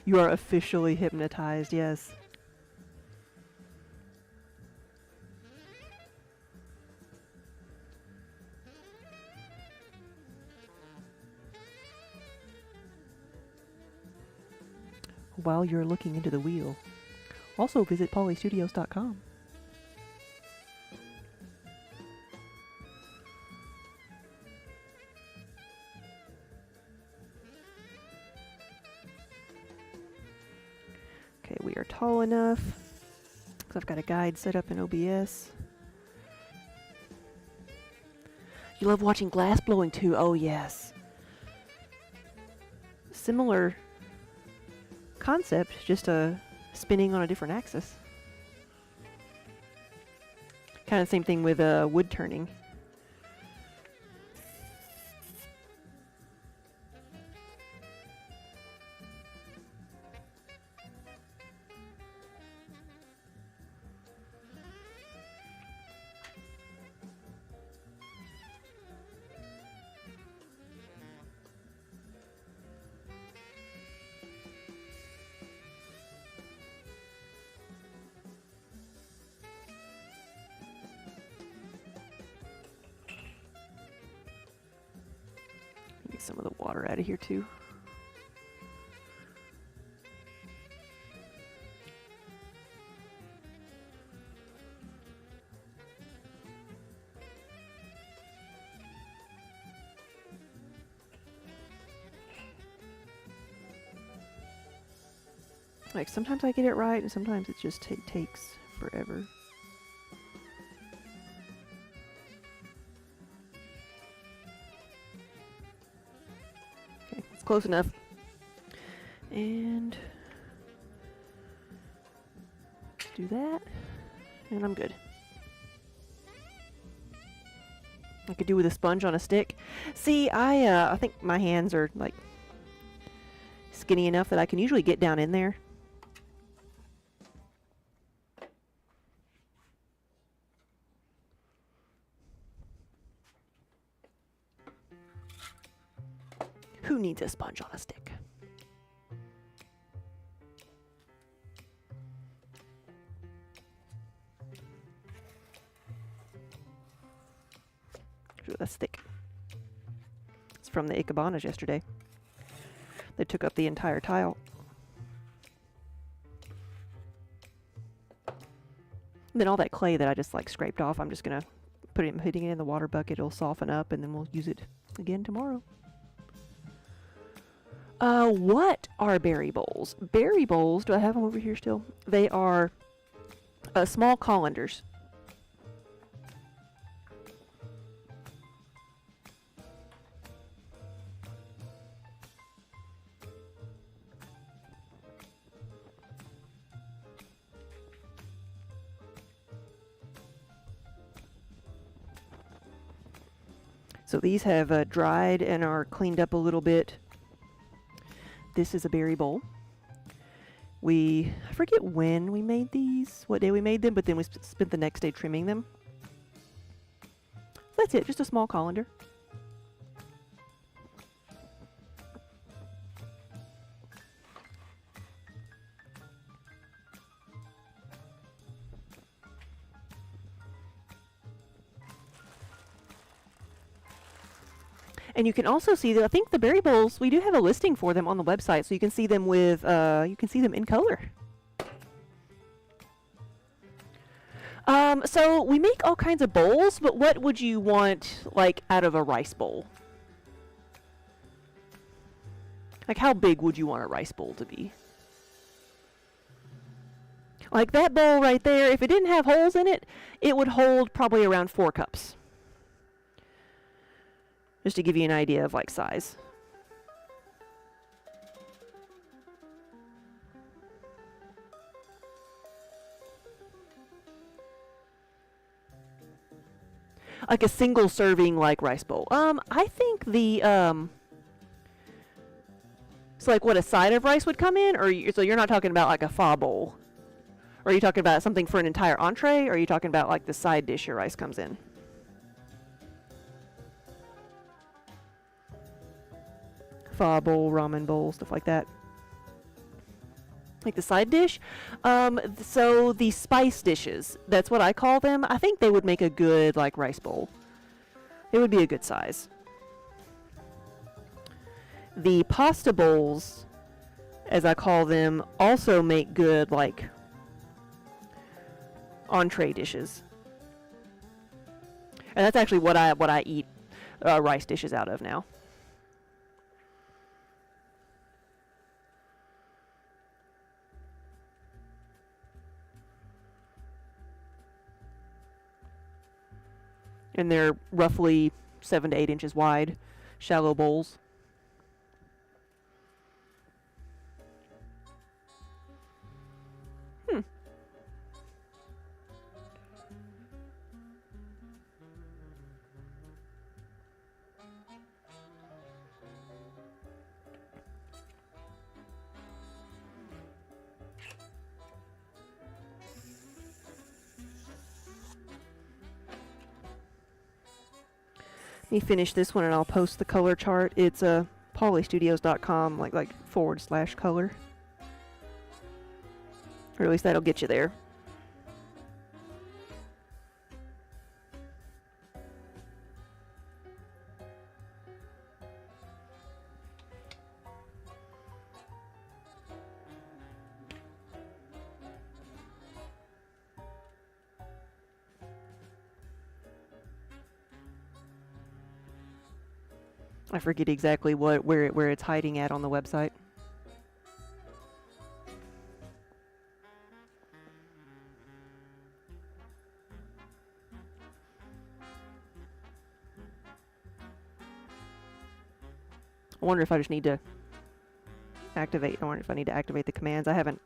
You are officially hypnotized, yes. While you're looking into the wheel, also visit polystudios.com. Okay, we are tall enough, because I've got a guide set up in OBS. You love watching glass blowing too? Oh yes. Similar concept, just spinning on a different axis. Kind of the same thing with wood turning. Get some of the water out of here too. Like sometimes I get it right and sometimes it just takes forever. Close enough. And do that, and I'm good. I could do with a sponge on a stick. See, I think my hands are like skinny enough that I can usually get down in there. Who needs a sponge on a stick? Ooh, that's thick. It's from the Ikebanas yesterday. They took up the entire tile. And then all that clay that I just like scraped off, I'm just gonna putting it in the water bucket. It'll soften up, and then we'll use it again tomorrow. What are berry bowls? Berry bowls, do I have them over here still? They are small colanders. So these have dried and are cleaned up a little bit. This is a berry bowl. I forget when we made these, what day we made them, but then we spent the next day trimming them. That's it, just a small colander. And you can also see that I think the berry bowls, we do have a listing for them on the website, so you can see them with, you can see them in color. So we make all kinds of bowls, but what would you want, like, out of a rice bowl? Like, how big would you want a rice bowl to be? Like that bowl right there, if it didn't have holes in it, it would hold probably around 4 cups. Just to give you an idea of like size. Like a single serving like rice bowl. I think the so like what a side of rice would come in, or so you're not talking about like a pho bowl, or are you talking about something for an entire entree, or are you talking about like the side dish your rice comes in? Pho bowl, ramen bowl, stuff like that. Like the side dish. So the spice dishes, that's what I call them. I think they would make a good like rice bowl. It would be a good size. The pasta bowls, as I call them, also make good like entree dishes. And that's actually what I eat rice dishes out of now. And they're roughly 7 to 8 inches wide, shallow bowls. Let me finish this one and I'll post the color chart. It's polystudios.com, like /color. Or at least that'll get you there. I forget exactly where it's hiding at on the website. I wonder if I just need to activate. I wonder if I need to activate the commands. I haven't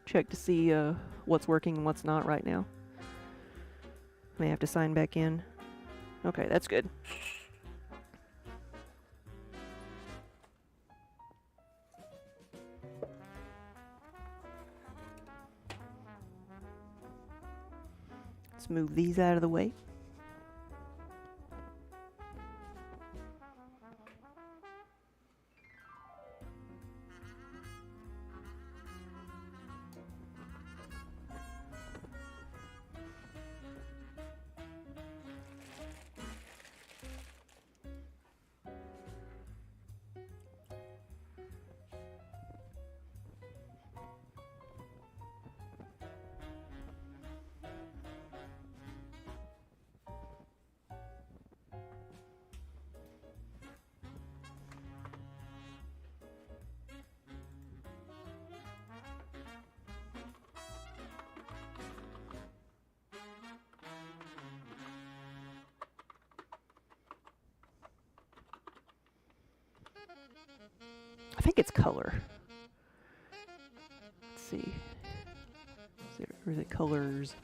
checked to see what's working and what's not right now. May have to sign back in. Okay, that's good. Let's move these out of the way. think it's color. Let's see. Or is it colors?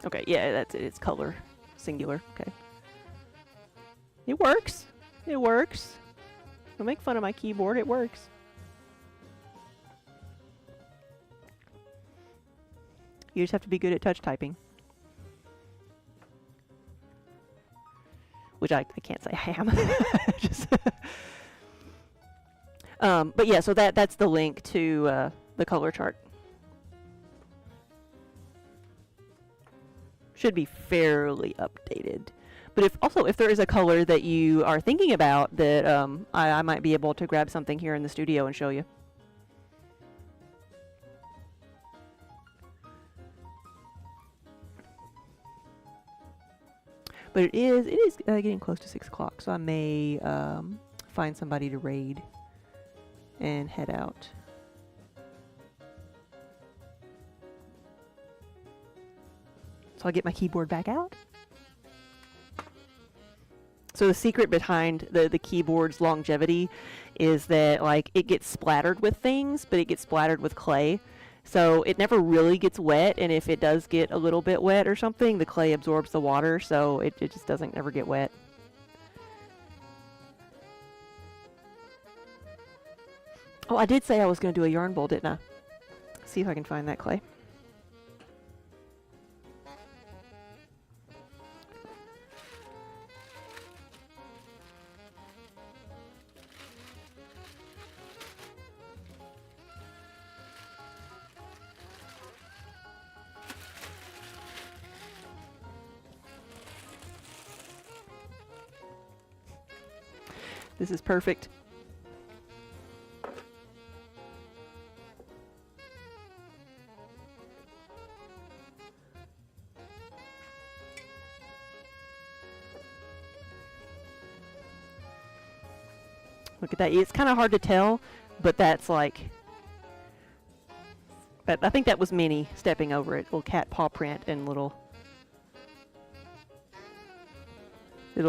Okay, yeah, that's it. It's color. Singular. Okay. It works. It works. Don't make fun of my keyboard. It works. You just have to be good at touch typing. Which I can't say I am. Just but yeah, so that's the link to the color chart. Should be fairly updated. But if there is a color that you are thinking about that I might be able to grab something here in the studio and show you. But it is getting close to 6 o'clock, so I may find somebody to raid and head out. So I'll get my keyboard back out. So the secret behind the keyboard's longevity is that, like, it gets splattered with things, but it gets splattered with clay. So it never really gets wet, and if it does get a little bit wet or something, the clay absorbs the water, so it just doesn't ever get wet. Oh, I did say I was going to do a yarn bowl, didn't I? See if I can find that clay. This is perfect. Look at that. It's kind of hard to tell, but that's like... But I think that was Minnie stepping over it. Little cat paw print and little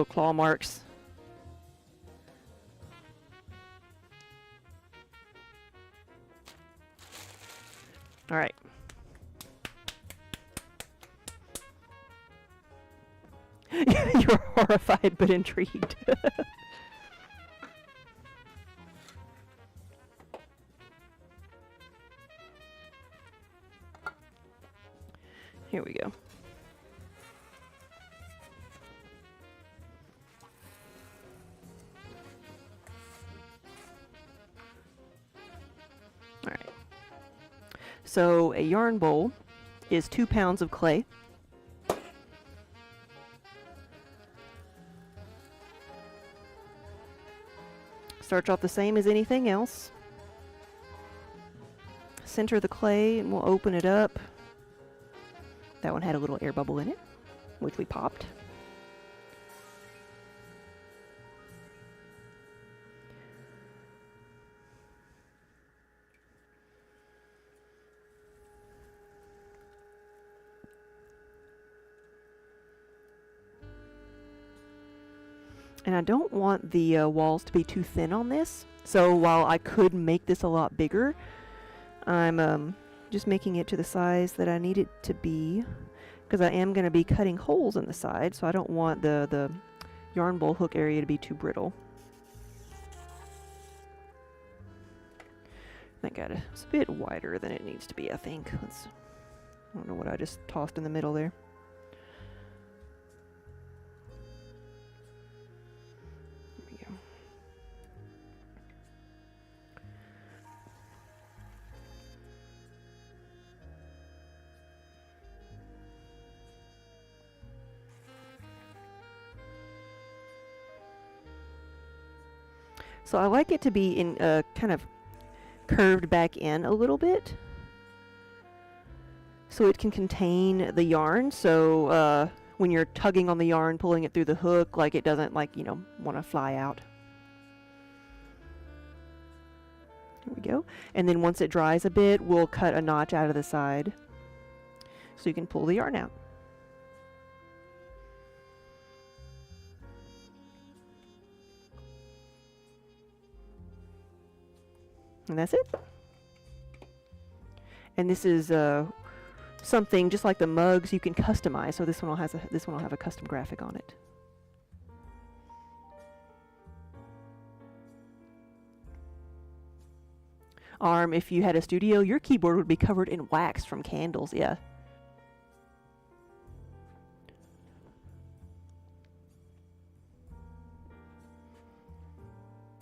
claw marks. All right. You're horrified but intrigued. Here we go. All right. So a yarn bowl is 2 pounds of clay. Starts off the same as anything else. Center the clay and we'll open it up. That one had a little air bubble in it, which we popped. And I don't want the walls to be too thin on this. So while I could make this a lot bigger, I'm just making it to the size that I need it to be, because I am going to be cutting holes in the side, so I don't want the yarn bowl hook area to be too brittle. That got it's a bit wider than it needs to be, I think. I don't know what I just tossed in the middle there. So I like it to be in kind of curved back in a little bit, so it can contain the yarn. So when you're tugging on the yarn, pulling it through the hook, like it doesn't, like, you know, want to fly out. There we go. And then once it dries a bit, we'll cut a notch out of the side so you can pull the yarn out. And that's it. And this is something just like the mugs you can customize. So this one will have a custom graphic on it. Arm, if you had a studio, your keyboard would be covered in wax from candles. Yeah.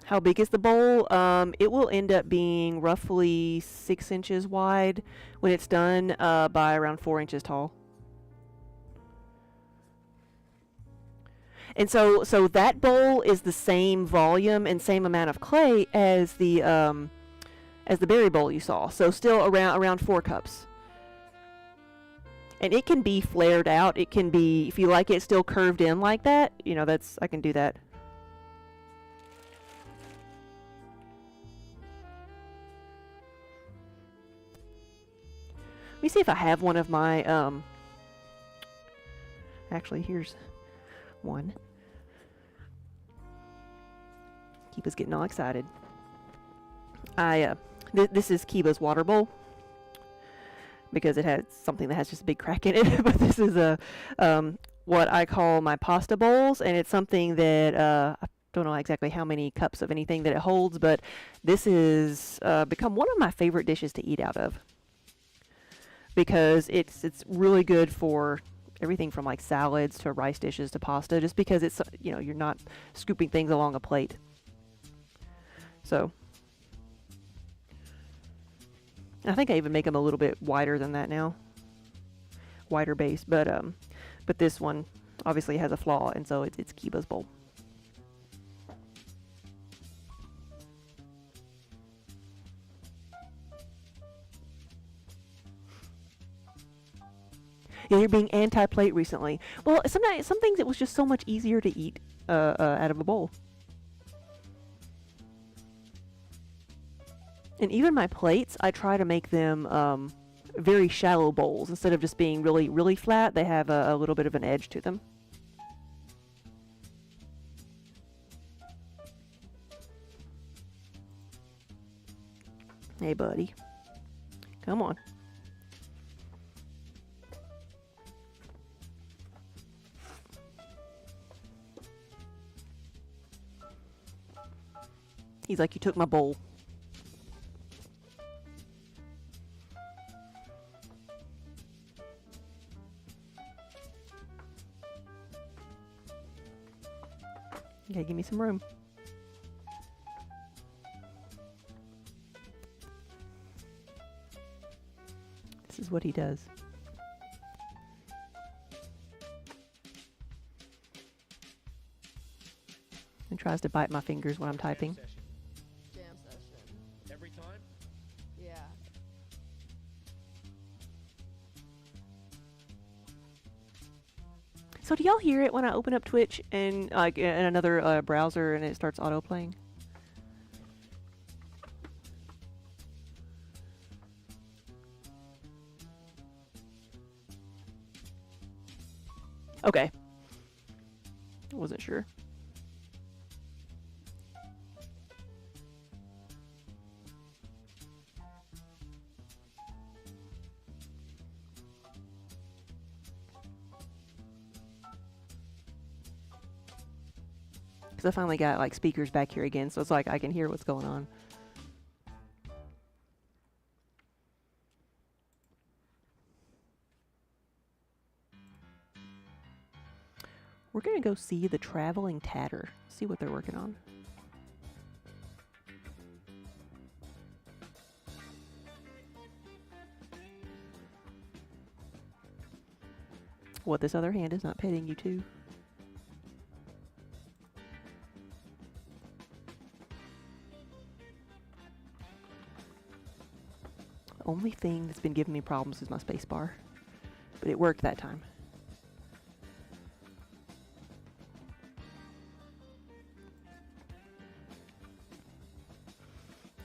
How big is the bowl? It will end up being roughly 6 inches wide when it's done, by around 4 inches tall. And so that bowl is the same volume and same amount of clay as the berry bowl you saw. So still around 4 cups. And it can be flared out. It can be, if you like it still curved in like that, you know, I can do that. Let me see if I have one of my, actually, here's one. Kiba's getting all excited. This is Kiba's water bowl because it has something that has just a big crack in it. But this is what I call my pasta bowls, and it's something that I don't know exactly how many cups of anything that it holds, but this is become one of my favorite dishes to eat out of. Because it's really good for everything from like salads to rice dishes to pasta, just because it's, you know, you're not scooping things along a plate. So I think I even make them a little bit wider than that now, wider base. But this one obviously has a flaw, and so it's Kiba's bowl. Yeah, you're being anti-plate recently. Well, sometimes some things it was just so much easier to eat out of a bowl. And even my plates, I try to make them very shallow bowls. Instead of just being really, really flat, they have a little bit of an edge to them. Hey, buddy. Come on. He's like, you took my bowl. Okay, give me some room. This is what he does. And tries to bite my fingers when I'm typing. Jam session. Every time? Yeah. So do y'all hear it when I open up Twitch and like in another browser and it starts auto playing? Okay. I wasn't sure. Because I finally got like speakers back here again, so it's like I can hear what's going on. We're gonna go see the Traveling Tatter, see what they're working on. What this other hand is not petting you too. The only thing that's been giving me problems is my space bar, but it worked that time.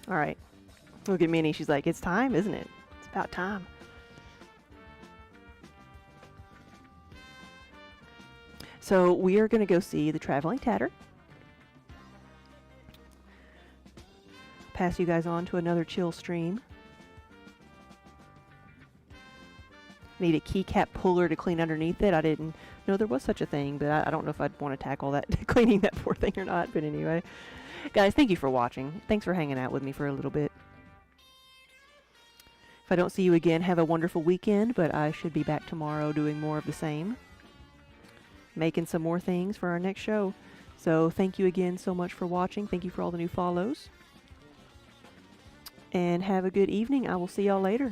All right, Look at Minnie. She's like, it's time, isn't it? It's about time. So we are going to go see the Traveling Tatter. Pass you guys on to another chill stream. Need a keycap puller to clean underneath it. I didn't know there was such a thing, but I don't know if I'd want to tackle that cleaning that poor thing or not. But anyway, guys, thank you for watching. Thanks for hanging out with me for a little bit. If I don't see you again, have a wonderful weekend, but I should be back tomorrow doing more of the same. Making some more things for our next show. So thank you again so much for watching. Thank you for all the new follows. And have a good evening. I will see y'all later.